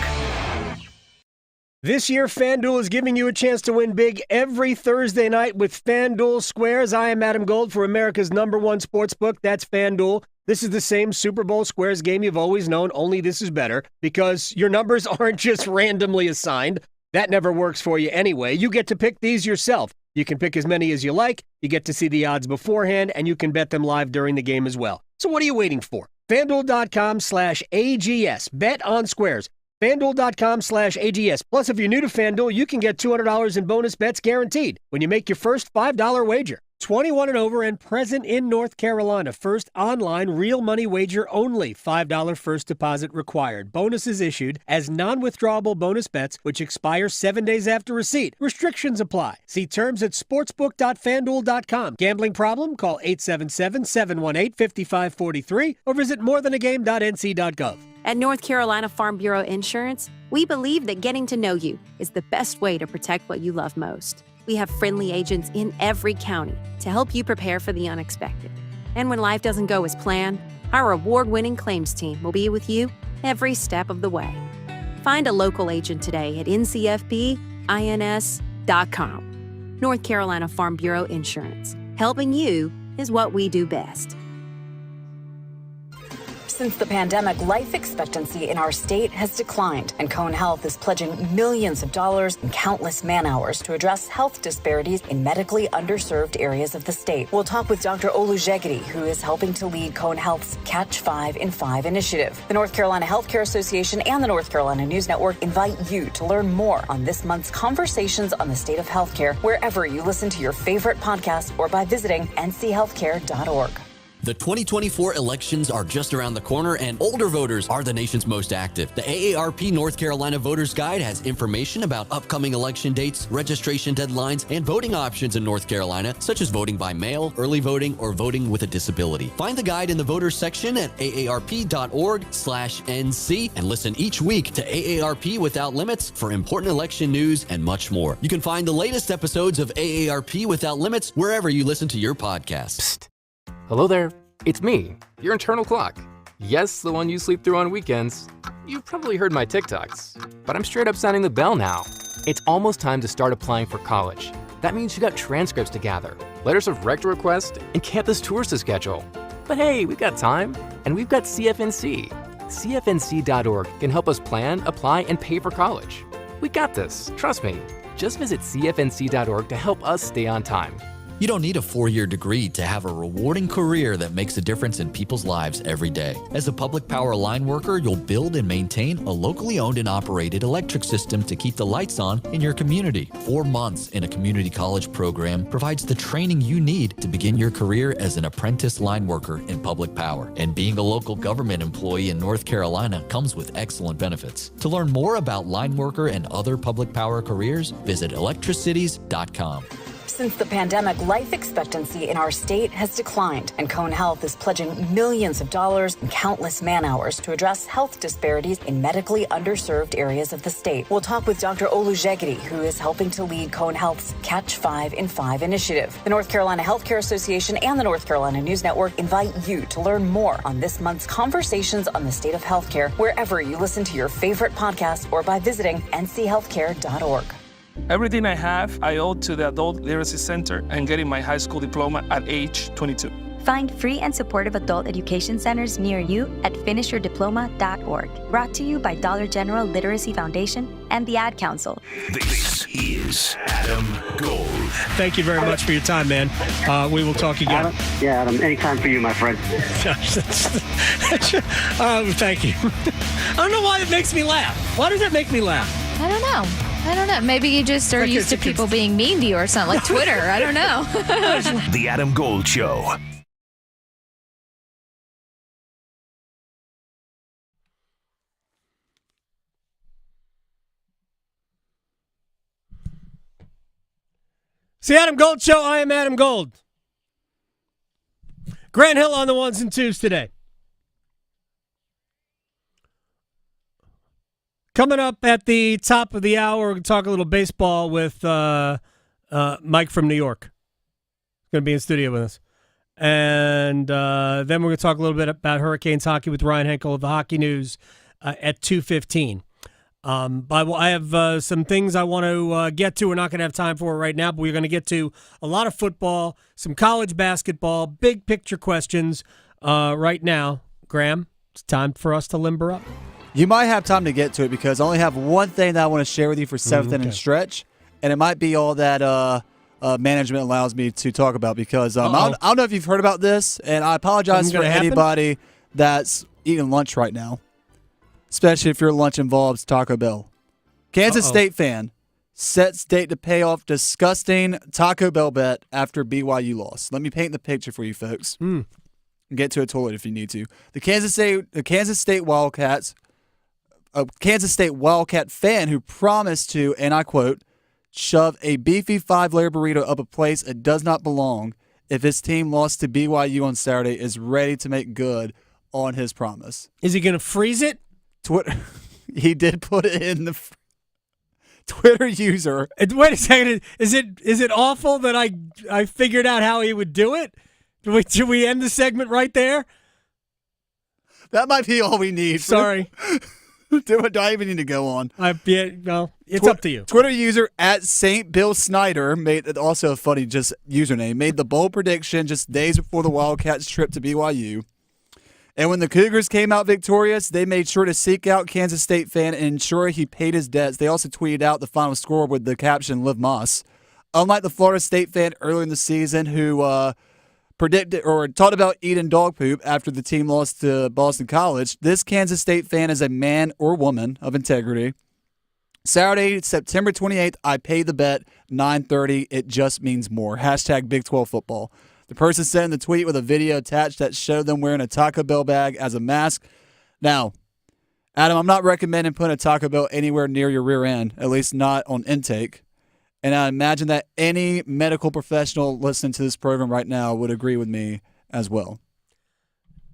This year, FanDuel is giving you a chance to win big every Thursday night with FanDuel Squares. I am Adam Gold for America's #1 sportsbook. That's FanDuel. This is the same Super Bowl Squares game you've always known, only this is better because your numbers aren't just randomly assigned. That never works for you anyway. You get to pick these yourself. You can pick as many as you like, you get to see the odds beforehand, and you can bet them live during the game as well. So what are you waiting for? FanDuel.com/AGS. Bet on Squares. FanDuel.com/AGS. Plus, if you're new to FanDuel, you can get $200 in bonus bets guaranteed when you make your first $5 wager. 21 and over and present in North Carolina. First online real money wager only. $5 first deposit required. Bonuses issued as non-withdrawable bonus bets which expire 7 days after receipt. Restrictions apply. See terms at sportsbook.fanduel.com. Gambling problem? Call 877-718-5543 or visit morethanagame.nc.gov. At North Carolina Farm Bureau Insurance, we believe that getting to know you is the best way to protect what you love most. We have friendly agents in every county to help you prepare for the unexpected. And when life doesn't go as planned, our award-winning claims team will be with you every step of the way. Find a local agent today at ncfbins.com. North Carolina Farm Bureau Insurance. Helping you is what we do best. Since the pandemic, life expectancy in our state has declined, and Cone Health is pledging millions of dollars and countless man-hours to address health disparities in medically underserved areas of the state. We'll talk with Dr. Olujegede, who is helping to lead Cone Health's Catch 5 in 5 initiative. The North Carolina Healthcare Association and the North Carolina News Network invite you to learn more on this month's Conversations on the State of Healthcare, wherever you listen to your favorite podcast or by visiting nchealthcare.org. The 2024 elections are just around the corner, and older voters are the nation's most active. The AARP North Carolina Voters Guide has information about upcoming election dates, registration deadlines, and voting options in North Carolina, such as voting by mail, early voting, or voting with a disability. Find the guide in the voters section at aarp.org/NC and listen each week to AARP Without Limits for important election news and much more. You can find the latest episodes of AARP Without Limits wherever you listen to your podcasts. Psst. Hello there, it's me, your internal clock. Yes, the one you sleep through on weekends. You've probably heard my TikToks, but I'm straight up sounding the bell now. It's almost time to start applying for college. That means you got transcripts to gather, letters of rec to request, and campus tours to schedule. But hey, we've got time, and we've got CFNC. CFNC.org can help us plan, apply, and pay for college. We got this, trust me. Just visit CFNC.org to help us stay on time. You don't need a 4-year degree to have a rewarding career that makes a difference in people's lives every day. As a public power line worker, you'll build and maintain a locally owned and operated electric system to keep the lights on in your community. 4 months in a community college program provides the training you need to begin your career as an apprentice line worker in public power. And being a local government employee in North Carolina comes with excellent benefits. To learn more about line worker and other public power careers, visit electricities.com. Since the pandemic, life expectancy in our state has declined, and Cone Health is pledging millions of dollars and countless man-hours to address health disparities in medically underserved areas of the state. We'll talk with Dr. Olujegede, who is helping to lead Cone Health's Catch 5 in 5 initiative. The North Carolina Healthcare Association and the North Carolina News Network invite you to learn more on this month's Conversations on the State of Healthcare, wherever you listen to your favorite podcast or by visiting nchealthcare.org. Everything I have, I owe to the Adult Literacy Center and getting my high school diploma at age 22. Find free and supportive adult education centers near you at finishyourdiploma.org. Brought to you by Dollar General Literacy Foundation and the Ad Council. This is Adam Gold. Thank you very much for your time, man. We will talk again. Adam, anytime for you, my friend. Thank you. I don't know why it makes me laugh. Why does that make me laugh? I don't know. Maybe you just are used to people being mean to you or something, like Twitter. I don't know. The Adam Gold Show. It's the Adam Gold Show. I am Adam Gold. Grant Hill on the ones and twos today. Coming up at the top of the hour, we're going to talk a little baseball with Mike from New York. He's going to be in studio with us. And then we're going to talk a little bit about Hurricanes hockey with Ryan Henkel of the Hockey News at 2:15. I have some things I want to get to. We're not going to have time for it right now, but we're going to get to a lot of football, some college basketball, big picture questions right now. Graham, it's time for us to limber up. You might have time to get to it because I only have one thing that I want to share with you for seventh inning stretch, and it might be all that management allows me to talk about because I don't know if you've heard about this, and I apologize for anybody that's eating lunch right now. Especially if your lunch involves Taco Bell. Kansas State fan sets date to pay off disgusting Taco Bell bet after BYU loss. Let me paint the picture for you folks. Get to a toilet if you need to. The Kansas State Wildcats, a Kansas State Wildcat fan who promised to, and I quote, shove a beefy 5-layer burrito up a place it does not belong if his team lost to BYU on Saturday is ready to make good on his promise. Is he going to freeze it? Twitter, he did put it in the Twitter user. Wait a second. Is it awful that I figured out how he would do it? Should we end the segment right there? That might be all we need. Sorry. Do I even need to go on? It's up to you. Twitter user at St. Bill Snyder made also a funny username, made the bold prediction just days before the Wildcats' trip to BYU. And when the Cougars came out victorious, they made sure to seek out Kansas State fan and ensure he paid his debts. They also tweeted out the final score with the caption, Liv Moss. Unlike the Florida State fan earlier in the season who predicted or talked about eating dog poop after the team lost to Boston College, this Kansas State fan is a man or woman of integrity. Saturday, September 28th, I paid the bet, 9:30. It just means more. Hashtag Big 12 football. The person sent in the tweet with a video attached that showed them wearing a Taco Bell bag as a mask. Now, Adam, I'm not recommending putting a Taco Bell anywhere near your rear end, at least not on intake. And I imagine that any medical professional listening to this program right now would agree with me as well.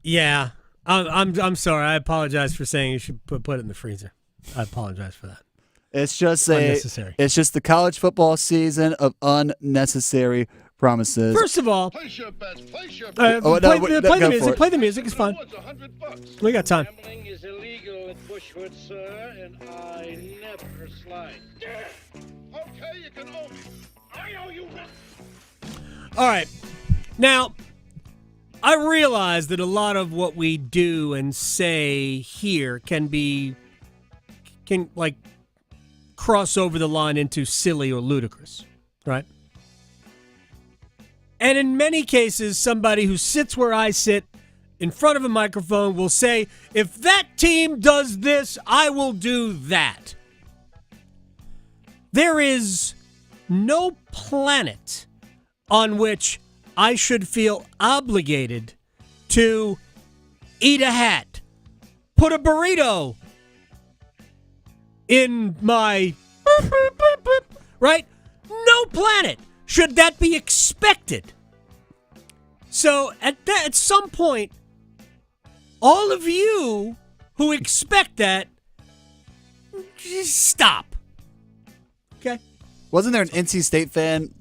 Yeah, I'm sorry. I apologize for saying you should put it in the freezer. I apologize for that. It's just unnecessary. It's just the college football season of unnecessary promises. First of all, play the music. Play the music. It's fine. We got time. Gambling is illegal at Bushwood, sir, and I never slide. Okay, you can owe me. I owe you. All right. Now, I realize that a lot of what we do and say here can cross over the line into silly or ludicrous, right? And in many cases, somebody who sits where I sit in front of a microphone will say, if that team does this, I will do that. There is no planet on which I should feel obligated to eat a hat, put a burrito in my right? No planet should that be expected. So at some point, all of you who expect that, just stop. Okay? Wasn't there an NC State fan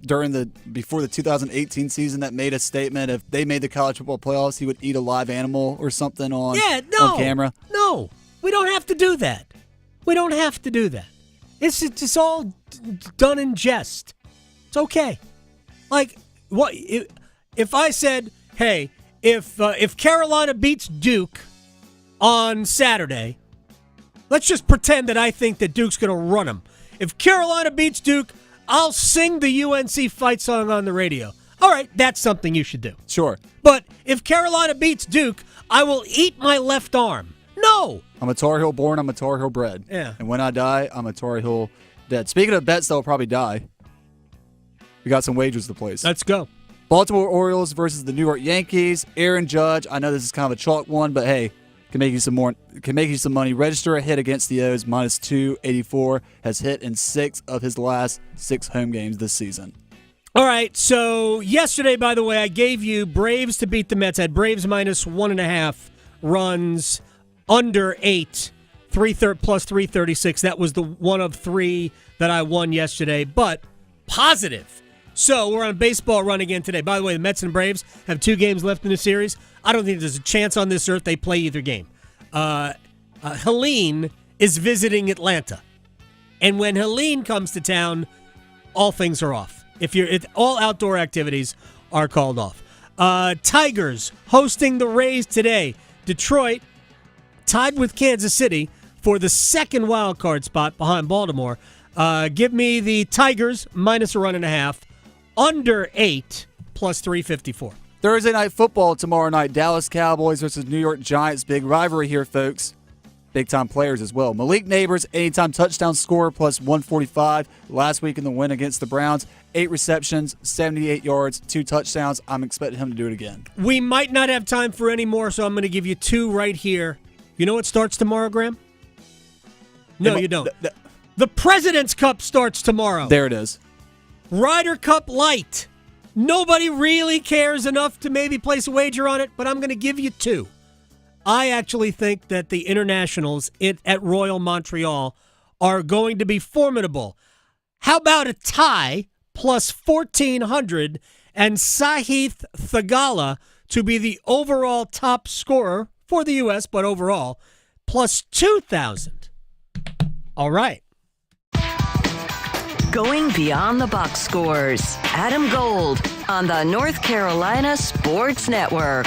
before the 2018 season that made a statement if they made the college football playoffs, he would eat a live animal or something on camera? No, we don't have to do that. We don't have to do that. It's all done in jest. It's okay. Like, what if I said, hey, if Carolina beats Duke on Saturday, let's just pretend that I think that Duke's going to run them. If Carolina beats Duke, I'll sing the UNC fight song on the radio. All right, that's something you should do. Sure. But if Carolina beats Duke, I will eat my left arm. No. I'm a Tar Heel born, I'm a Tar Heel bred. Yeah. And when I die, I'm a Tar Heel dead. Speaking of bets, they'll probably die. We got some wagers to place. Let's go. Baltimore Orioles versus the New York Yankees. Aaron Judge. I know this is kind of a chalk one, but hey, can make you some money. Register a hit against the O's, -284. Has hit in 6 of his last 6 home games this season. All right, so yesterday, by the way, I gave you Braves to beat the Mets. I had Braves minus 1.5 runs, under 8, plus 336. That was the one of 3 that I won yesterday, but positive. So we're on a baseball run again today. By the way, the Mets and Braves have 2 games left in the series. I don't think there's a chance on this earth they play either game. Helene is visiting Atlanta. And when Helene comes to town, all things are off. All outdoor activities are called off. Tigers hosting the Rays today. Detroit tied with Kansas City for the second wild card spot behind Baltimore. Give me the Tigers minus 1.5, under 8, plus 354. Thursday night football tomorrow night. Dallas Cowboys versus New York Giants. Big rivalry here, folks. Big-time players as well. Malik Neighbors, anytime touchdown scorer, plus 145. Last week in the win against the Browns, 8 receptions, 78 yards, 2 touchdowns. I'm expecting him to do it again. We might not have time for any more, so I'm going to give you 2 right here. You know what starts tomorrow, Graham? No, you don't. The President's Cup starts tomorrow. There it is. Ryder Cup Light. Nobody really cares enough to maybe place a wager on it, but I'm going to give you 2. I actually think that the internationals at Royal Montreal are going to be formidable. How about a tie plus 1,400 and Sahith Thagala to be the overall top scorer for the U.S., but overall, plus 2,000. All right. Going beyond the box scores. Adam Gold on the North Carolina Sports Network.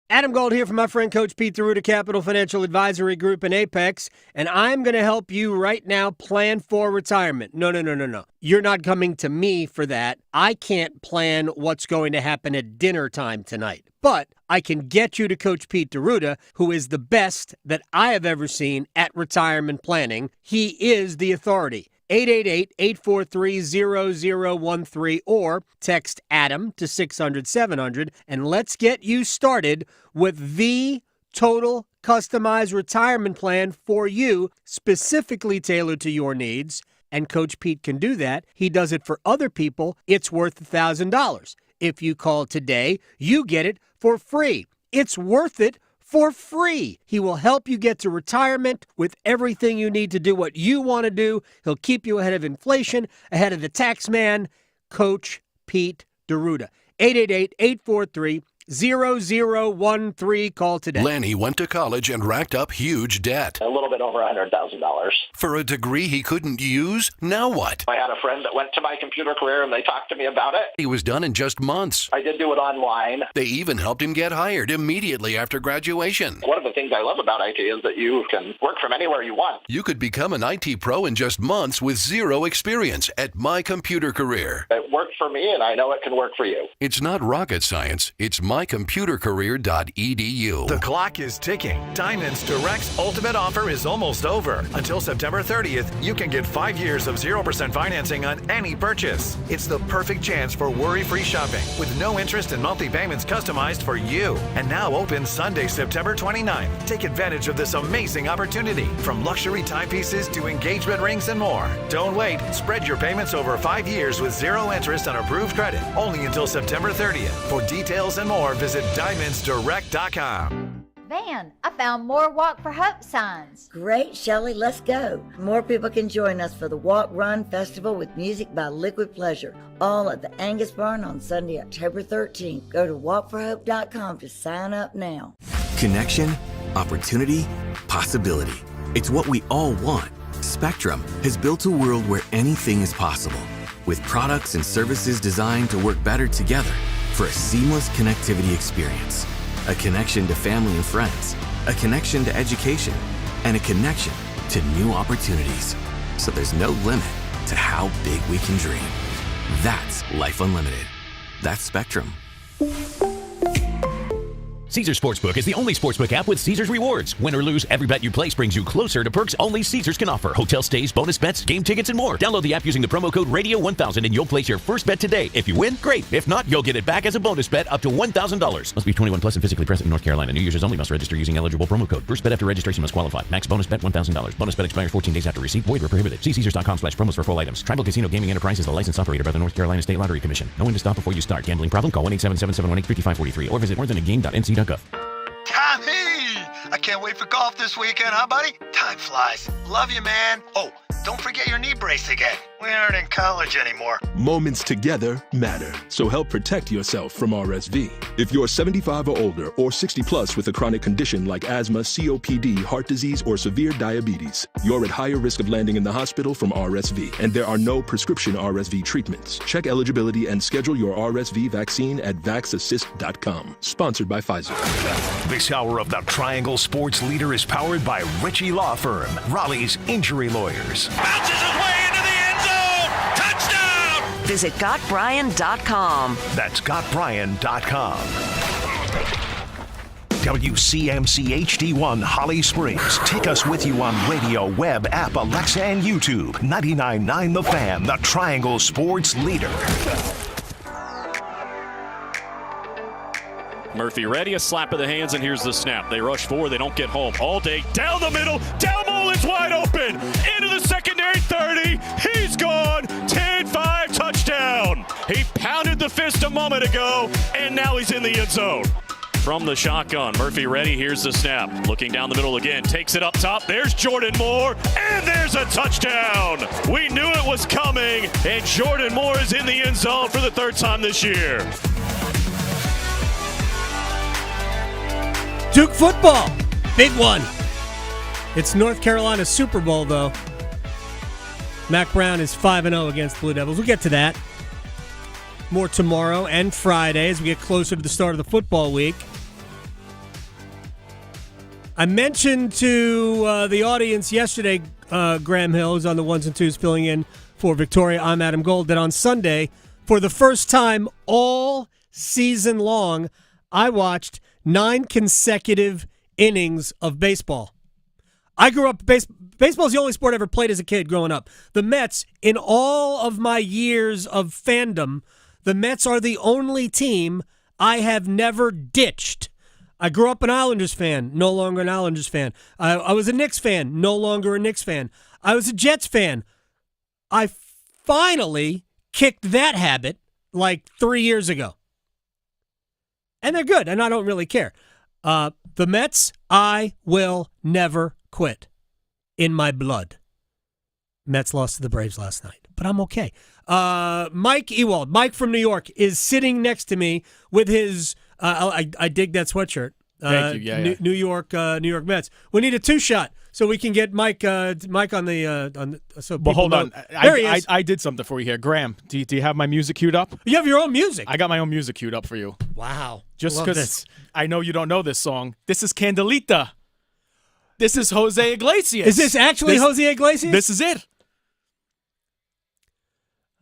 Adam Gold here from my friend Coach Pete DeRuta, Capital Financial Advisory Group in Apex, and I'm going to help you right now plan for retirement. No. You're not coming to me for that. I can't plan what's going to happen at dinner time tonight. But I can get you to Coach Pete DeRuta, who is the best that I have ever seen at retirement planning. He is the authority. 888-843-0013 or text Adam to 600-700, and let's get you started with the total customized retirement plan for you, specifically tailored to your needs. And Coach Pete can do that. He does it for other people. It's worth $1,000. If you call today, you get it for free. It's worth it for free. He will help you get to retirement with everything you need to do what you want to do. He'll keep you ahead of inflation, ahead of the tax man. Coach Pete DeRuta. 888-843-0013. Call today. Lanny went to college and racked up huge debt. A little bit over $100,000. For a degree he couldn't use? Now what? I had a friend that went to my computer career and they talked to me about it. He was done in just months. I did do it online. They even helped him get hired immediately after graduation. One of the things I love about IT is that you can work from anywhere you want. You could become an IT pro in just months with zero experience at My Computer Career. It worked for me and I know it can work for you. It's not rocket science. It's mycomputercareer.edu. The clock is ticking. Diamonds Direct's ultimate offer is almost over. Until September 30th, you can get 5 years of 0% financing on any purchase. It's the perfect chance for worry-free shopping with no interest and monthly payments customized for you. And now open Sunday, September 29th. Take advantage of this amazing opportunity. From luxury timepieces to engagement rings and more. Don't wait. Spread your payments over 5 years with zero interest on approved credit. Only until September 30th. For details and more, visit diamondsdirect.com. Van, I found more Walk for Hope signs. Great, Shelley, let's go. More people can join us for the Walk Run Festival with music by Liquid Pleasure, all at the Angus Barn on Sunday, October 13th. Go to walkforhope.com to sign up now. Connection, opportunity, possibility. It's what we all want. Spectrum has built a world where anything is possible, with products and services designed to work better together for a seamless connectivity experience. A connection to family and friends, a connection to education, and a connection to new opportunities. So there's no limit to how big we can dream. That's Life Unlimited. That's Spectrum. Caesars Sportsbook is the only sportsbook app with Caesars rewards. Win or lose, every bet you place brings you closer to perks only Caesars can offer. Hotel stays, bonus bets, game tickets, and more. Download the app using the promo code Radio1000 and you'll place your first bet today. If you win, great. If not, you'll get it back as a bonus bet up to $1,000. Must be 21 plus and physically present in North Carolina. New users only must register using eligible promo code. First bet after registration must qualify. Max bonus bet $1,000. Bonus bet expires 14 days after receipt. Void where prohibited. See Caesars.com/promos for full items. Tribal Casino Gaming Enterprise is the licensed operator by the North Carolina State Lottery Commission. Know when to stop before you start. Gambling problem? Call 1-877-718-5543 or visit morethanagame.nc.gov. Tommy! I can't wait for golf this weekend, huh, buddy? Time flies. Love you, man. Oh, don't forget your knee brace again. We aren't in college anymore. Moments together matter, so help protect yourself from RSV. If you're 75 or older or 60 plus with a chronic condition like asthma, COPD, heart disease, or severe diabetes, you're at higher risk of landing in the hospital from RSV, and there are no prescription RSV treatments. Check eligibility and schedule your RSV vaccine at vaxassist.com. Sponsored by Pfizer. This hour of the Triangle Sports Leader is powered by Ritchie Law Firm, Raleigh's injury lawyers. Bounces his way into the end zone. Touchdown! Visit GotBrian.com. That's GotBrian.com. WCMC HD1 Holly Springs. Take us with you on radio, web, app, Alexa, and YouTube. 99.9 The Fan, the Triangle Sports Leader. Murphy ready, a slap of the hands, and here's the snap. They rush forward, they don't get home. All day, down the middle, Dalmolin's wide open, into the secondary 30, he's gone, 10-5 touchdown. He pounded the fist a moment ago, and now he's in the end zone. From the shotgun, Murphy ready, here's the snap. Looking down the middle again, takes it up top, there's Jordan Moore, and there's a touchdown. We knew it was coming, and Jordan Moore is in the end zone for the third time this year. Duke football, big one. It's North Carolina's Super Bowl, though. Mac Brown is 5-0 against Blue Devils. We'll get to that more tomorrow and Friday as we get closer to the start of the football week. I mentioned to the audience yesterday, Graham Hill, who's on the ones and twos filling in for Victoria. I'm Adam Gold. That on Sunday, for the first time all season long, I watched 9 consecutive innings of baseball. I grew up, baseball's the only sport I ever played as a kid growing up. The Mets, in all of my years of fandom, the Mets are the only team I have never ditched. I grew up an Islanders fan, no longer an Islanders fan. I was a Knicks fan, no longer a Knicks fan. I was a Jets fan. I finally kicked that habit like 3 years ago. And they're good, and I don't really care. The Mets, I will never quit. In my blood. Mets lost to the Braves last night, but I'm okay. Mike Ewald, Mike from New York, is sitting next to me with his, I dig that sweatshirt. Thank you, yeah. New York Mets. We need a 2-shot so we can get Mike on the so but hold on. There he is. I did something for you here. Graham, do you have my music queued up? You have your own music? I got my own music queued up for you. Wow. Just because I know you don't know this song. This is Candelita. This is Jose Iglesias. Is this actually Jose Iglesias? This is it.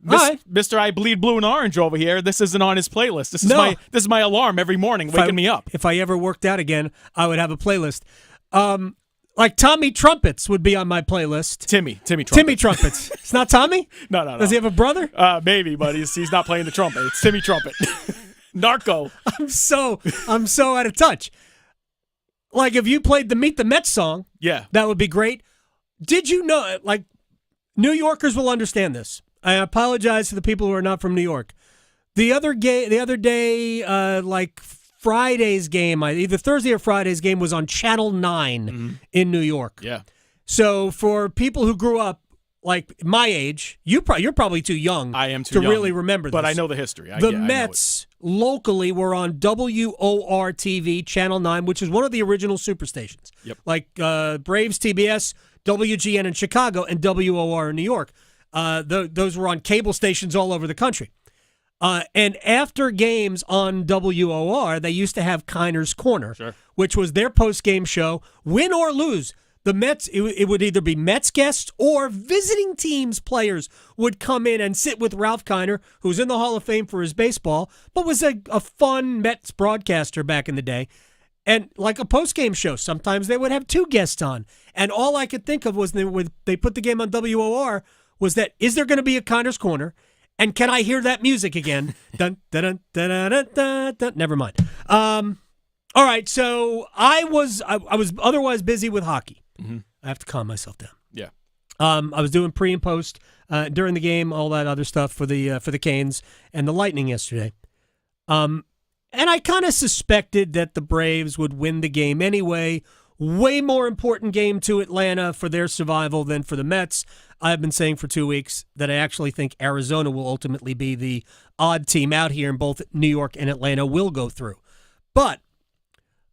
Right. Mr. I Bleed Blue and Orange over here. This isn't on his playlist. This is my alarm every morning, waking me up. If I ever worked out again, I would have a playlist. Like Tommy Trumpets would be on my playlist. Timmy Trumpets. Timmy Trumpets. It's not Tommy? No. Does he have a brother? Maybe, but he's not playing the trumpet. It's Timmy Trumpet. Narco. I'm so out of touch. Like, if you played the Meet the Mets song, yeah, that would be great. Did you know, like, New Yorkers will understand this. I apologize to the people who are not from New York. The other day, like Friday's game, either Thursday or Friday's game was on Channel 9 in New York. Yeah. So for people who grew up, like my age, you're probably too young. I am too to young, really remember this. But I know the history. The Mets locally were on WOR TV, Channel 9, which is one of the original superstations. Yep. Like Braves TBS, WGN in Chicago, and WOR in New York. Those were on cable stations all over the country. And after games on WOR, they used to have Kiner's Corner, which was their post-game show. Win or lose, the Mets, it would either be Mets guests or visiting teams players would come in and sit with Ralph Kiner, who's in the Hall of Fame for his baseball, but was a fun Mets broadcaster back in the day. And like a post-game show, sometimes they would have 2 guests on. And all I could think of was they put the game on WOR was that, is there going to be a Connor's Corner? And can I hear that music again? Dun, dun, dun, dun, dun, dun, dun. Never mind. All right, so I was otherwise busy with hockey. Mm-hmm. I have to calm myself down. Yeah. I was doing pre and post during the game, all that other stuff for the Canes and the Lightning yesterday. And I kind of suspected that the Braves would win the game anyway. Way more important game to Atlanta for their survival than for the Mets. I've been saying for 2 weeks that I actually think Arizona will ultimately be the odd team out here, and both New York and Atlanta will go through. But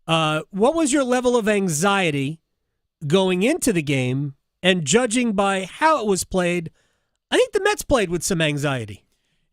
what was your level of anxiety going into the game? And judging by how it was played, I think the Mets played with some anxiety.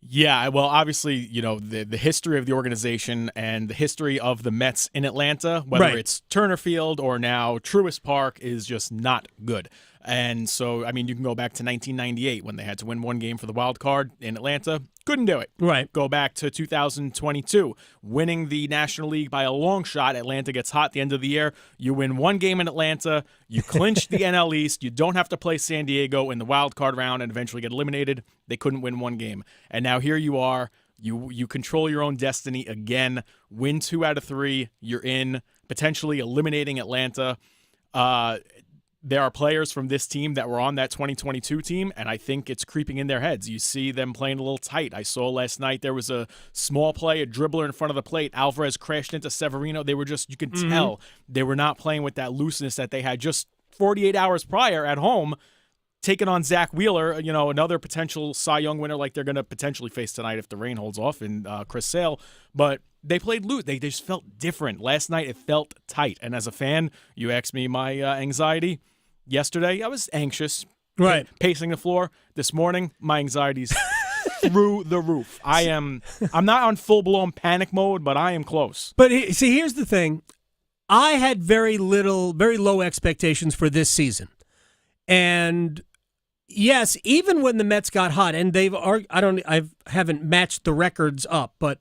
Yeah, well, obviously, the history of the organization and the history of the Mets in Atlanta, whether it's Turner Field or now Truist Park, is just not good. And so, I mean, you can go back to 1998 when they had to win 1 game for the wild card in Atlanta. Couldn't do it. Right. Go back to 2022, winning the National League by a long shot. Atlanta gets hot at the end of the year. You win 1 game in Atlanta. You clinch the NL East. You don't have to play San Diego in the wild card round and eventually get eliminated. They couldn't win 1 game. And now here you are. You control your own destiny again. Win 2 out of 3. You're in, potentially eliminating Atlanta. There are players from this team that were on that 2022 team, and I think it's creeping in their heads. You see them playing a little tight. I saw last night there was a small play, a dribbler in front of the plate. Alvarez crashed into Severino. They were just, you could tell they were not playing with that looseness that they had just 48 hours prior at home, taking on Zach Wheeler, another potential Cy Young winner like they're going to potentially face tonight if the rain holds off, and Chris Sale. But they played loose. They just felt different. Last night it felt tight. And as a fan, you asked me my anxiety. Yesterday, I was anxious, pacing the floor. This morning, my anxiety's through the roof. I'm not on full-blown panic mode, but I am close. But see, here's the thing. I had very low expectations for this season. And yes, even when the Mets got hot, and I haven't matched the records up, but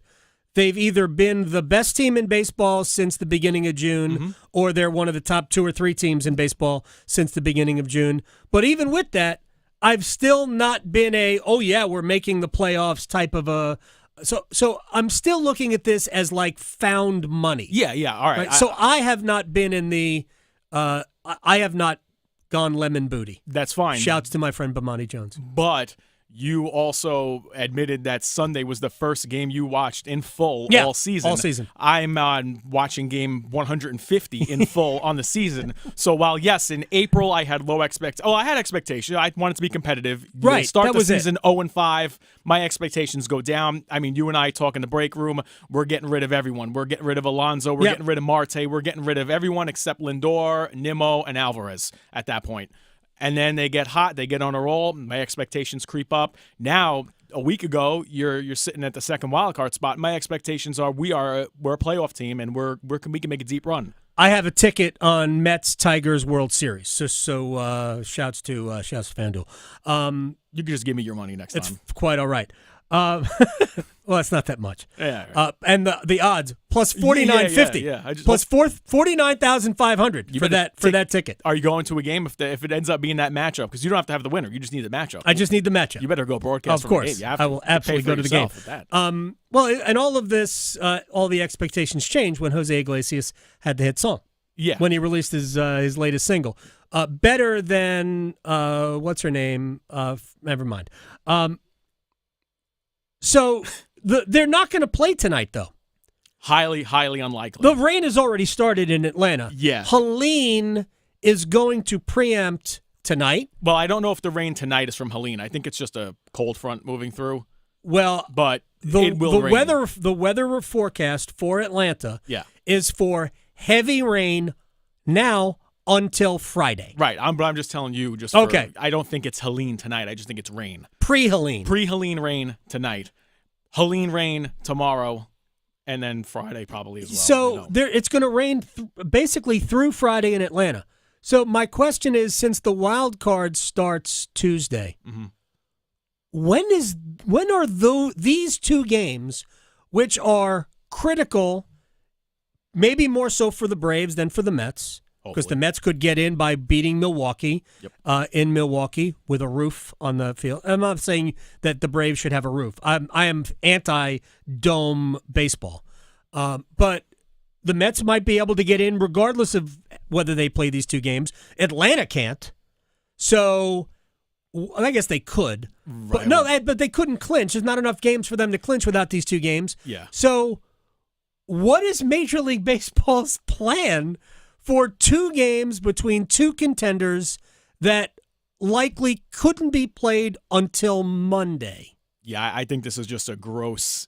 they've either been the best team in baseball since the beginning of June, or they're one of the top 2 or 3 teams in baseball since the beginning of June. But even with that, I've still not been we're making the playoffs type of a. So I'm still looking at this as like found money. Yeah, all right. So I have not been in the. I have not gone lemon booty. That's fine. Shouts to my friend Bomani Jones. But you also admitted that Sunday was the first game you watched in full all season. All season. I'm watching game 150 in full on the season. So while, yes, in April I had low expectations. Oh, I had expectations. I wanted to be competitive. Right. Start the season 0-5. My expectations go down. I mean, you and I talk in the break room. We're getting rid of everyone. We're getting rid of Alonso. We're getting rid of Marte. We're getting rid of everyone except Lindor, Nimmo, and Alvarez at that point. And then they get hot, they get on a roll, my expectations creep up. Now, a week ago, you're sitting at the second wild card spot. My expectations are we're a playoff team and we can make a deep run. I have a ticket on Mets Tigers World Series. So shouts to FanDuel. You can just give me your money next time. It's quite all right. Well, it's not that much. Yeah. Right. And the odds plus 49.50. Yeah. Plus 49,500 for that ticket. Are you going to a game if it ends up being that matchup? Because you don't have to have the winner. You just need the matchup. I just need the matchup. You better go broadcast. Of course, I will absolutely go to the game. Well, and all of this, all the expectations changed when Jose Iglesias had the hit song. Yeah. When he released his latest single, better than what's her name? Never mind. So they're not going to play tonight, though. Highly, highly unlikely. The rain has already started in Atlanta. Yeah. Helene is going to preempt tonight. Well, I don't know if the rain tonight is from Helene. I think it's just a cold front moving through. Well, but it will rain. The weather forecast for Atlanta is for heavy rain now until Friday. Right. I'm just telling you. I don't think it's Helene tonight. I just think it's rain. Pre-Helene. Pre-Helene rain tonight. Helene rain tomorrow. And then Friday probably as well. So it's going to rain basically through Friday in Atlanta. So my question is, since the wild card starts Tuesday, when are these 2 games, which are critical maybe more so for the Braves than for the Mets, because the Mets could get in by beating Milwaukee in Milwaukee with a roof on the field. I'm not saying that the Braves should have a roof. I am anti-dome baseball. But the Mets might be able to get in regardless of whether they play these two games. Atlanta can't. So I guess they could. Right. But they couldn't clinch. There's not enough games for them to clinch without these two games. Yeah. So what is Major League Baseball's plan for two games between two contenders that likely couldn't be played until Monday? Yeah, I think this is just a gross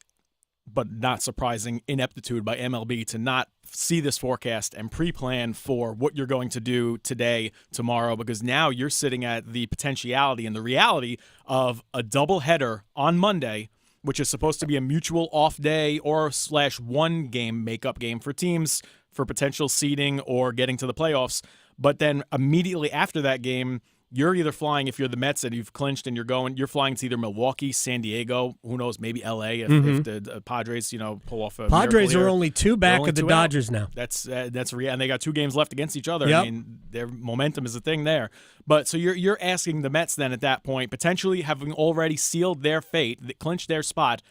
but not surprising ineptitude by MLB to not see this forecast and pre-plan for what you're going to do today, tomorrow, because now you're sitting at the potentiality and the reality of a doubleheader on Monday, which is supposed to be a mutual off day or / one game makeup game for teams for potential seeding or getting to the playoffs. But then immediately after that game, you're either flying, if you're the Mets and you've clinched and you're flying to either Milwaukee, San Diego, who knows, maybe LA if the Padres, pull off a Padres are only two back only of the two Dodgers out. now. That's real, and they got 2 games left against each other. Yep. I mean, their momentum is a thing there. But so you're asking the Mets then at that point, potentially having already sealed their fate, clinched their spot,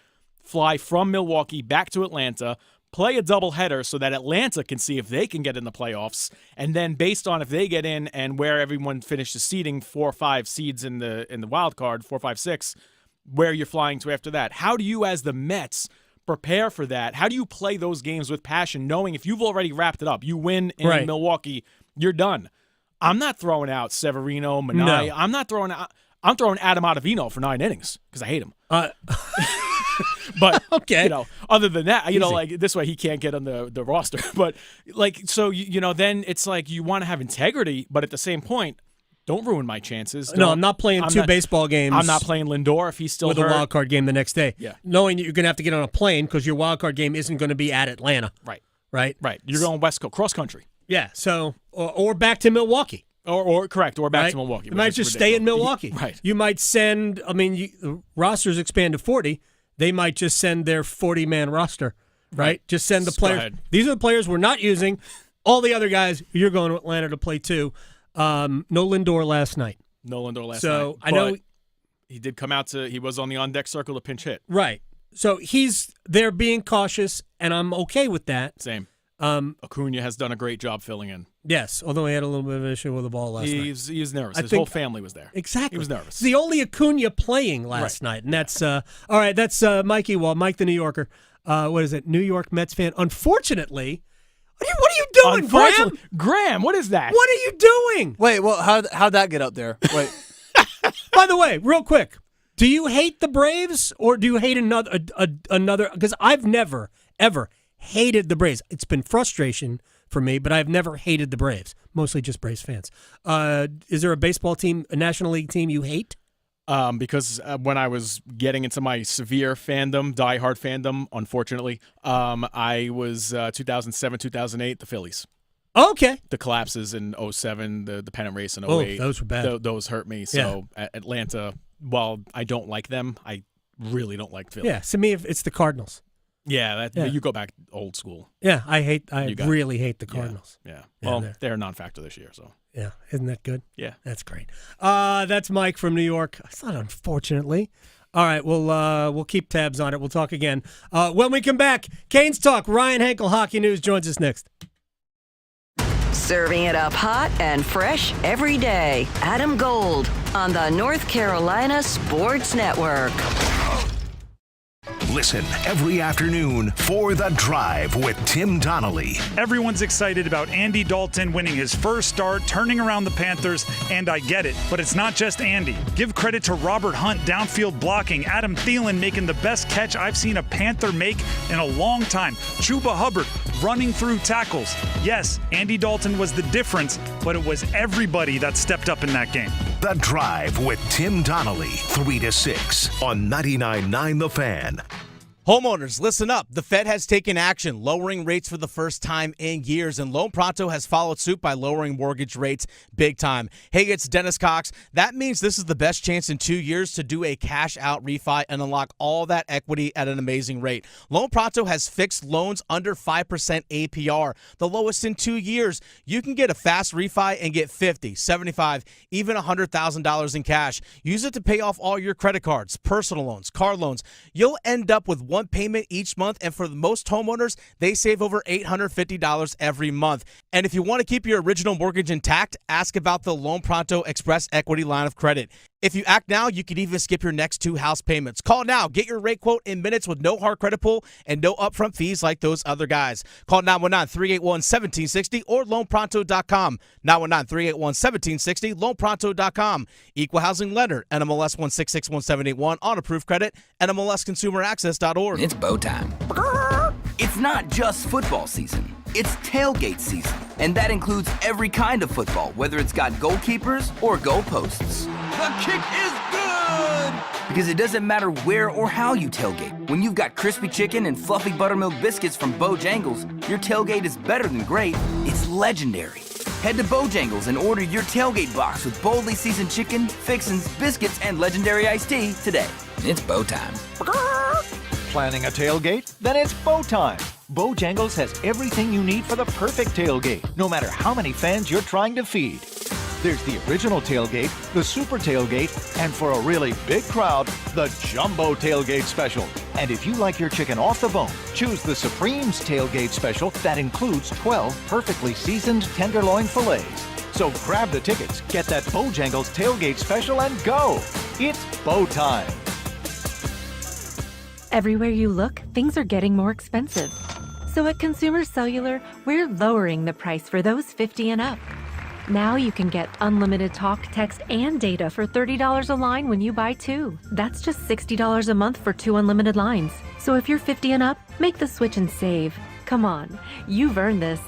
fly from Milwaukee back to Atlanta, play a doubleheader so that Atlanta can see if they can get in the playoffs, and then based on if they get in and where everyone finishes seeding 4 or 5 seeds in the wild card, 4, 5, 6, where you're flying to after that. How do you, as the Mets, prepare for that? How do you play those games with passion, knowing if you've already wrapped it up, you win in Milwaukee, you're done? I'm not throwing out Severino, Minai. No. I'm throwing Adam Ottavino for 9 innings because I hate him. But okay, other than that, like this way he can't get on the roster. But so then it's like you want to have integrity, but at the same point, don't ruin my chances. No, I'm not playing two baseball games. I'm not playing Lindor if he's still with hurt. a wild card game the next day. Yeah, knowing that you're going to have to get on a plane because your wild card game isn't going to be at Atlanta. Right. You're going West Coast, cross country. Yeah. So or back to Milwaukee. Or back to Milwaukee. You might just stay in Milwaukee. Right. You might send. The rosters expand to 40. They might just send their 40-man roster, right? Just send the players. These are the players we're not using. All the other guys, you're going to Atlanta to play too. No Lindor last night. So I know he did come out he was on the on-deck circle to pinch hit. Right. So they're being cautious, and I'm okay with that. Same. Acuna has done a great job filling in. Yes, although he had a little bit of an issue with the ball last night. He was nervous. His whole family was there. Exactly. He was nervous. It's the only Acuna playing last night, and that's all right. That's Mike Ewald, Mike the New Yorker. What is it? New York Mets fan. Unfortunately, what are you doing, Graham? Graham, what is that? What are you doing? Wait, well, how'd that get up there? Wait. By the way, real quick, do you hate the Braves or do you hate another? Because I've never ever hated the Braves. It's been frustration for me, but I've never hated the Braves. Mostly just Braves fans. Is there a baseball team, a National League team you hate? Because when I was getting into my severe fandom, diehard fandom, unfortunately, I was 2007, 2008, the Phillies. Okay. The collapses in 2007, the pennant race in 2008. Oh, those were bad. Those hurt me. So Atlanta, while I don't like them, I really don't like Philly. Yeah, to me, it's the Cardinals. Yeah, you go back old school. Yeah, I really hate the Cardinals. Yeah. Well, they're a non-factor this year, so. Yeah, isn't that good? Yeah. That's great. That's Mike from New York. It's not unfortunately. All right, we'll keep tabs on it. We'll talk again. When we come back, Canes Talk. Ryan Henkel, Hockey News, joins us next. Serving it up hot and fresh every day. Adam Gold on the North Carolina Sports Network. Listen every afternoon for The Drive with Tim Donnelly. Everyone's excited about Andy Dalton winning his first start, turning around the Panthers, and I get it. But it's not just Andy. Give credit to Robert Hunt downfield blocking, Adam Thielen making the best catch I've seen a Panther make in a long time, Chuba Hubbard running through tackles. Yes, Andy Dalton was the difference, but it was everybody that stepped up in that game. The Drive with Tim Donnelly, 3 to 6 on 99.9 The Fan. Homeowners, listen up. The Fed has taken action, lowering rates for the first time in years, and Loan Pronto has followed suit by lowering mortgage rates big time. Hey, it's Dennis Cox. That means this is the best chance in 2 years to do a cash-out refi and unlock all that equity at an amazing rate. Loan Pronto has fixed loans under 5% APR, the lowest in 2 years. You can get a fast refi and get $50, $75, even $100,000 in cash. Use it to pay off all your credit cards, personal loans, car loans. You'll end up with one payment each month, and for most homeowners, they save over $850 every month. And if you want to keep your original mortgage intact, ask about the Loan Pronto Express Equity Line of Credit. If you act now, you can even skip your next 2 house payments. Call now. Get your rate quote in minutes with no hard credit pull and no upfront fees like those other guys. Call 919-381-1760 or loanpronto.com. 919-381-1760, loanpronto.com. Equal housing lender, NMLS 1661781 on approved credit, NMLSconsumeraccess.org. It's bow time. It's not just football season. It's tailgate season, and that includes every kind of football, whether it's got goalkeepers or goalposts. The kick is good! Because it doesn't matter where or how you tailgate. When you've got crispy chicken and fluffy buttermilk biscuits from Bojangles, your tailgate is better than great. It's legendary. Head to Bojangles and order your tailgate box with boldly seasoned chicken, fixins, biscuits, and legendary iced tea today. It's bow time. Planning a tailgate? Then it's bow time. Bojangles has everything you need for the perfect tailgate, no matter how many fans you're trying to feed. There's the original tailgate, the super tailgate, and for a really big crowd, the jumbo tailgate special. And if you like your chicken off the bone, choose the Supreme's tailgate special that includes 12 perfectly seasoned tenderloin fillets. So grab the tickets, get that Bojangles tailgate special, and go. It's bow time. Everywhere you look, things are getting more expensive. So at Consumer Cellular, we're lowering the price for those 50 and up. Now you can get unlimited talk, text, and data for $30 a line when you buy 2. That's just $60 a month for 2 unlimited lines. So if you're 50 and up, make the switch and save. Come on, you've earned this.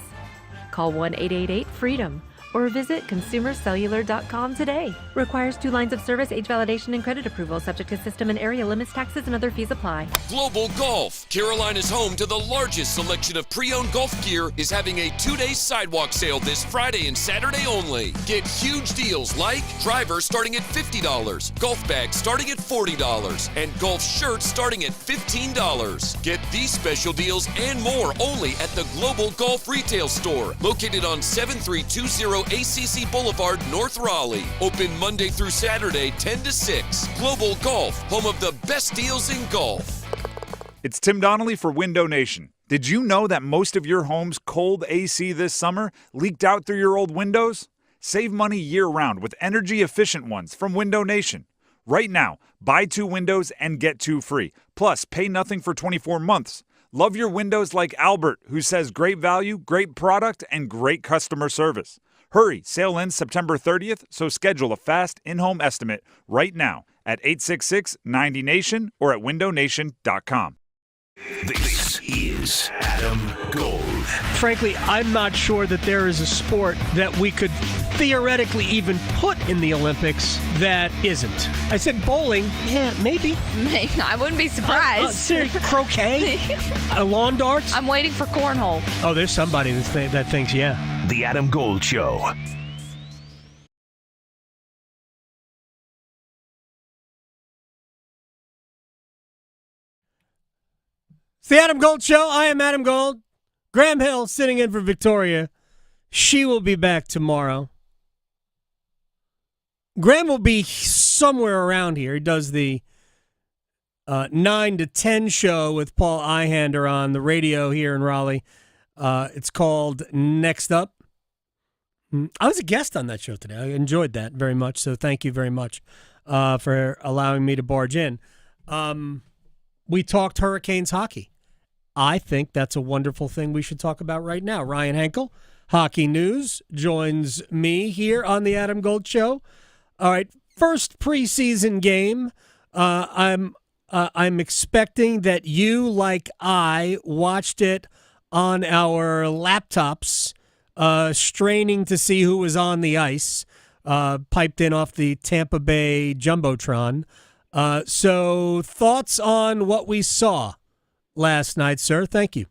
Call 1-888-FREEDOM or visit consumercellular.com today. Requires 2 lines of service, age validation, and credit approval. Subject to system and area limits, taxes, and other fees apply. Global Golf, Carolina's home to the largest selection of pre-owned golf gear, is having a 2-day sidewalk sale this Friday and Saturday only. Get huge deals like drivers starting at $50, golf bags starting at $40, and golf shirts starting at $15. Get these special deals and more only at the Global Golf Retail Store, located on 7320 ACC Boulevard, North Raleigh. Open Monday through Saturday, 10 to 6. Global Golf, home of the best deals in golf. It's Tim Donnelly for Window Nation. Did you know that most of your home's cold AC this summer leaked out through your old windows? Save money year-round with energy-efficient ones from Window Nation. Right now, buy 2 windows and get 2 free. Plus, pay nothing for 24 months. Love your windows like Albert, who says great value, great product, and great customer service. Hurry, sale ends September 30th, so schedule a fast in-home estimate right now at 866-90-NATION or at windownation.com. This is Adam Gold. Frankly, I'm not sure that there is a sport that we could theoretically even put in the Olympics that isn't. I said bowling. Yeah, maybe. I wouldn't be surprised. Seriously, croquet? Lawn darts? I'm waiting for cornhole. Oh, there's somebody that thinks, yeah. The Adam Gold Show. It's the Adam Gold Show. I am Adam Gold. Graham Hill sitting in for Victoria. She will be back tomorrow. Graham will be somewhere around here. He does the 9 to 10 show with Paul Ihander on the radio here in Raleigh. It's called Next Up. I was a guest on that show today. I enjoyed that very much, so thank you very much for allowing me to barge in. We talked Hurricanes hockey. I think that's a wonderful thing we should talk about right now. Ryan Henkel, Hockey News, joins me here on the Adam Gold Show. All right, first preseason game. I'm expecting that you, like I, watched it on our laptops, straining to see who was on the ice, piped in off the Tampa Bay Jumbotron. So thoughts on what we saw last night, sir. Thank you.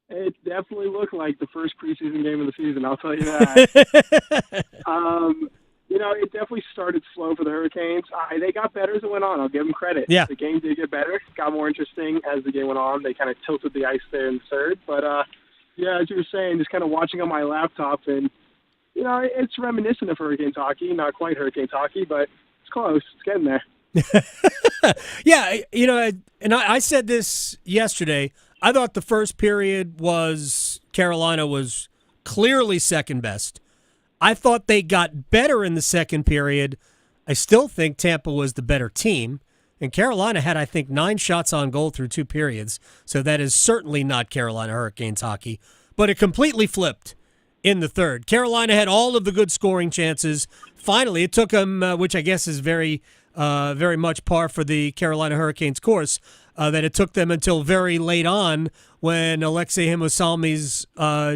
It definitely looked like the first preseason game of the season, I'll tell you that. It definitely started slow for the Hurricanes. They got better as it went on. I'll give them credit. Yeah. The game did get better. It got more interesting as the game went on. They kind of tilted the ice there in the third. But, as you were saying, just kind of watching on my laptop, and, it's reminiscent of Hurricanes hockey. Not quite Hurricanes hockey, but it's close. It's getting there. Yeah, and I said this yesterday. I thought the first period Carolina was clearly second best. I thought they got better in the second period. I still think Tampa was the better team. And Carolina had, I think, 9 shots on goal through 2 periods. So that is certainly not Carolina Hurricanes hockey. But it completely flipped in the third. Carolina had all of the good scoring chances. Finally, it took them, which I guess is very much par for the Carolina Hurricanes course, that it took them until very late on when Alexei Himosalmi's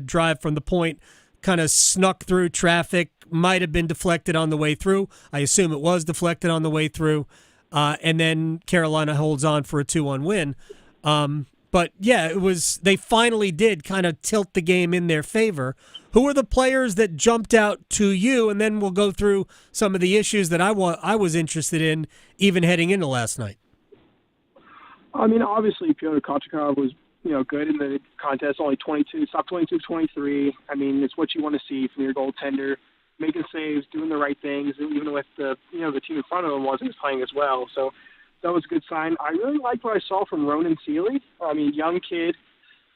drive from the point kind of snuck through traffic, might have been deflected on the way through. I assume it was deflected on the way through. And then Carolina holds on for a 2-1 win. But, yeah, they finally did kind of tilt the game in their favor. Who are the players that jumped out to you? And then we'll go through some of the issues that I was interested in even heading into last night. I mean, obviously, Pyotr Kochetkov was, good in the contest, only 22, stopped 22-23. I mean, it's what you want to see from your goaltender, making saves, doing the right things, even with the team in front of him wasn't playing as well. So that was a good sign. I really liked what I saw from Ronan Seeley. I mean, young kid,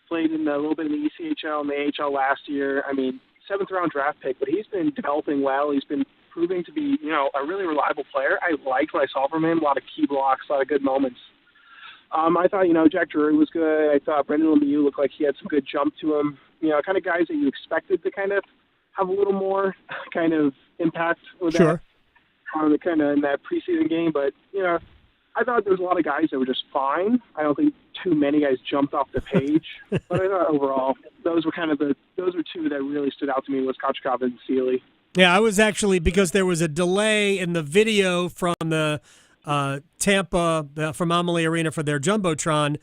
played in a little bit in the ECHL and the AHL last year. I mean, 7th-round draft pick, but he's been developing well. He's been proving to be, a really reliable player. I liked what I saw from him, a lot of key blocks, a lot of good moments. I thought, Jack Drury was good. I thought Brind'Amour looked like he had some good jump to him. Kind of guys that you expected to kind of have a little more kind of impact with that on the kind of in that preseason game. But, I thought there was a lot of guys that were just fine. I don't think too many guys jumped off the page. But I thought overall, those were two that really stood out to me was Kochetkov and Seeley. Yeah, I was actually, because there was a delay in the video from the Tampa, from Amalie Arena for their Jumbotron,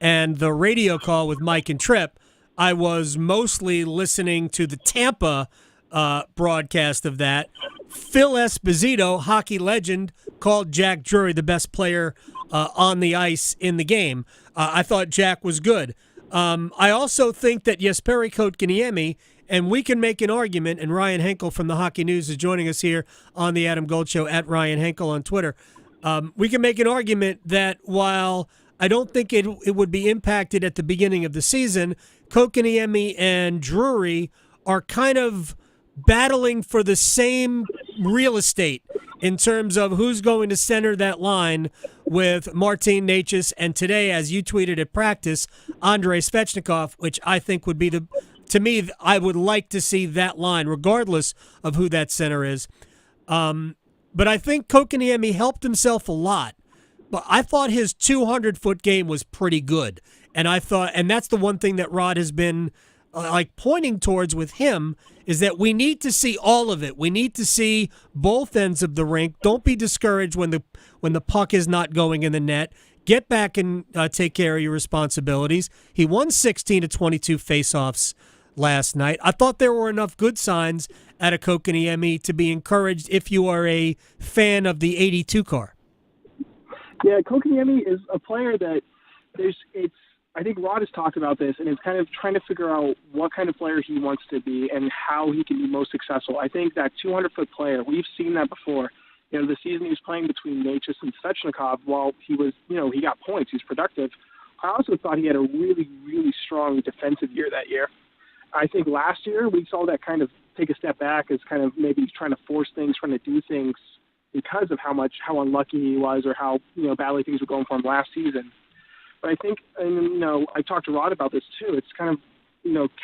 and the radio call with Mike and Tripp, I was mostly listening to the Tampa broadcast of that. Phil Esposito, hockey legend, called Jack Drury the best player on the ice in the game. I thought Jack was good. I also think that Jesperi Kotkaniemi, and we can make an argument, and Ryan Henkel from the Hockey News is joining us here on the Adam Gold Show, at Ryan Henkel on Twitter. We can make an argument that while I don't think it would be impacted at the beginning of the season, Kotkaniemi and Drury are kind of battling for the same real estate in terms of who's going to center that line with Martin Necas and today, as you tweeted at practice, Andrei Svechnikov, which I think would be to me, I would like to see that line regardless of who that center is. But I think Kotkaniemi helped himself a lot. But I thought his 200-foot game was pretty good. And that's the one thing that Rod has been pointing towards with him, is that we need to see all of it. We need to see both ends of the rink. Don't be discouraged when the puck is not going in the net. Get back and take care of your responsibilities. He won 16 to 22 faceoffs last night. I thought there were enough good signs out of Kotkaniemi to be encouraged if you are a fan of the 82 car. Yeah, Kotkaniemi is a player that I think Rod has talked about this, and is kind of trying to figure out what kind of player he wants to be and how he can be most successful. I think that 200-foot player, we've seen that before. The season he was playing between Necas and Svechnikov, while he was, he got points, he was productive. I also thought he had a really, really strong defensive year that year. I think last year we saw that kind of take a step back as kind of maybe trying to force things, trying to do things because of how unlucky he was or how badly things were going for him last season. But I think, and I talked to Rod about this too. It's kind of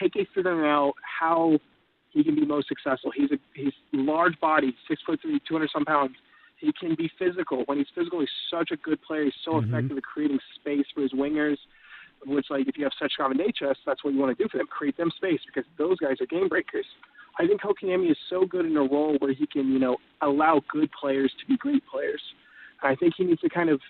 KK figuring out how he can be most successful. He's large body, 6'3", 200-some pounds. He can be physical. When he's physical, he's such a good player. He's so effective at creating space for his wingers. Which, if you have Svechnikov and Necas, that's what you want to do for them, create them space, because those guys are game breakers. I think Kotkaniemi is so good in a role where he can, allow good players to be great players. I think he needs to kind of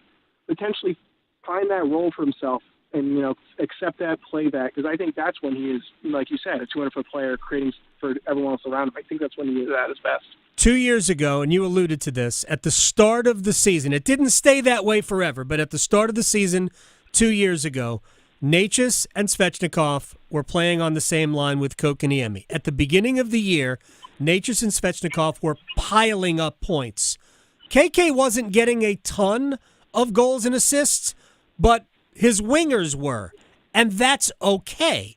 potentially find that role for himself and accept that, play that, because I think that's when he is, like you said, a 200-foot player creating for everyone else around him. I think that's when he is at his best. 2 years ago, and you alluded to this, at the start of the season, it didn't stay that way forever, but at the start of the season 2 years ago, Necas and Svechnikov were playing on the same line with Kotkaniemi. At the beginning of the year, Necas and Svechnikov were piling up points. KK wasn't getting a ton of goals and assists, but his wingers were, and that's okay.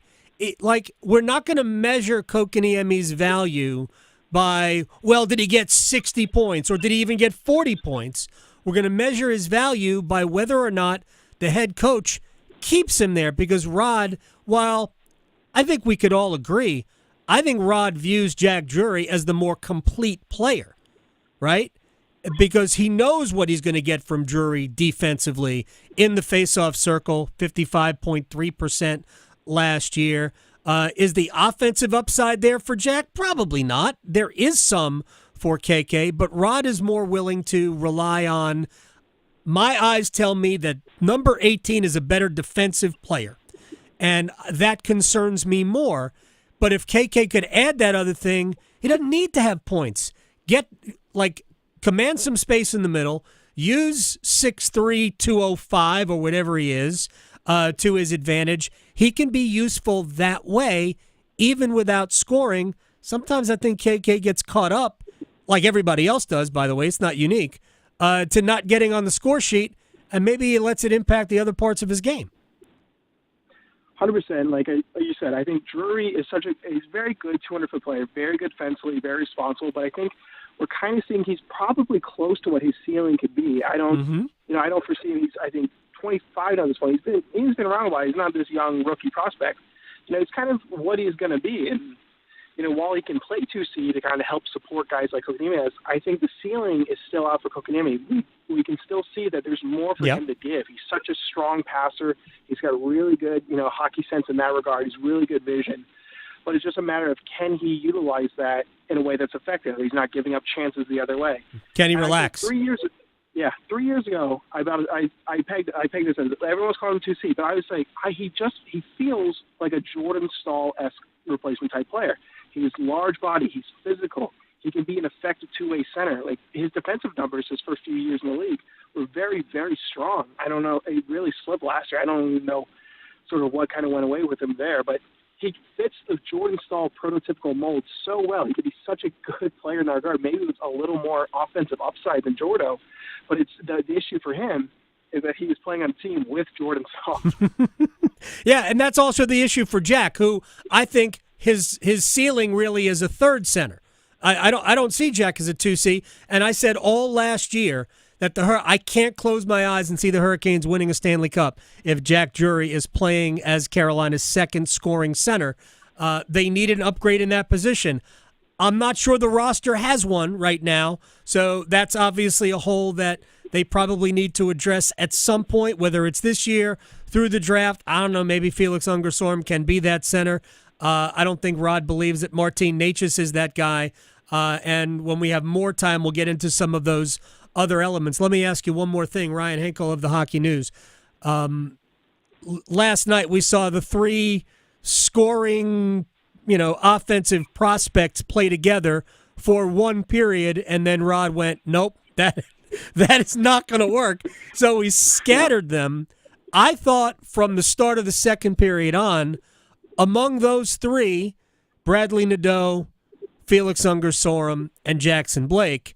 We're not going to measure Kotkaniemi's value by, well, did he get 60 points or did he even get 40 points? We're going to measure his value by whether or not the head coach keeps him there, because Rod, while I think we could all agree, I think Rod views Jack Drury as the more complete player, right? Because he knows what he's going to get from Drury defensively in the faceoff circle, 55.3% last year. Is the offensive upside there for Jack? Probably not. There is some for KK, but Rod is more willing to rely on, my eyes tell me that number 18 is a better defensive player, and that concerns me more. But if KK could add that other thing, he doesn't need to have points. Command some space in the middle, use 6'3", 205 or whatever he is to his advantage. He can be useful that way, even without scoring. Sometimes I think KK gets caught up, like everybody else does, by the way, it's not unique, to not getting on the score sheet, and maybe he lets it impact the other parts of his game. 100%. Like you said, I think Drury is he's a very good 200-foot player, very good defensively, very responsible, but I think we're kind of seeing he's probably close to what his ceiling could be. I don't foresee him. He's, I think, 25 on this point. He's been around a while. He's not this young rookie prospect. It's kind of what he's going to be. And, while he can play 2C to kind of help support guys like Kotkaniemi, I think the ceiling is still out for Kotkaniemi. We can still see that there's more for him to give. He's such a strong passer. He's got really good, hockey sense in that regard. He's really good vision. But it's just a matter of, can he utilize that in a way that's effective? He's not giving up chances the other way. Can he relax? 3 years ago, I pegged this as, everyone's calling him 2C, but I was like, he feels like a Jordan Staal-esque replacement type player. He's large body, he's physical, he can be an effective two-way center. Like, his defensive numbers his first few years in the league were very, very strong. I don't know, it really slipped last year. I don't even know sort of what kind of went away with him there, but he fits the Jordan Staal prototypical mold so well. He could be such a good player in that regard. Maybe it's a little more offensive upside than Jordo, but it's the issue for him is that he was playing on a team with Jordan Staal. Yeah, and that's also the issue for Jack, who I think his ceiling really is a third center. I don't see Jack as a 2C, and I said all last year that I can't close my eyes and see the Hurricanes winning a Stanley Cup if Jack Drury is playing as Carolina's second scoring center. They need an upgrade in that position. I'm not sure the roster has one right now, so that's obviously a hole that they probably need to address at some point, whether it's this year, through the draft. I don't know, maybe Felix Ungersorm can be that center. I don't think Rod believes that Martin Necas is that guy, and when we have more time, we'll get into some of those other elements. Let me ask you one more thing, Ryan Henkel of the Hockey News. Last night we saw the three scoring, offensive prospects play together for one period, and then Rod went, nope, that is not going to work. So he scattered them. I thought from the start of the second period on, among those three, Bradley Nadeau, Felix Ungersorm, and Jackson Blake,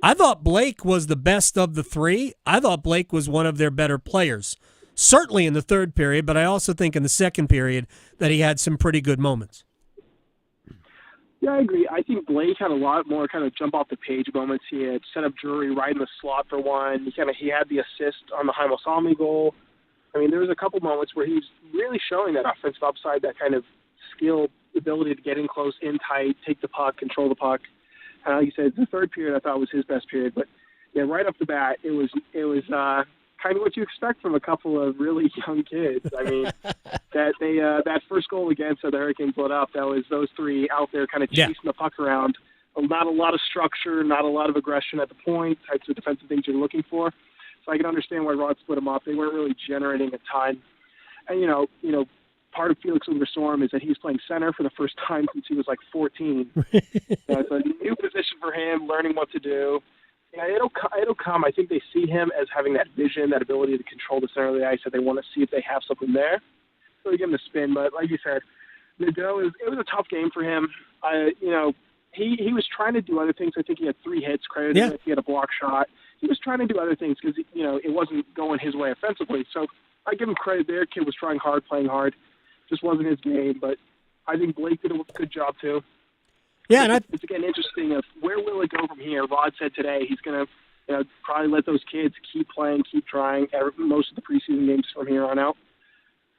I thought Blake was the best of the three. I thought Blake was one of their better players, certainly in the third period, but I also think in the second period that he had some pretty good moments. Yeah, I agree. I think Blake had a lot more kind of jump off the page moments. He had set up Drury right in the slot for one. He had the assist on the Jaime Salmi goal. I mean, there was a couple moments where he was really showing that offensive upside, that kind of skill, ability to get in close, in tight, take the puck, control the puck. Like you said, the third period I thought was his best period, but yeah, right off the bat, it was kind of what you expect from a couple of really young kids. I mean, that first goal against the Hurricanes lit up. That was those three out there kind of chasing the puck around. Not a lot of structure, not a lot of aggression at the point, types of defensive things you're looking for. So I can understand why Rod split them up. They weren't really generating a ton. part of Felix Ungerstorm is that he's playing center for the first time since he was like 14. So it's a new position for him, learning what to do. Yeah, it'll come. I think they see him as having that vision, that ability to control the center of the ice, so they want to see if they have something there. So they give him a spin. But like you said, Nadeau, it was a tough game for him. He was trying to do other things. I think he had 3 hits credited. Yeah. He had a block shot. He was trying to do other things because, it wasn't going his way offensively. So I give him credit there. Kid was trying hard, playing hard. Just wasn't his game. But I think Blake did a good job, too. Yeah, and it's again interesting of where will it go from here. Rod said today he's going to probably let those kids keep playing, keep trying most of the preseason games from here on out,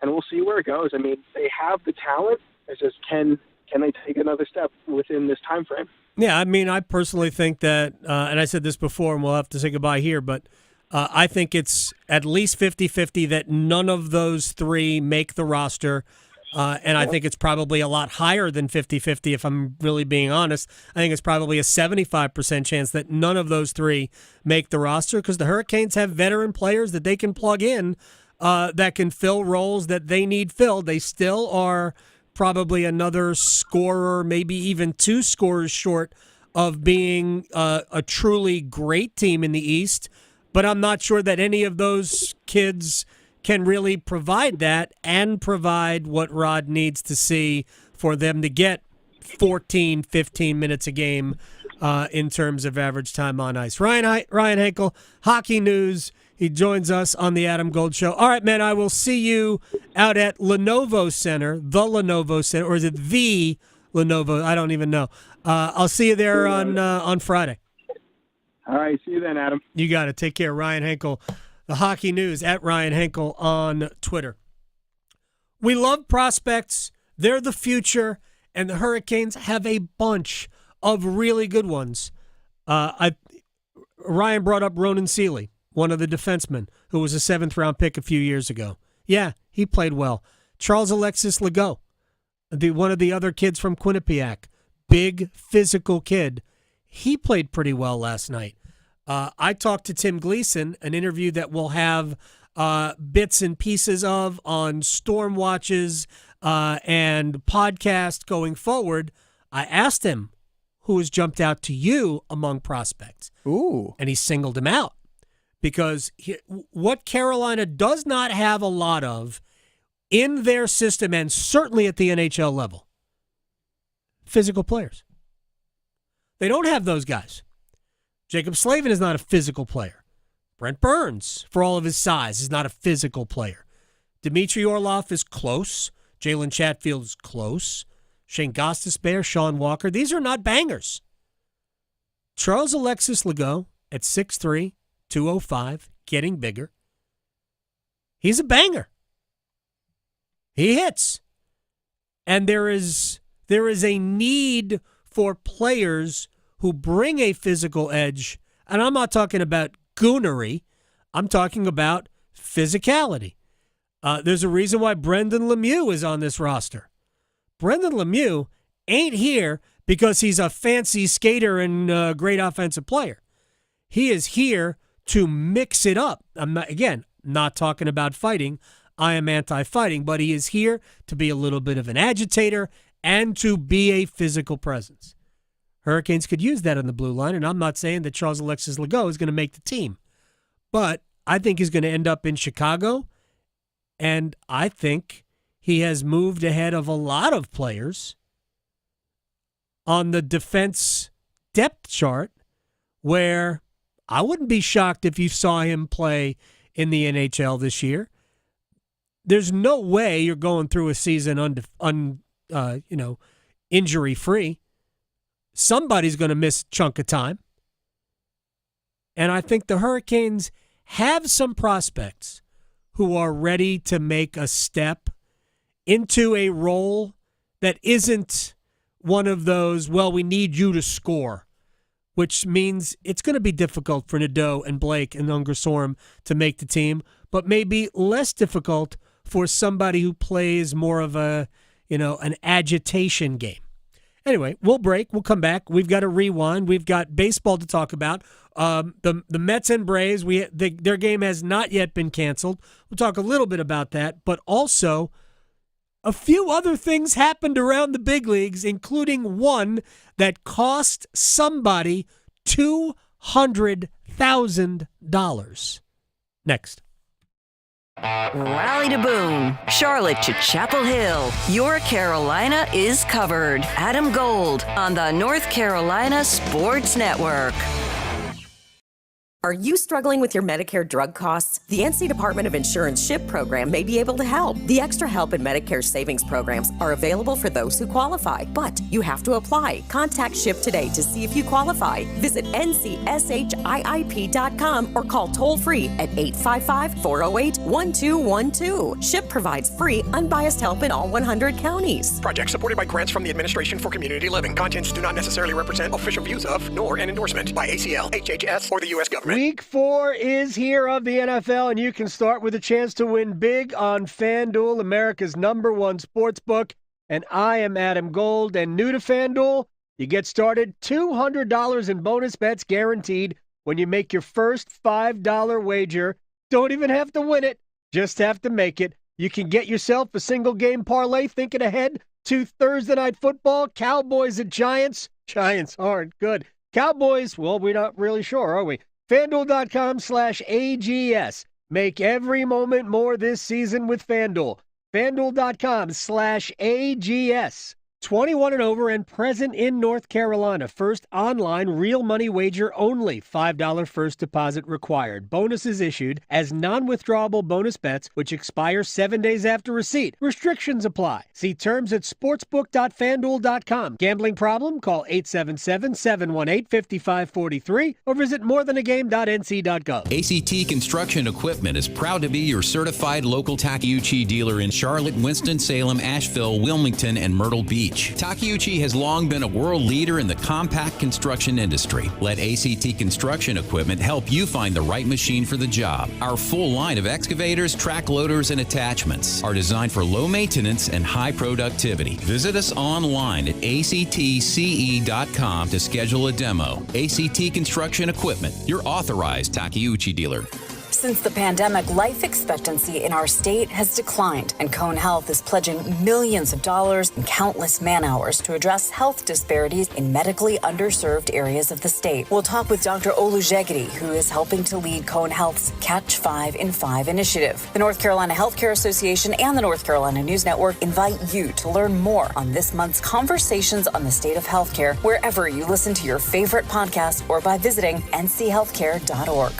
and we'll see where it goes. I mean, they have the talent. It's just can they take another step within this time frame? Yeah, I mean, I personally think that, and I said this before, and we'll have to say goodbye here, but I think it's at least 50-50 that none of those 3 make the roster. And I think it's probably a lot higher than 50-50 if I'm really being honest. I think it's probably a 75% chance that none of those 3 make the roster because the Hurricanes have veteran players that they can plug in that can fill roles that they need filled. They still are probably another scorer, maybe even 2 scorers short of being a truly great team in the East. But I'm not sure that any of those kids can really provide that and provide what Rod needs to see for them to get 14, 15 minutes a game in terms of average time on ice. Ryan Henkel, Hockey News. He joins us on the Adam Gold Show. All right, man, I will see you out at Lenovo Center, the Lenovo Center, or is it the Lenovo? I don't even know. I'll see you there on Friday. All right, see you then, Adam. You got it. Take care. Ryan Henkel, the Hockey News, at Ryan Henkel on Twitter. We love prospects. They're the future, and the Hurricanes have a bunch of really good ones. Ryan brought up Ronan Seeley, one of the defensemen, who was a 7th-round pick a few years ago. Yeah, he played well. Charles Alexis Legault, one of the other kids from Quinnipiac, big physical kid. He played pretty well last night. I talked to Tim Gleason, an interview that we'll have bits and pieces of on Storm Watches and podcast going forward. I asked him who has jumped out to you among prospects. Ooh. And he singled him out because what Carolina does not have a lot of in their system and certainly at the NHL level, physical players. They don't have those guys. Jacob Slavin is not a physical player. Brent Burns, for all of his size, is not a physical player. Dmitry Orlov is close. Jalen Chatfield is close. Shane Gostisbehere, Sean Walker. These are not bangers. Charles Alexis Legault at 6'3", 205, getting bigger. He's a banger. He hits. And there is a need for players who bring a physical edge, and I'm not talking about goonery, I'm talking about physicality. There's a reason why Brendan Lemieux is on this roster. Brendan Lemieux ain't here because he's a fancy skater and a great offensive player. He is here to mix it up. I'm not talking about fighting. I am anti-fighting, but he is here to be a little bit of an agitator and to be a physical presence. Hurricanes could use that on the blue line, and I'm not saying that Charles Alexis Legault is going to make the team. But I think he's going to end up in Chicago, and I think he has moved ahead of a lot of players on the defense depth chart where I wouldn't be shocked if you saw him play in the NHL this year. There's no way you're going through a season injury-free. Somebody's going to miss a chunk of time. And I think the Hurricanes have some prospects who are ready to make a step into a role that isn't one of those, well, we need you to score, which means it's going to be difficult for Nadeau and Blake and Ungerstorm to make the team, but maybe less difficult for somebody who plays more of an agitation game. Anyway, we'll break. We'll come back. We've got a rewind. We've got baseball to talk about. The Mets and Braves, their game has not yet been canceled. We'll talk a little bit about that, but also a few other things happened around the big leagues, including one that cost somebody $200,000. Next. Raleigh to Boone, Charlotte to Chapel Hill. Your Carolina is covered. Adam Gold on the North Carolina Sports Network. Are you struggling with your Medicare drug costs? The NC Department of Insurance SHIP program may be able to help. The Extra Help and Medicare Savings programs are available for those who qualify, but you have to apply. Contact SHIP today to see if you qualify. Visit ncshiip.com or call toll-free at 855-408-1212. SHIP provides free, unbiased help in all 100 counties. Project supported by grants from the Administration for Community Living. Contents do not necessarily represent official views of, nor an endorsement by ACL, HHS, or the U.S. government. Week 4 is here of the NFL, and you can start with a chance to win big on FanDuel, America's #1 sports book. And I am Adam Gold, and new to FanDuel, you get started $200 in bonus bets guaranteed when you make your first $5 wager. Don't even have to win it, just have to make it. You can get yourself a single-game parlay thinking ahead to Thursday Night Football, Cowboys at Giants. Giants aren't good. Cowboys, well, we're not really sure, are we? FanDuel.com/AGS. Make every moment more this season with FanDuel. FanDuel.com/AGS. 21 and over and present in North Carolina. First online real money wager only. $5 first deposit required. Bonuses issued as non-withdrawable bonus bets which expire 7 days after receipt. Restrictions apply. See terms at sportsbook.fanduel.com. Gambling problem? Call 877-718-5543 or visit morethanagame.nc.gov. ACT Construction Equipment is proud to be your certified local Takeuchi dealer in Charlotte, Winston-Salem, Asheville, Wilmington, and Myrtle Beach. Takeuchi has long been a world leader in the compact construction industry. Let ACT Construction Equipment help you find the right machine for the job. Our full line of excavators, track loaders, and attachments are designed for low maintenance and high productivity. Visit us online at actce.com to schedule a demo. ACT Construction Equipment, your authorized Takeuchi dealer. Since the pandemic, life expectancy in our state has declined, and Cone Health is pledging millions of dollars and countless man-hours to address health disparities in medically underserved areas of the state. We'll talk with Dr. Olujegede, who is helping to lead Cone Health's Catch 5 in 5 initiative. The North Carolina Healthcare Association and the North Carolina News Network invite you to learn more on this month's Conversations on the State of Healthcare, wherever you listen to your favorite podcast or by visiting nchealthcare.org.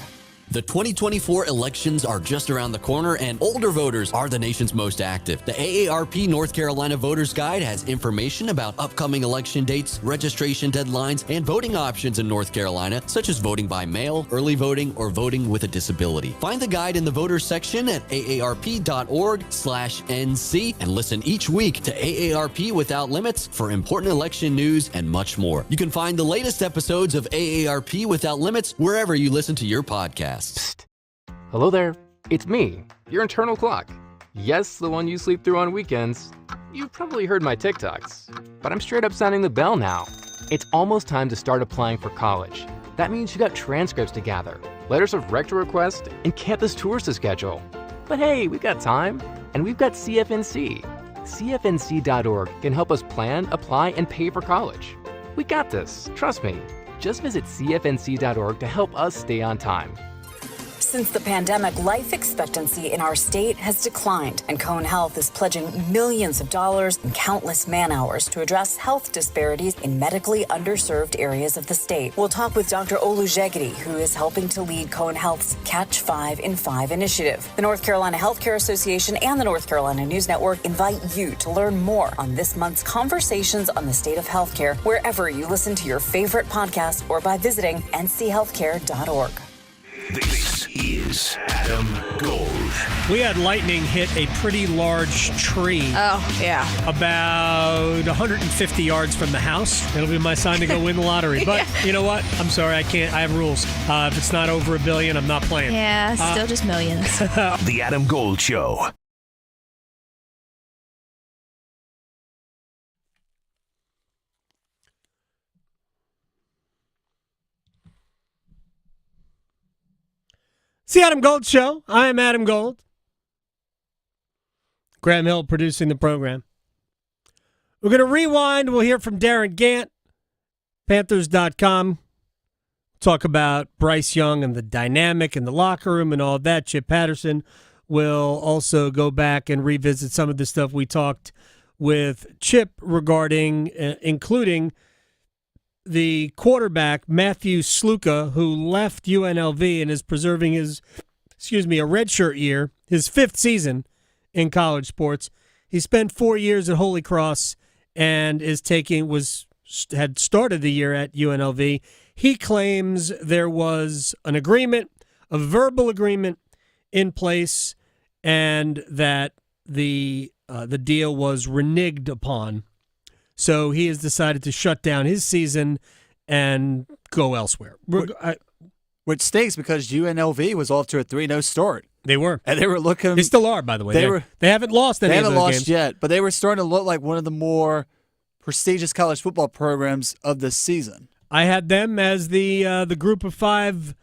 The 2024 elections are just around the corner, and older voters are the nation's most active. The AARP North Carolina Voters Guide has information about upcoming election dates, registration deadlines, and voting options in North Carolina, such as voting by mail, early voting, or voting with a disability. Find the guide in the voters section at aarp.org/NC and listen each week to AARP Without Limits for important election news and much more. You can find the latest episodes of AARP Without Limits wherever you listen to your podcast. Psst. Hello there. It's me, your internal clock. Yes, the one you sleep through on weekends. You've probably heard my TikToks, but I'm straight up sounding the bell now. It's almost time to start applying for college. That means you got transcripts to gather, letters of rector request, and campus tours to schedule. But hey, we've got time, and we've got CFNC. CFNC.org can help us plan, apply, and pay for college. We got this, trust me. Just visit CFNC.org to help us stay on time. Since the pandemic, life expectancy in our state has declined, and Cone Health is pledging millions of dollars and countless man-hours to address health disparities in medically underserved areas of the state. We'll talk with Dr. Olujegede, who is helping to lead Cone Health's Catch 5 in 5 initiative. The North Carolina Healthcare Association and the North Carolina News Network invite you to learn more on this month's Conversations on the State of Healthcare, wherever you listen to your favorite podcast or by visiting nchealthcare.org. This is Adam Gold. We had lightning hit a pretty large tree. Oh, yeah. About 150 yards from the house. It'll be my sign to go win the lottery. But you know what? I'm sorry, I can't. I have rules. If it's not over $1 billion, I'm not playing. Yeah, still just millions. The Adam Gold Show. It's the Adam Gold Show. I am Adam Gold. Graham Hill producing the program. We're going to rewind. We'll hear from Darin Gantt, Panthers.com. Talk about Bryce Young and the dynamic in the locker room and all of that. Chip Patterson will also go back and revisit some of the stuff we talked with Chip regarding, including the quarterback, Matthew Sluka, who left UNLV and is preserving his, a redshirt year, his 5th season in college sports. He spent 4 years at Holy Cross and had started the year at UNLV. He claims there was an agreement, a verbal agreement in place, and that the deal was reneged upon. So he has decided to shut down his season and go elsewhere. Which stinks because UNLV was off to a 3-0 start. They were. And they were looking. They still are, by the way. They haven't lost any of those games. They haven't lost yet, but they were starting to look like one of the more prestigious college football programs of this season. I had them as the group of 5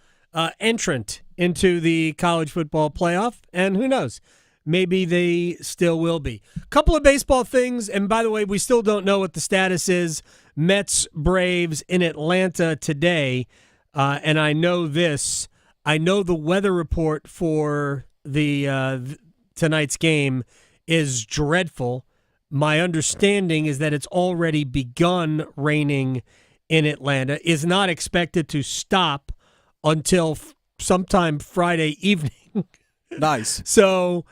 entrant into the college football playoff, and who knows? Maybe they still will be. A couple of baseball things, and by the way, we still don't know what the status is. Mets, Braves in Atlanta today, and I know this. I know the weather report for the tonight's game is dreadful. My understanding is that it's already begun raining in Atlanta. Is not expected to stop until sometime Friday evening. Nice. So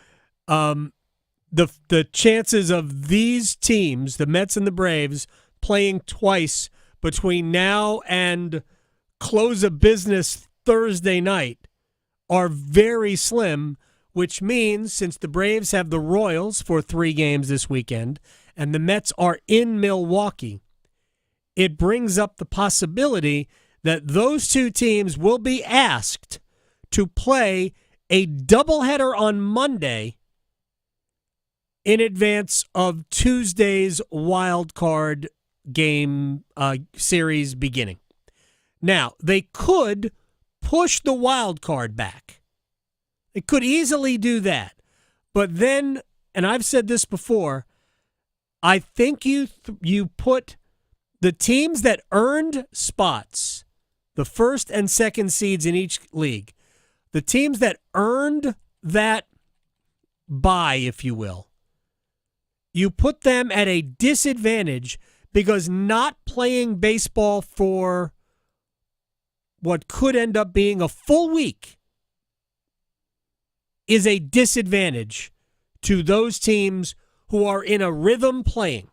the chances of these teams, the Mets and the Braves, playing twice between now and close of business Thursday night are very slim, which means since the Braves have the Royals for 3 games this weekend and the Mets are in Milwaukee, it brings up the possibility that those 2 teams will be asked to play a doubleheader on Monday in advance of Tuesday's wild card game series beginning. Now, they could push the wild card back. They could easily do that. But then, and I've said this before, I think you put the teams that earned spots, the first and second seeds in each league, the teams that earned that bye, if you will, you put them at a disadvantage because not playing baseball for what could end up being a full week is a disadvantage to those teams who are in a rhythm playing.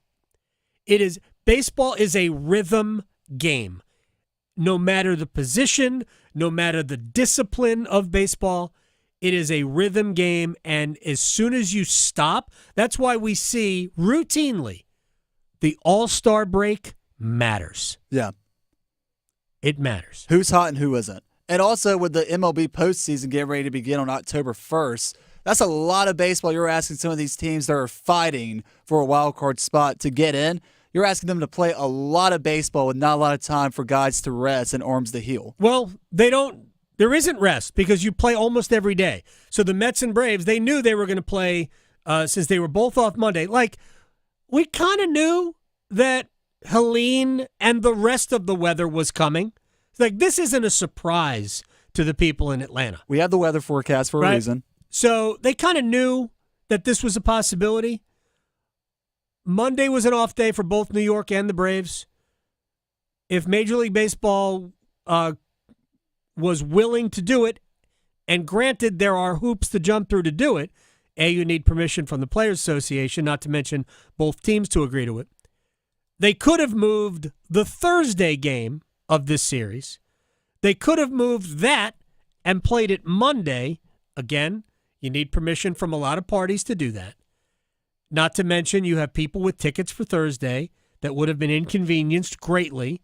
Baseball is a rhythm game. No matter the position, no matter the discipline of baseball, it is a rhythm game, and as soon as you stop, that's why we see routinely the All-Star break matters. Yeah. It matters. Who's hot and who isn't. And also with the MLB postseason getting ready to begin on October 1st, that's a lot of baseball. You're asking some of these teams that are fighting for a wild card spot to get in. You're asking them to play a lot of baseball with not a lot of time for guys to rest and arms to heal. Well, there isn't rest because you play almost every day. So the Mets and Braves, they knew they were going to play since they were both off Monday. Like, we kind of knew that Helene and the rest of the weather was coming. It's like, this isn't a surprise to the people in Atlanta. We have the weather forecast for a reason. So they kind of knew that this was a possibility. Monday was an off day for both New York and the Braves. If Major League Baseball was willing to do it, and granted there are hoops to jump through to do it, you need permission from the Players Association, not to mention both teams to agree to it. They could have moved the Thursday game of this series. They could have moved that and played it Monday. Again, you need permission from a lot of parties to do that. Not to mention you have people with tickets for Thursday that would have been inconvenienced greatly.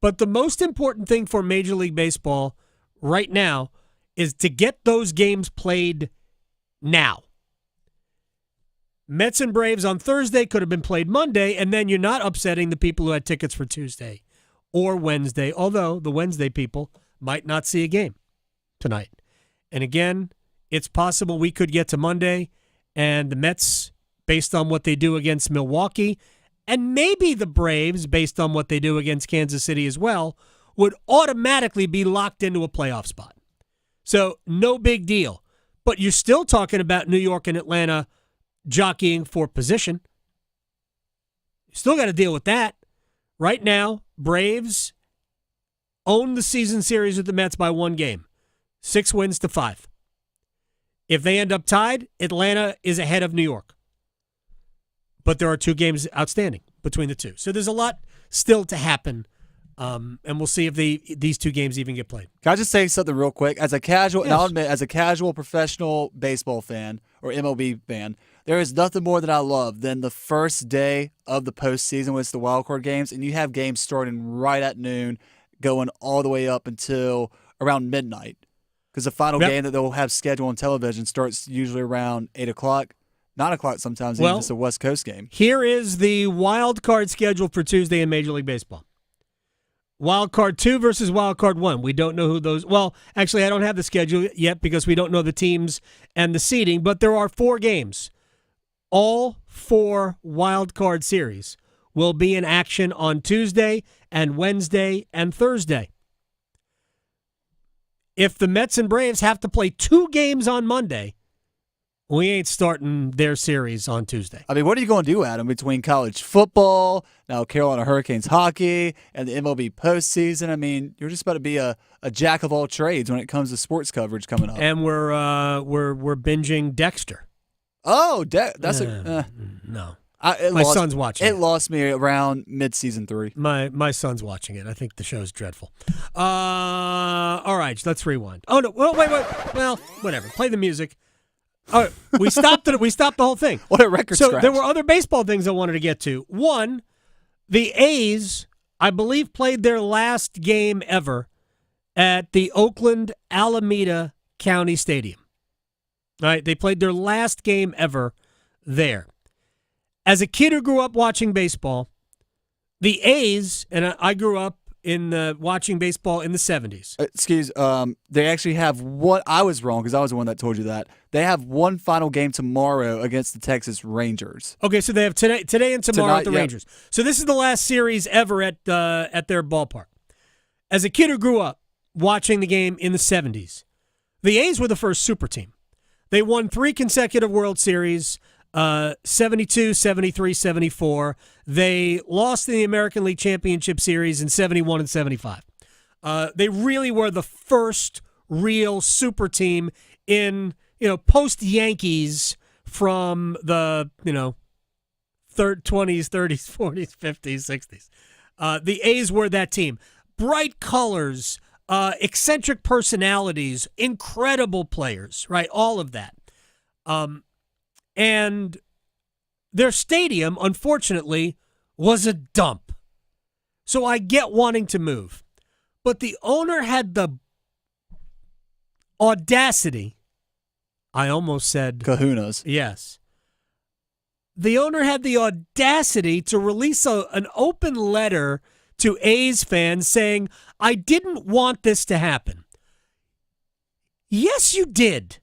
But the most important thing for Major League Baseball right now is to get those games played now. Mets and Braves on Thursday could have been played Monday, and then you're not upsetting the people who had tickets for Tuesday or Wednesday, although the Wednesday people might not see a game. tonight. And again, it's possible we could get to Monday and the Mets, based on what they do against Milwaukee, and maybe the Braves, based on what they do against Kansas City as well, would automatically be locked into a playoff spot. So no big deal. But you're still talking about New York and Atlanta jockeying for position. You still got to deal with that. Right now, Braves own the season series with the Mets by 1 game. 6 wins to 5. If they end up tied, Atlanta is ahead of New York. But there are 2 games outstanding between the two. So there's a lot still to happen. And we'll see if these 2 games even get played. Can I just say something real quick? As a casual, and I'll admit, as a casual professional baseball fan or MLB fan, there is nothing more that I love than the first day of the postseason when it's the wild card games, and you have games starting right at noon, going all the way up until around midnight. Because the final game that they'll have scheduled on television starts usually around 8 o'clock, 9 o'clock sometimes, even if it's a West Coast game. Here is the wild card schedule for Tuesday in Major League Baseball. Wild Card 2 versus Wild Card 1. We don't know who those... Well, actually, I don't have the schedule yet because we don't know the teams and the seeding, but there are 4 games. All 4 Wild Card series will be in action on Tuesday and Wednesday and Thursday. If the Mets and Braves have to play 2 games on Monday, we ain't starting their series on Tuesday. I mean, what are you going to do, Adam, between college football, now Carolina Hurricanes hockey, and the MLB postseason? I mean, you're just about to be a jack of all trades when it comes to sports coverage coming up. And we're binging Dexter. Oh, that's no. My son's watching it. It lost me around mid-season 3. My son's watching it. I think the show's dreadful. All right, let's rewind. Oh, no. Well, wait. Well, whatever. Play the music. Oh, we stopped it. We stopped the whole thing. What a record scratch. There were other baseball things I wanted to get to. One, the A's, I believe, played their last game ever at the Oakland Alameda County Stadium. All right, they played their last game ever there. As a kid who grew up watching baseball, the A's, and I grew up in watching baseball in the 70s. They actually have what I was wrong because I was the one that told you that. They have one final game tomorrow against the Texas Rangers. Okay, so they have today and tomorrow at the Rangers. So this is the last series ever at their ballpark. As a kid who grew up watching the game in the 70s, the A's were the first super team. They won 3 consecutive World Series, 72, 73, 74. They lost in the American League Championship Series in 71 and 75. They really were the first real super team in, post-Yankees from the, 20s, 30s, 40s, 50s, 60s. The A's were that team. Bright colors, eccentric personalities, incredible players, right? All of that. And their stadium, unfortunately, was a dump. So I get wanting to move. But the owner had the audacity. I almost said kahunas. Yes. The owner had the audacity to release an open letter to A's fans saying, I didn't want this to happen. Yes, you did.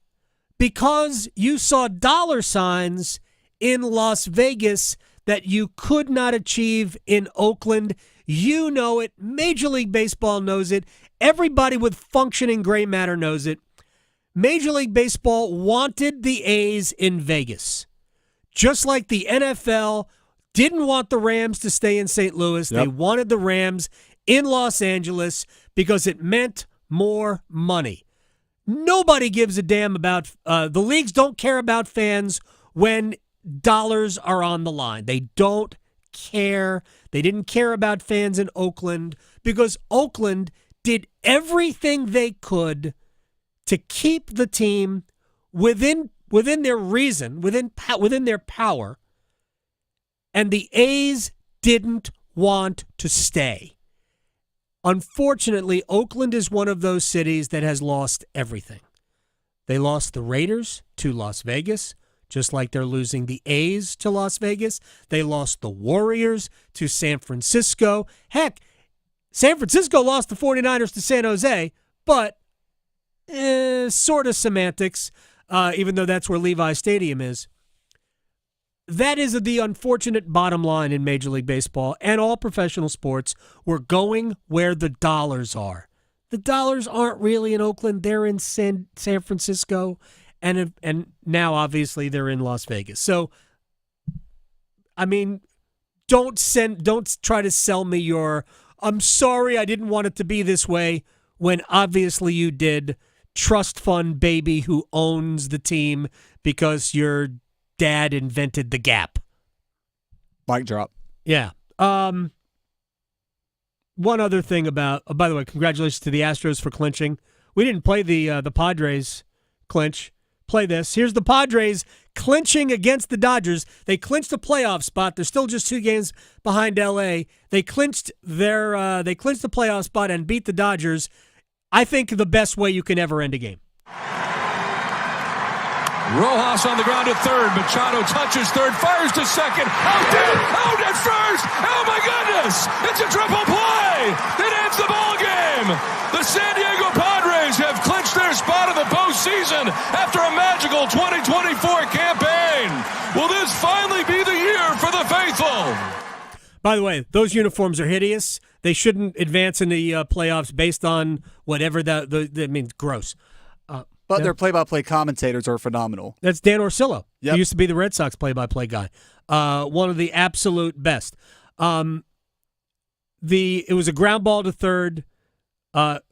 Because you saw dollar signs in Las Vegas that you could not achieve in Oakland. You know it. Major League Baseball knows it. Everybody with functioning gray matter knows it. Major League Baseball wanted the A's in Vegas. Just like the NFL didn't want the Rams to stay in St. Louis. Yep. They wanted the Rams in Los Angeles because it meant more money. Nobody gives a damn about the leagues don't care about fans when dollars are on the line. They don't care. They didn't care about fans in Oakland because Oakland did everything they could to keep the team within their reason, within their power. And the A's didn't want to stay. Unfortunately, Oakland is one of those cities that has lost everything. They lost the Raiders to Las Vegas, just like they're losing the A's to Las Vegas. They lost the Warriors to San Francisco. Heck, San Francisco lost the 49ers to San Jose, but sort of semantics, even though that's where Levi Stadium is. That is the unfortunate bottom line in Major League Baseball and all professional sports. We're going where the dollars are. The dollars aren't really in Oakland. They're in San Francisco, and now, obviously, they're in Las Vegas. So, I mean, don't try to sell me your, I'm sorry I didn't want it to be this way, when obviously you did. Trust fund baby who owns the team because your dad invented the gap. Mic drop. Yeah. One other thing about, by the way, congratulations to the Astros for clinching. We didn't play the Padres clinch. Play this. Here's the Padres clinching against the Dodgers. They clinched the playoff spot. They're still just 2 games behind LA. They clinched the playoff spot and beat the Dodgers. I think the best way you can ever end a game. Rojas on the ground at third. Machado touches third, fires to second. Out at first. Oh my goodness! It's a triple play. It ends the ball game. The San Diego Padres have clinched their spot in the postseason after a magical 2024 campaign. Will this finally be the year for the faithful? By the way, those uniforms are hideous. They shouldn't advance in the playoffs based on whatever that means. Gross. But their play-by-play commentators are phenomenal. That's Dan Orsillo. Yep. He used to be the Red Sox play-by-play guy. One of the absolute best. It was a ground ball to third.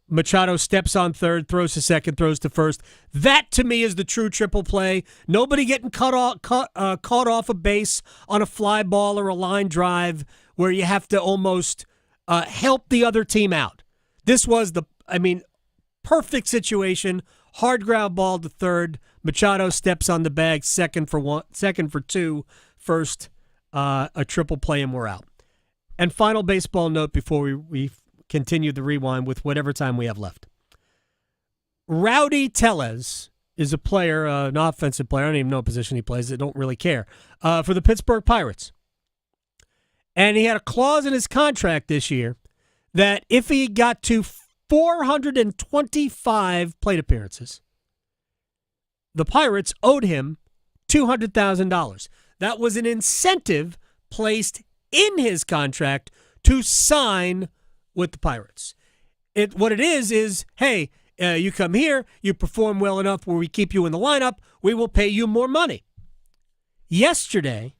Machado steps on third, throws to second, throws to first. That, to me, is the true triple play. Nobody getting caught off a base on a fly ball or a line drive where you have to almost help the other team out. This was perfect situation. Hard ground ball to third. Machado steps on the bag, second for two, first, a triple play, and we're out. And final baseball note before we continue the rewind with whatever time we have left. Rowdy Tellez is a player, an offensive player. I don't even know what position he plays. I don't really care. For the Pittsburgh Pirates. And he had a clause in his contract this year that if he got to 425 plate appearances, the Pirates owed him $200,000. That was an incentive placed in his contract to sign with the Pirates. What it is, hey, you come here, you perform well enough where we keep you in the lineup, we will pay you more money. Yesterday,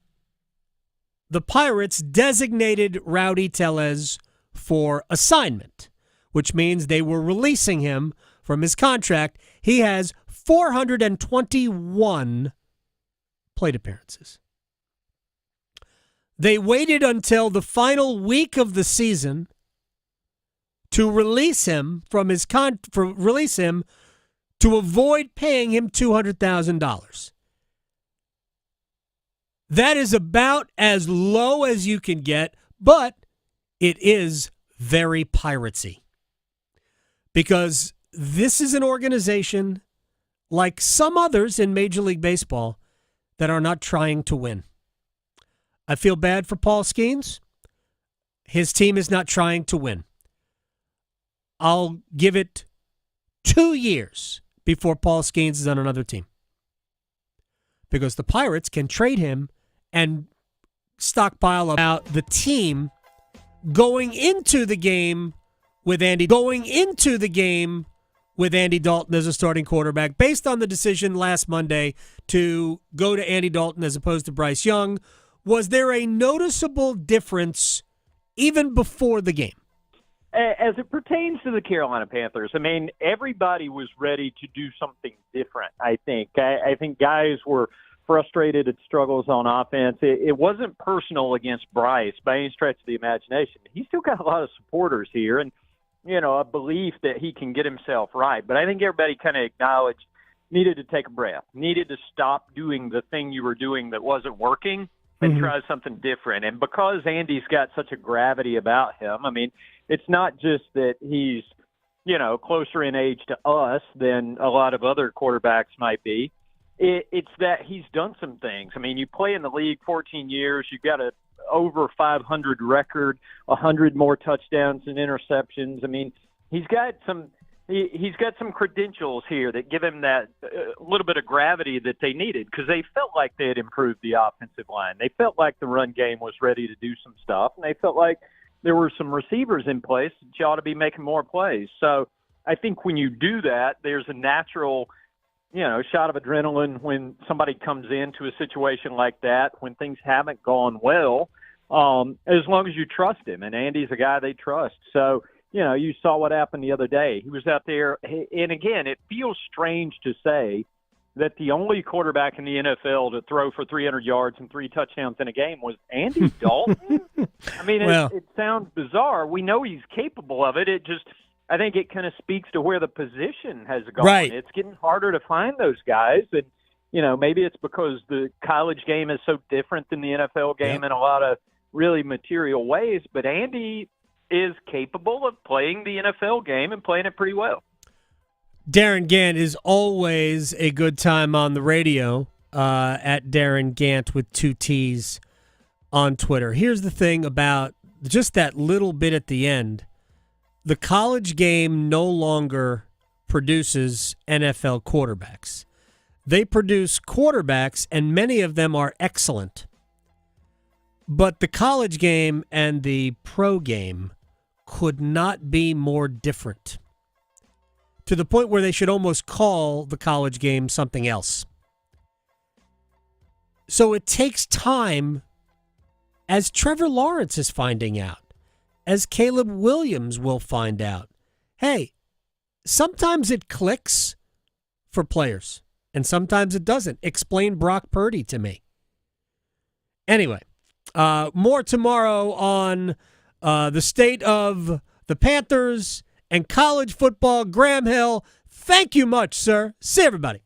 the Pirates designated Rowdy Tellez for assignment, which means they were releasing him from his contract. He has 421 plate appearances. They waited until the final week of the season to release him from his to avoid paying him $200,000. That is about as low as you can get, but it is very piratesy. Because this is an organization, like some others in Major League Baseball, that are not trying to win. I feel bad for Paul Skeens. His team is not trying to win. I'll give it 2 years before Paul Skeens is on another team. Because the Pirates can trade him and stockpile about the team going into the game with Andy Dalton as a starting quarterback based on the decision last Monday to go to Andy Dalton as opposed to Bryce Young. Was there a noticeable difference even before the game? As it pertains to the Carolina Panthers, everybody was ready to do something different, I think. I think guys were frustrated at struggles on offense. It wasn't personal against Bryce by any stretch of the imagination. He's still got a lot of supporters here and, a belief that he can get himself right. But I think everybody kind of acknowledged needed to take a breath, needed to stop doing the thing you were doing that wasn't working and try something different. And because Andy's got such a gravity about him, it's not just that he's, closer in age to us than a lot of other quarterbacks might be. It's that he's done some things. You play in the league 14 years, you've got a over 500 record, 100 more touchdowns and interceptions. He's got some he's got some credentials here that give him that little bit of gravity that they needed, because they felt like they had improved the offensive line. They felt like the run game was ready to do some stuff, and they felt like there were some receivers in place that you ought to be making more plays. So I think when you do that, there's a natural, shot of adrenaline when somebody comes into a situation like that, when things haven't gone well, as long as you trust him. And Andy's a guy they trust. So, you saw what happened the other day. He was out there, and again, it feels strange to say that the only quarterback in the NFL to throw for 300 yards and 3 touchdowns in a game was Andy Dalton. I mean, it sounds bizarre. We know he's capable of it. I think it kind of speaks to where the position has gone. Right. It's getting harder to find those guys, and maybe it's because the college game is so different than the NFL game in a lot of really material ways. But Andy is capable of playing the NFL game and playing it pretty well. Darin Gantt is always a good time on the radio, at Darin Gantt with 2 T's on Twitter. Here's the thing about just that little bit at the end. The college game no longer produces NFL quarterbacks. They produce quarterbacks, and many of them are excellent. But the college game and the pro game could not be more different, to the point where they should almost call the college game something else. So it takes time, as Trevor Lawrence is finding out, as Caleb Williams will find out. Hey, sometimes it clicks for players, and sometimes it doesn't. Explain Brock Purdy to me. Anyway, more tomorrow on the state of the Panthers and college football. Graham Hill, thank you much, sir. See everybody.